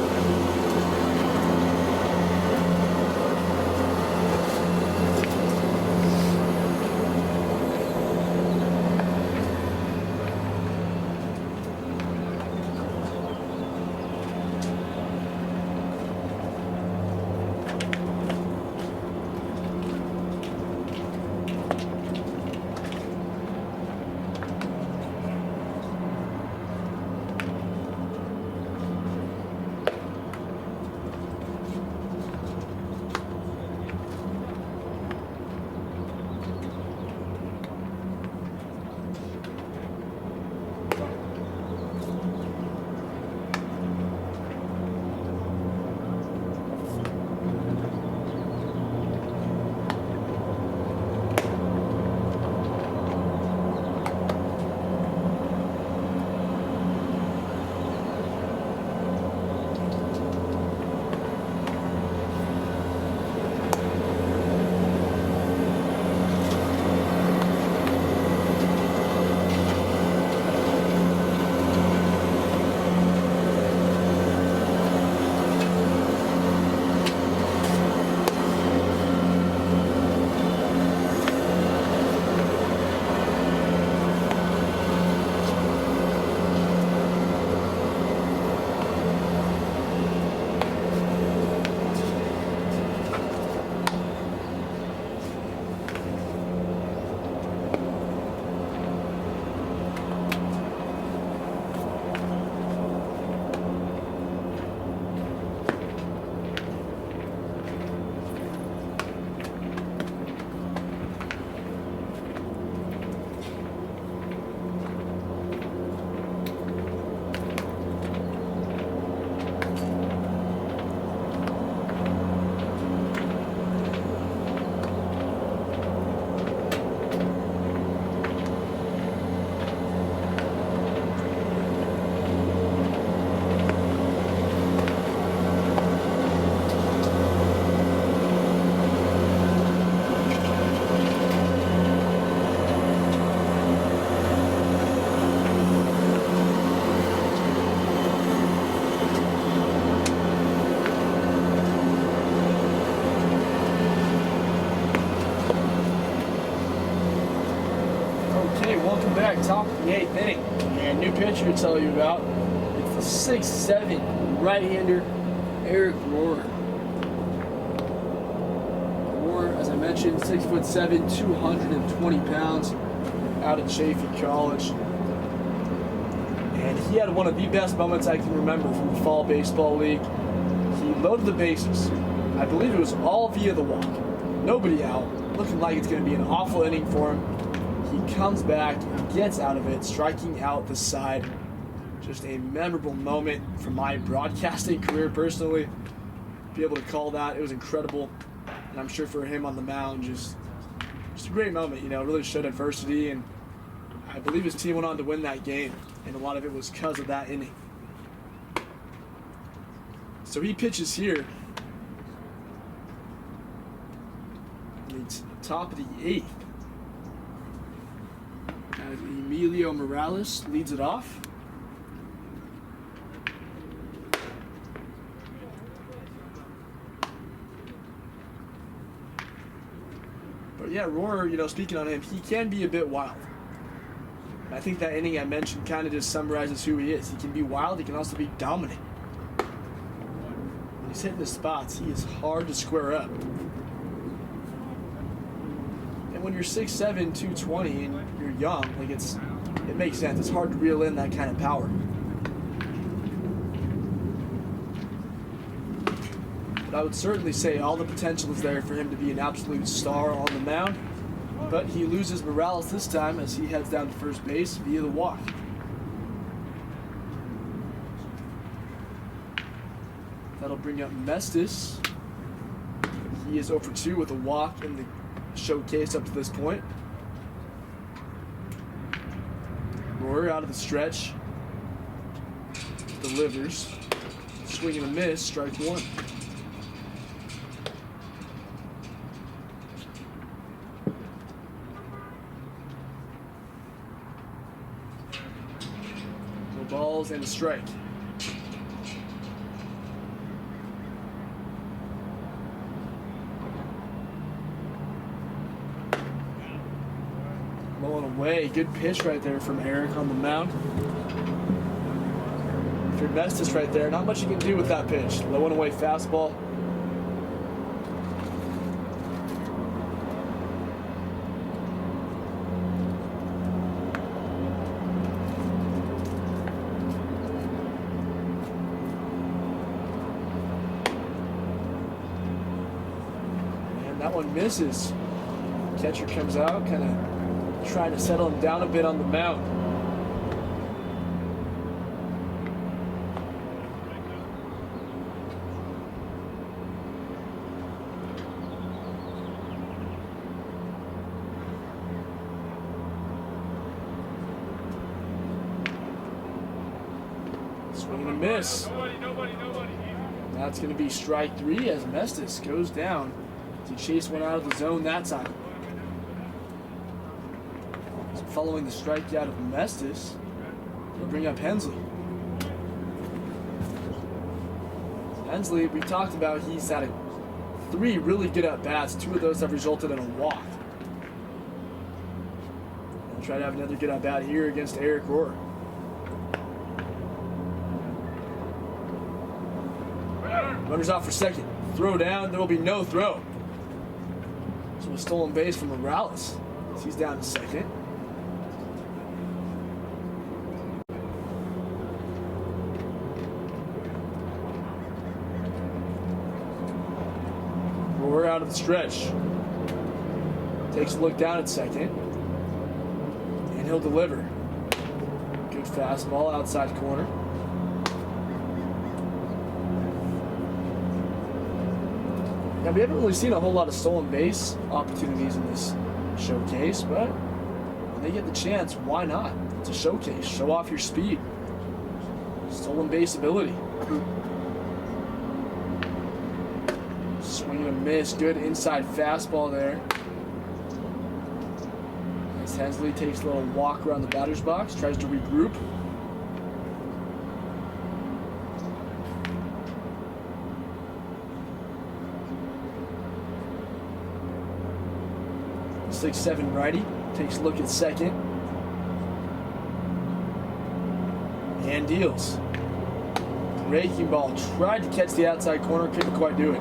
Welcome back, top of the 8th inning. And new pitcher to tell you about. It's the 6'7" right-hander, Eric Rohr. Rohr, as I mentioned, 6'7", 220 pounds, out of Chaffey College. And he had one of the best moments I can remember from the Fall Baseball League. He loaded the bases. I believe it was all via the walk. Nobody out. Looking like it's going to be an awful inning for him. He comes back and gets out of it, striking out the side. Just a memorable moment from my broadcasting career personally. be able to call that. It was incredible. And I'm sure for him on the mound, just a great moment, you know, really showed adversity. And I believe his team went on to win that game. And a lot of it was because of that inning. So he pitches here. It's top of the 8th. As Emilio Morales leads it off. But yeah, Roar, you know, speaking on him, he can be a bit wild. And I think that inning I mentioned kind of just summarizes who he is. He can be wild, he can also be dominant. When he's hitting the spots, he is hard to square up. And when you're 6'7", 220, and you're young, like it makes sense. It's hard to reel in that kind of power. But I would certainly say all the potential is there for him to be an absolute star on the mound. But he loses Morales this time as he heads down to first base via the walk. That'll bring up Mestis. He is 0 for 2 with a walk in the showcase up to this point. Roar out of the stretch. Delivers. Swing and a miss, strike 1. No balls and a strike. Rolling away. Good pitch right there from Eric on the mound. If you're Mestis right there, not much you can do with that pitch. Low and away fastball. And that one misses. Catcher comes out, kind of trying to settle him down a bit on the mound. Swing and a miss. Nobody. That's going to be strike 3 as Mestis goes down to chase one out of the zone that time. Following the strikeout of Mestis, he'll bring up Hensley. Hensley, we talked about, he's had 3 really good at-bats. 2 of those have resulted in a walk. He'll try to have another good at-bat here against Eric Rohr. Runners out for second. Throw down, there will be no throw. So a stolen base from Morales. He's down to second. We're out of the stretch. Takes a look down at second. And he'll deliver. Good fastball, outside corner. Now, we haven't really seen a whole lot of stolen base opportunities in this showcase, but when they get the chance, why not? It's a showcase. Show off your speed. Stolen base ability. Swing and a miss. Good inside fastball there. As Hensley takes a little walk around the batter's box, tries to regroup. The 6'7" righty takes a look at second. And deals. Raking ball. Tried to catch the outside corner, couldn't quite do it.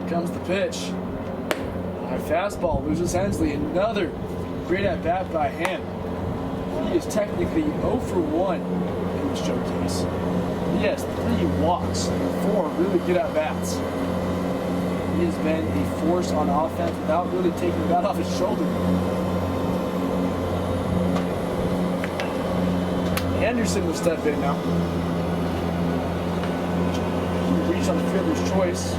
Comes the pitch. High fastball, loses Hensley. Another great at bat by him. He is technically 0 for 1 in the showcase. He has 3 walks and 4 really good at-bats. He has been a force on offense without really taking the bat off his shoulder. Anderson will step in now. He reached on the fielder's choice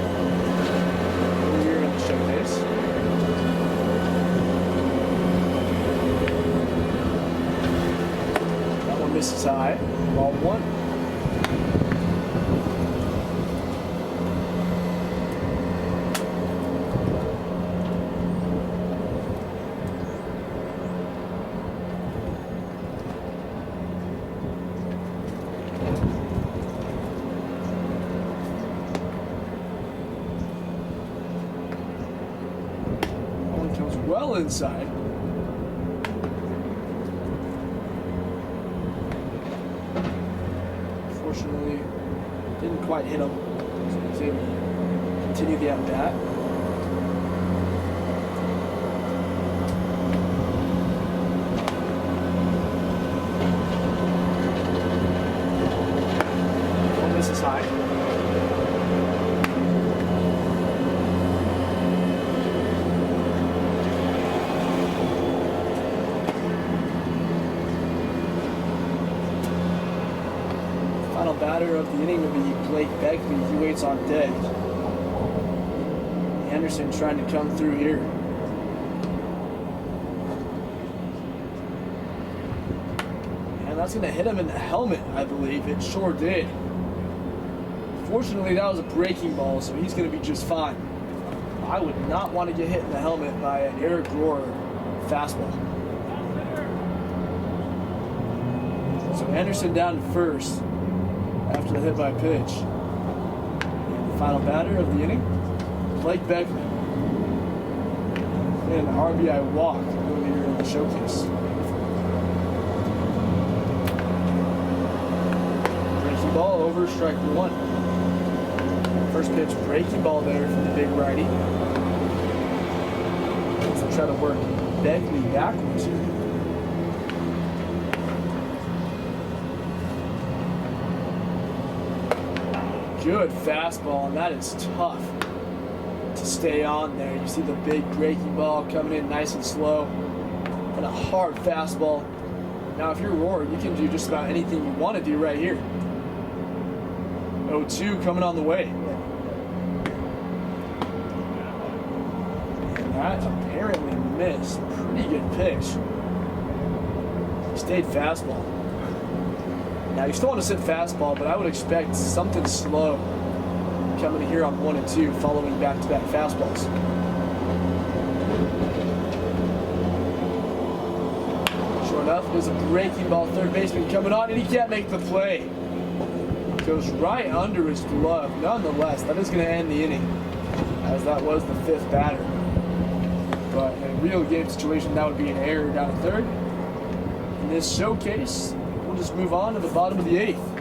earlier in the showcase. That one misses high. Ball 1. Well inside. Fortunately, didn't quite hit him, so he was able to continue the at-bat. One misses high. Batter of the inning will be Blake Beckley. He waits on deck. Anderson trying to come through here. And that's going to hit him in the helmet, I believe. It sure did. Fortunately, that was a breaking ball, so he's going to be just fine. I would not want to get hit in the helmet by an Eric Rohr fastball. So Anderson down to first after the hit by pitch. And the final batter of the inning, Blake Beckley. And an RBI walk earlier in the showcase. Breaking ball over, strike 1. First pitch, breaking ball there from the big righty. Let's try to work Beckley backwards here. Good fastball, and that is tough to stay on there. You see the big breaking ball coming in nice and slow, and a hard fastball. Now, if you're Rohr, you can do just about anything you want to do right here. 0-2 coming on the way. And that apparently missed. Pretty good pitch. Stayed fastball. Now, you still want to sit fastball, but I would expect something slow coming here on 1 and 2, following back-to-back fastballs. Sure enough, there's a breaking ball. Third baseman coming on, and he can't make the play. Goes right under his glove. Nonetheless, that is going to end the inning, as that was the 5th batter. But in a real game situation, that would be an error down at third. In this showcase, we'll just move on to the bottom of the 8th.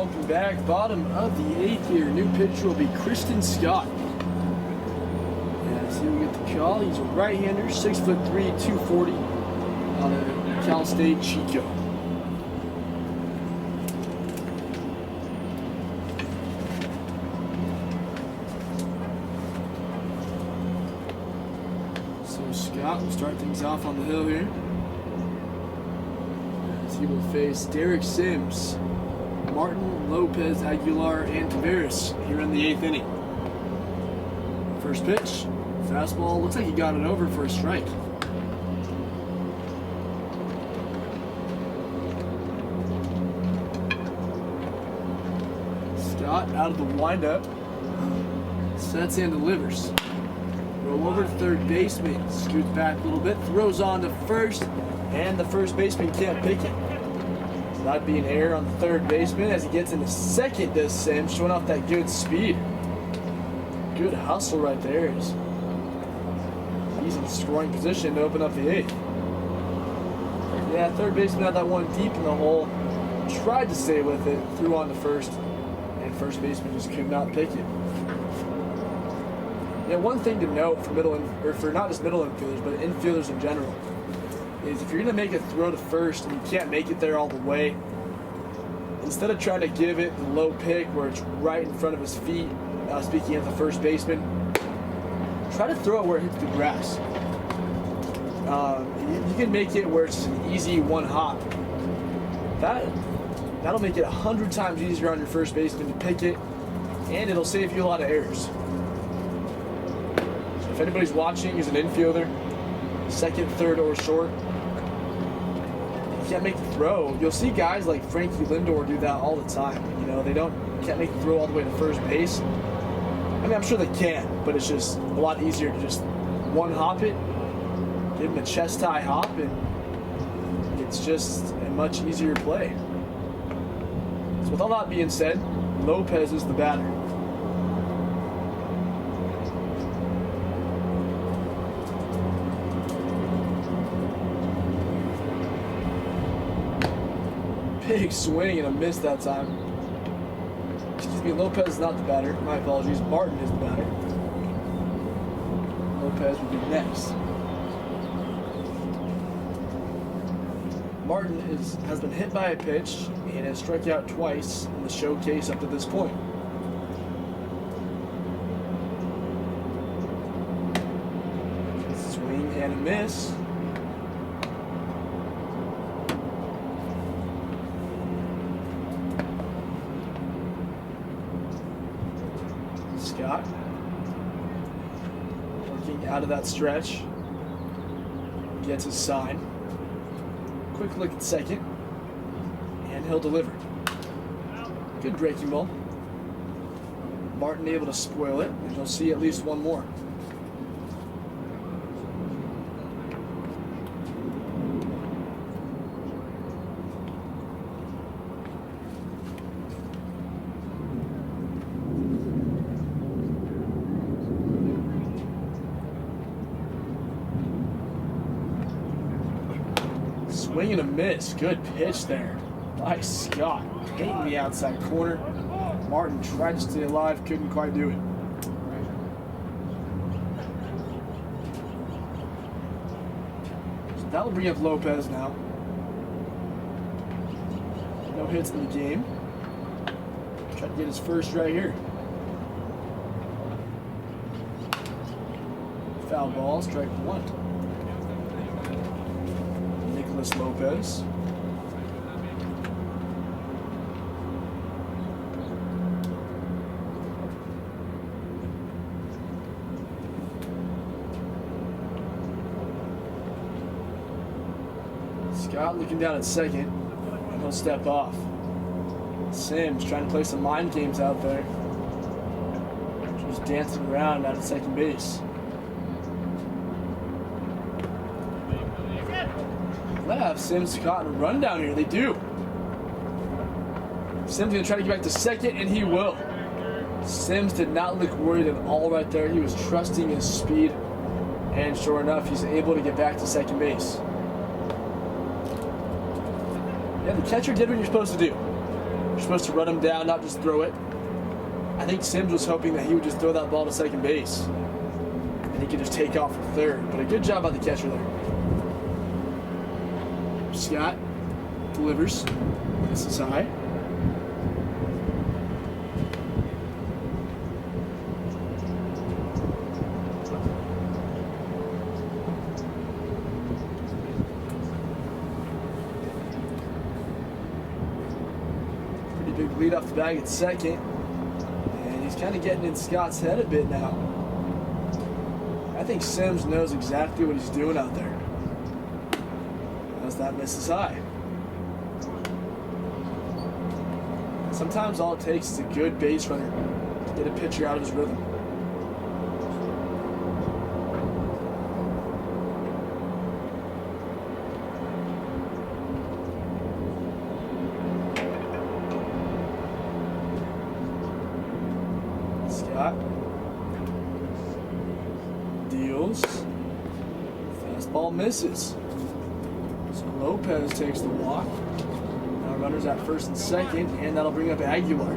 welcome back. Bottom of the 8th here. New pitcher will be Kristen Scott. As he will get the call. He's a right-hander, 6'3", 240, out of Cal State Chico. So Scott will start things off on the hill here. He will face Derek Sims, Martin, Lopez, Aguilar, and Tavares here in the 8th inning. First pitch, fastball, looks like he got it over for a strike. Scott out of the windup, sets and delivers. Roll over to third baseman, scoots back a little bit, throws on to first, and the first baseman can't pick it. So that'd be an error on the third baseman as he gets into second, does Sims, showing off that good speed. Good hustle right there. He's in scoring position to open up the 8th. Yeah, third baseman had that one deep in the hole. Tried to stay with it, threw on to first, and first baseman just could not pick it. Yeah, one thing to note for not just middle infielders, but infielders in general, is if you're going to make a throw to first and you can't make it there all the way, instead of trying to give it the low pick where it's right in front of his feet, speaking of the first baseman, try to throw it where it hits the grass. You can make it where it's just an easy one hop. That'll make it 100 times easier on your first baseman to pick it, and it'll save you a lot of errors. So if anybody's watching is an infielder, second, third, or short, you can't make the throw. You'll see guys like Frankie Lindor do that all the time. You know, can't make the throw all the way to first base. I mean, I'm sure they can, but it's just a lot easier to just one hop it, give him a chest high hop, and it's just a much easier play. So with all that being said, Lopez is the batter. Big swing and a miss that time. Excuse me, Lopez is not the batter. My apologies. Martin is the batter. Lopez will be next. Martin has been hit by a pitch and has struck out twice in the showcase up to this point. Swing and a miss. Scott working out of that stretch, gets his sign. Quick look at second, and he'll deliver. Good breaking ball. Martin able to spoil it, and you'll see at least one more. Swing and a miss. Good pitch there by Scott. Hitting the outside corner. Martin tried to stay alive, couldn't quite do it. So that'll bring up Lopez now. No hits in the game. Try to get his first right here. Foul ball, strike one. Lopez. Scott looking down at second, and he'll step off. Sims trying to play some mind games out there. Just dancing around out at second base. Have Sims caught a run down here. They do. Sims gonna try to get back to second, and he will. Sims did not look worried at all right there. He was trusting his speed, and sure enough, he's able to get back to second base. Yeah, the catcher did what you're supposed to do. You're supposed to run him down, not just throw it. I think Sims was hoping that he would just throw that ball to second base. And he could just take off for third. But a good job by the catcher there. Scott delivers. This is high. Big lead off the bag at second, and he's kind of getting in Scott's head a bit now. I think Sims knows exactly what he's doing out there. As that misses high. Sometimes all it takes is a good base runner to get a pitcher out of his rhythm. Scott deals. Fastball misses. So Lopez takes the walk. Now runners at first and second, and that'll bring up Aguilar.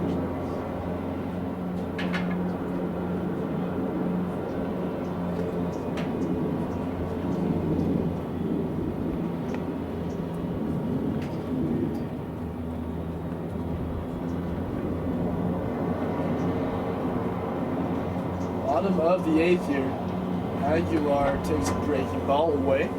Bottom of the eighth here. Aguilar takes a breaking ball away.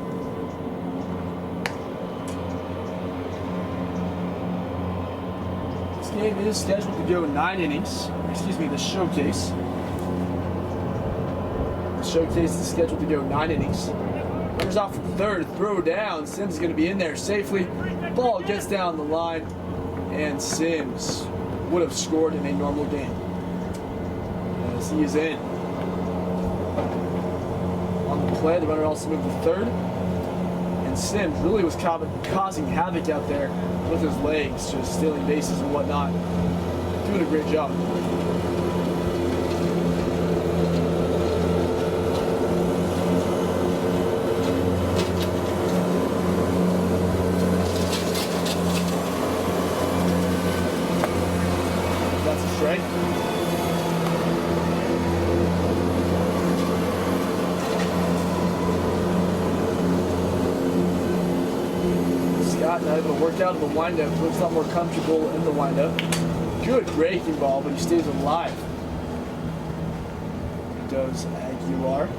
This game is scheduled to go 9 innings. Excuse me, the showcase. The showcase is scheduled to go 9 innings. Runners off from third, throw down. Sims is going to be in there safely. Ball gets down the line, and Sims would have scored in a normal game. As he is in. On the play, the runner also moved to third. And Sims really was causing havoc out there with his legs, just stealing bases and whatnot. Doing a great job. That's a strike. Scott now able to work out of the windup. Looks a lot more comfortable in the windup. Good breaking ball, but he stays alive. Does Aguilar.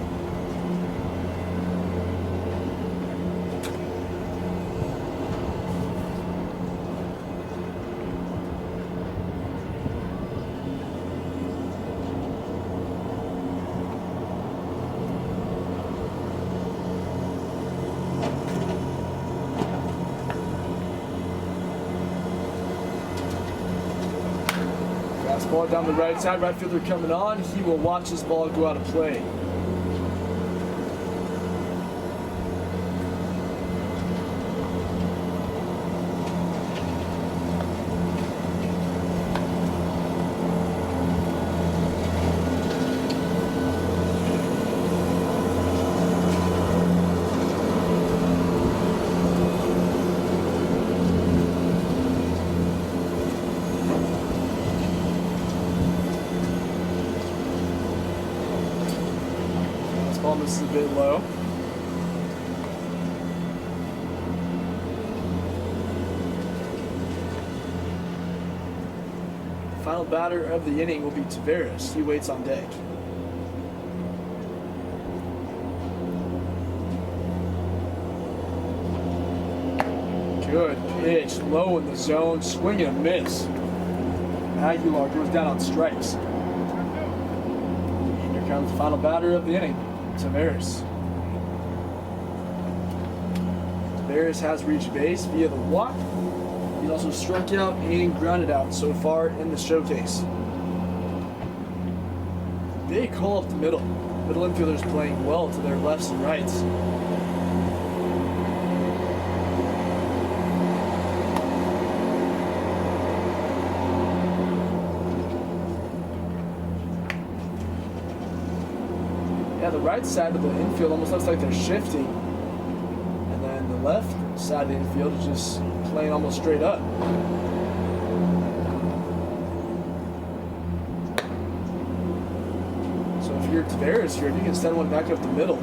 Ball down the right side, right fielder coming on. He will watch this ball go out of play. This is a bit low. Final batter of the inning will be Taveras. He waits on deck. Good pitch, low in the zone, swing and a miss. Aguilar goes down on strikes. And here comes the final batter of the inning. Taveras. Taveras has reached base via the walk. He's also struck out and grounded out so far in the showcase. Big hole up the middle. Middle infielders playing well to their lefts and rights. Yeah, the right side of the infield almost looks like they're shifting. And then the left side of the infield is just playing almost straight up. your Tavares here, if you can send one back up the middle,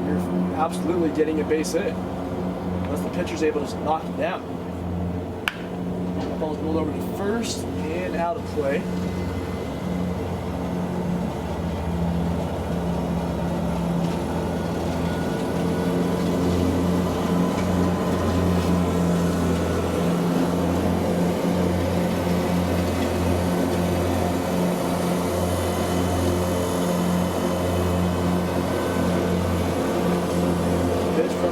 you're absolutely getting a base hit. Unless the pitcher's able to just knock it down. That ball's rolled over to first and out of play.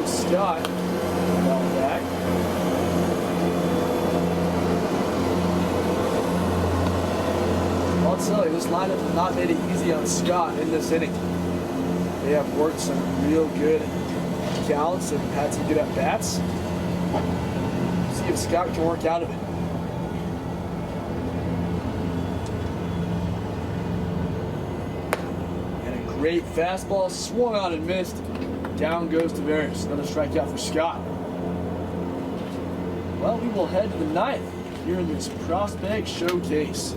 Scott, ball back. I'll tell you, this lineup has not made it easy on Scott in this inning. They have worked some real good counts and had some good at-bats. See if Scott can work out of it. And a great fastball, swung on and missed. Down goes Tavares. Another strikeout for Scott. Well, we will head to the ninth here in this prospect showcase.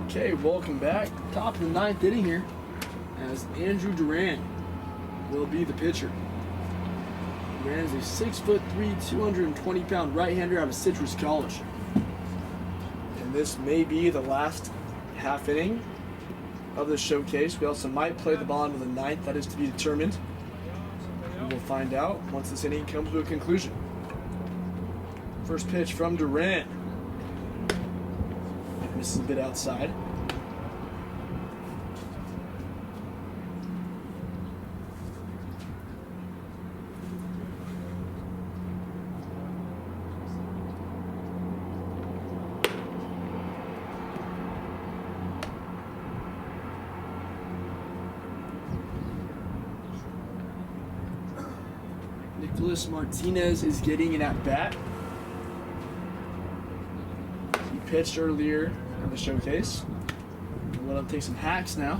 Okay, welcome back. Top of the ninth inning here as Andrew Duran will be the pitcher. Duran is a 6'3", 220-pound right-hander out of Citrus College. And this may be the last half inning of the showcase. We also might play the ball into the ninth. That is to be determined. We will find out once this inning comes to a conclusion. First pitch from Duran. Misses a bit outside. Nicholas Martinez is getting an at-bat. He pitched earlier in the showcase. We'll let him take some hacks now.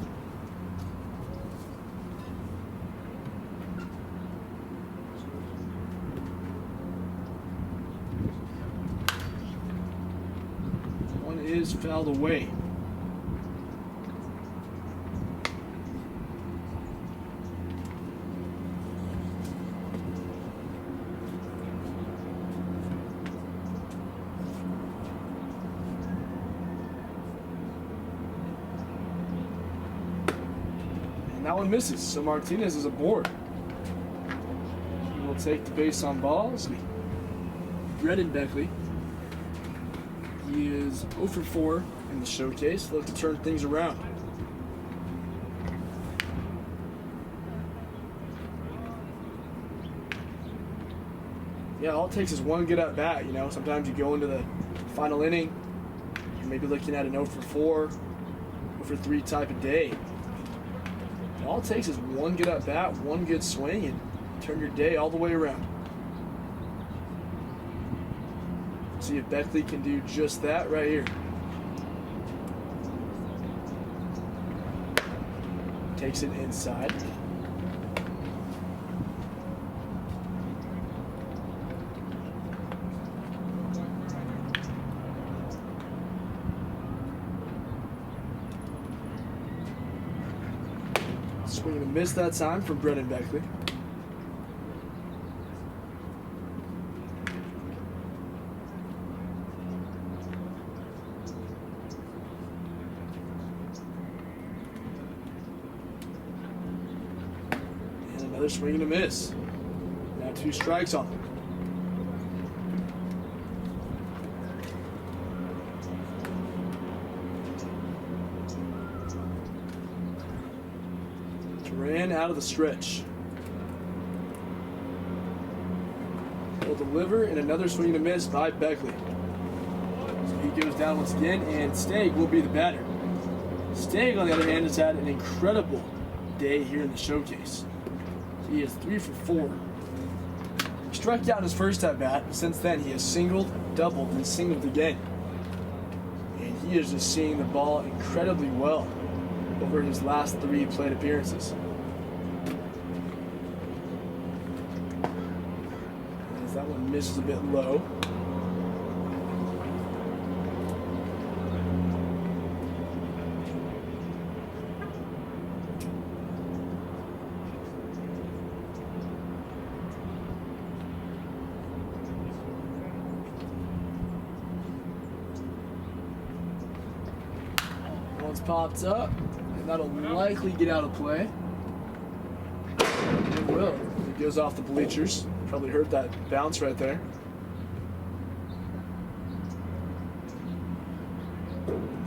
One is fouled away. that one misses, so Martinez is aboard. He will take the base on balls. Brendan Beckley. He is 0 for 4 in the showcase. Look to turn things around. Yeah, all it takes is one good at bat. You know, sometimes you go into the final inning, you're maybe looking at an 0 for 4, 0 for 3 type of day. And all it takes is one good at bat, one good swing, and turn your day all the way around. See if Beckley can do just that right here. Takes it inside. Swing and a miss that time from Brendan Beckley. And another swing and a miss. Now 2 strikes on him. Ran out of the stretch. Will deliver, and another swing and a miss by Beckley. So he goes down once again, and Stagg will be the batter. Stagg, on the other hand, has had an incredible day here in the showcase. He is 3 for 4. He struck out in his first at bat, and since then he has singled, doubled, and singled again. And he is just seeing the ball incredibly well over his last 3 plate appearances. As that one misses a bit low. One's popped up. That'll likely get out of play. It will. It goes off the bleachers. Probably heard that bounce right there.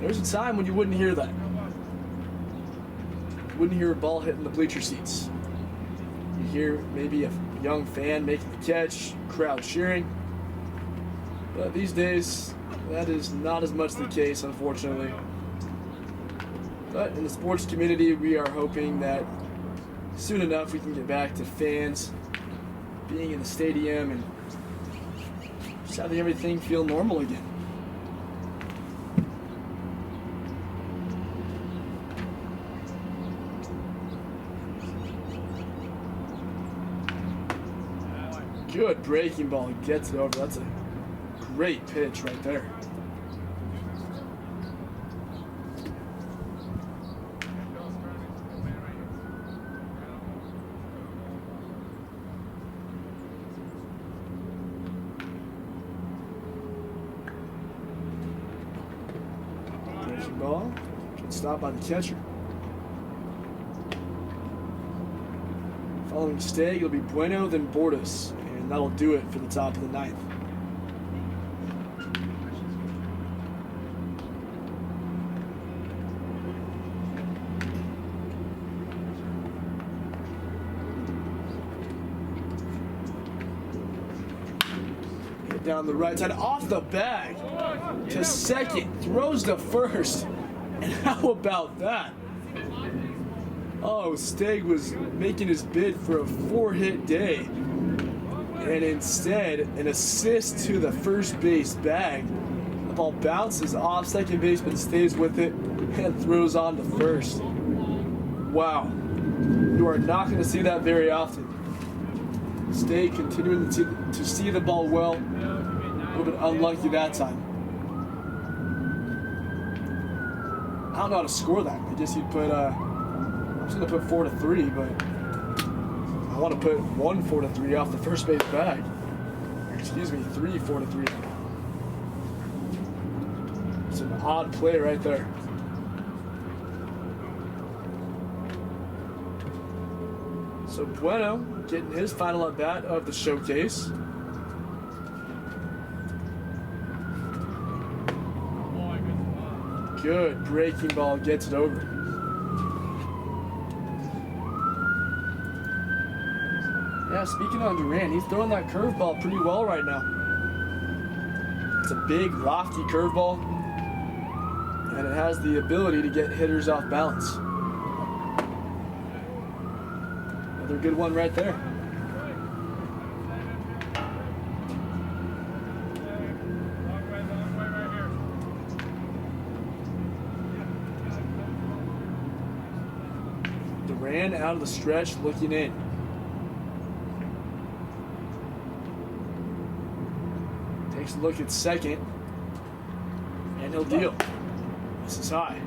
There's a time when you wouldn't hear that. You wouldn't hear a ball hitting the bleacher seats. You hear maybe a young fan making the catch, crowd cheering. But these days, that is not as much the case, unfortunately. But in the sports community, we are hoping that soon enough we can get back to fans being in the stadium and just having everything feel normal again. Good breaking ball. He gets it over. That's a great pitch right there. Ball. Good stop by the catcher. Following Stagg, it'll be Bueno, then Bordas, and that'll do it for the top of the 9th. Hit down the right side, off the bag to second, throws to first. And how about that? Oh, Stagg was making his bid for a 4-hit day. And instead, an assist to the first base bag. The ball bounces off second base, but stays with it and throws on to first. Wow. You are not going to see that very often. Stagg continuing to see the ball well. A little bit unlucky that time. I don't know how to score that. I guess you'd put, I'm just going to put 4-3, but I want to put 1 4-3 off the first base bag. Excuse me, 3 4-3. It's an odd play right there. So Bueno getting his final at bat of the showcase. Good breaking ball, gets it over. Yeah, speaking on Duran, he's throwing that curveball pretty well right now. It's a big, lofty curveball, and it has the ability to get hitters off balance. Another good one right there. Duran out of the stretch, looking in. Takes a look at second, and he'll deal. This is high.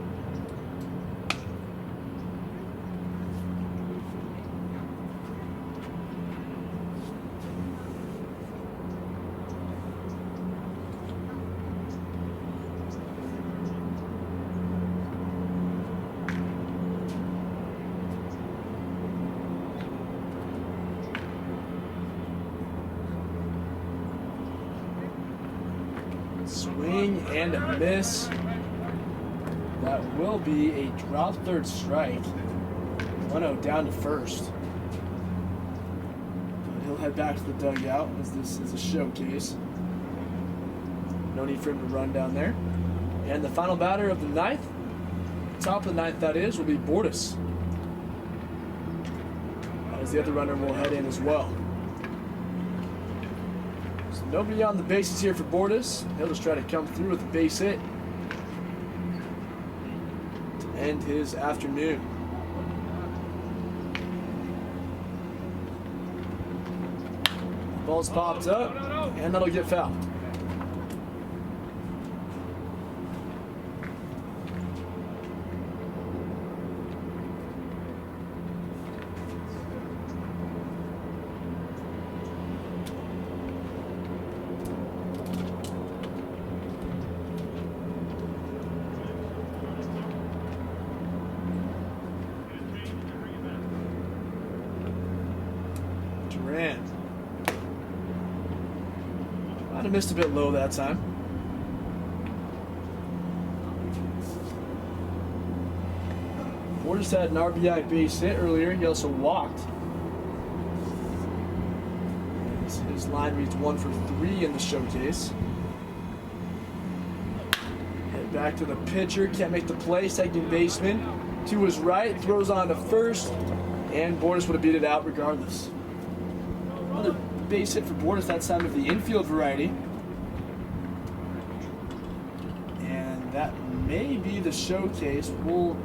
Swing and a miss. That will be a drop third strike. 1-0 down to first. But he'll head back to the dugout as this is a showcase. No need for him to run down there. And the final batter of the ninth, top of the ninth that is, will be Bordas. As the other runner will head in as well. Nobody on the bases here for Bordas. He'll just try to come through with a base hit to end his afternoon. Ball's popped up, and that'll get fouled. Duran. Might have missed a bit low that time. Bordas had an RBI base hit earlier. He also walked. His line reads 1 for 3 in the showcase. Head back to the pitcher. Can't make the play. Second baseman to his right. Throws on to first. And Bordas would have beat it out regardless. Another base hit for Bordas, that time of the infield variety. And that may be the showcase. We'll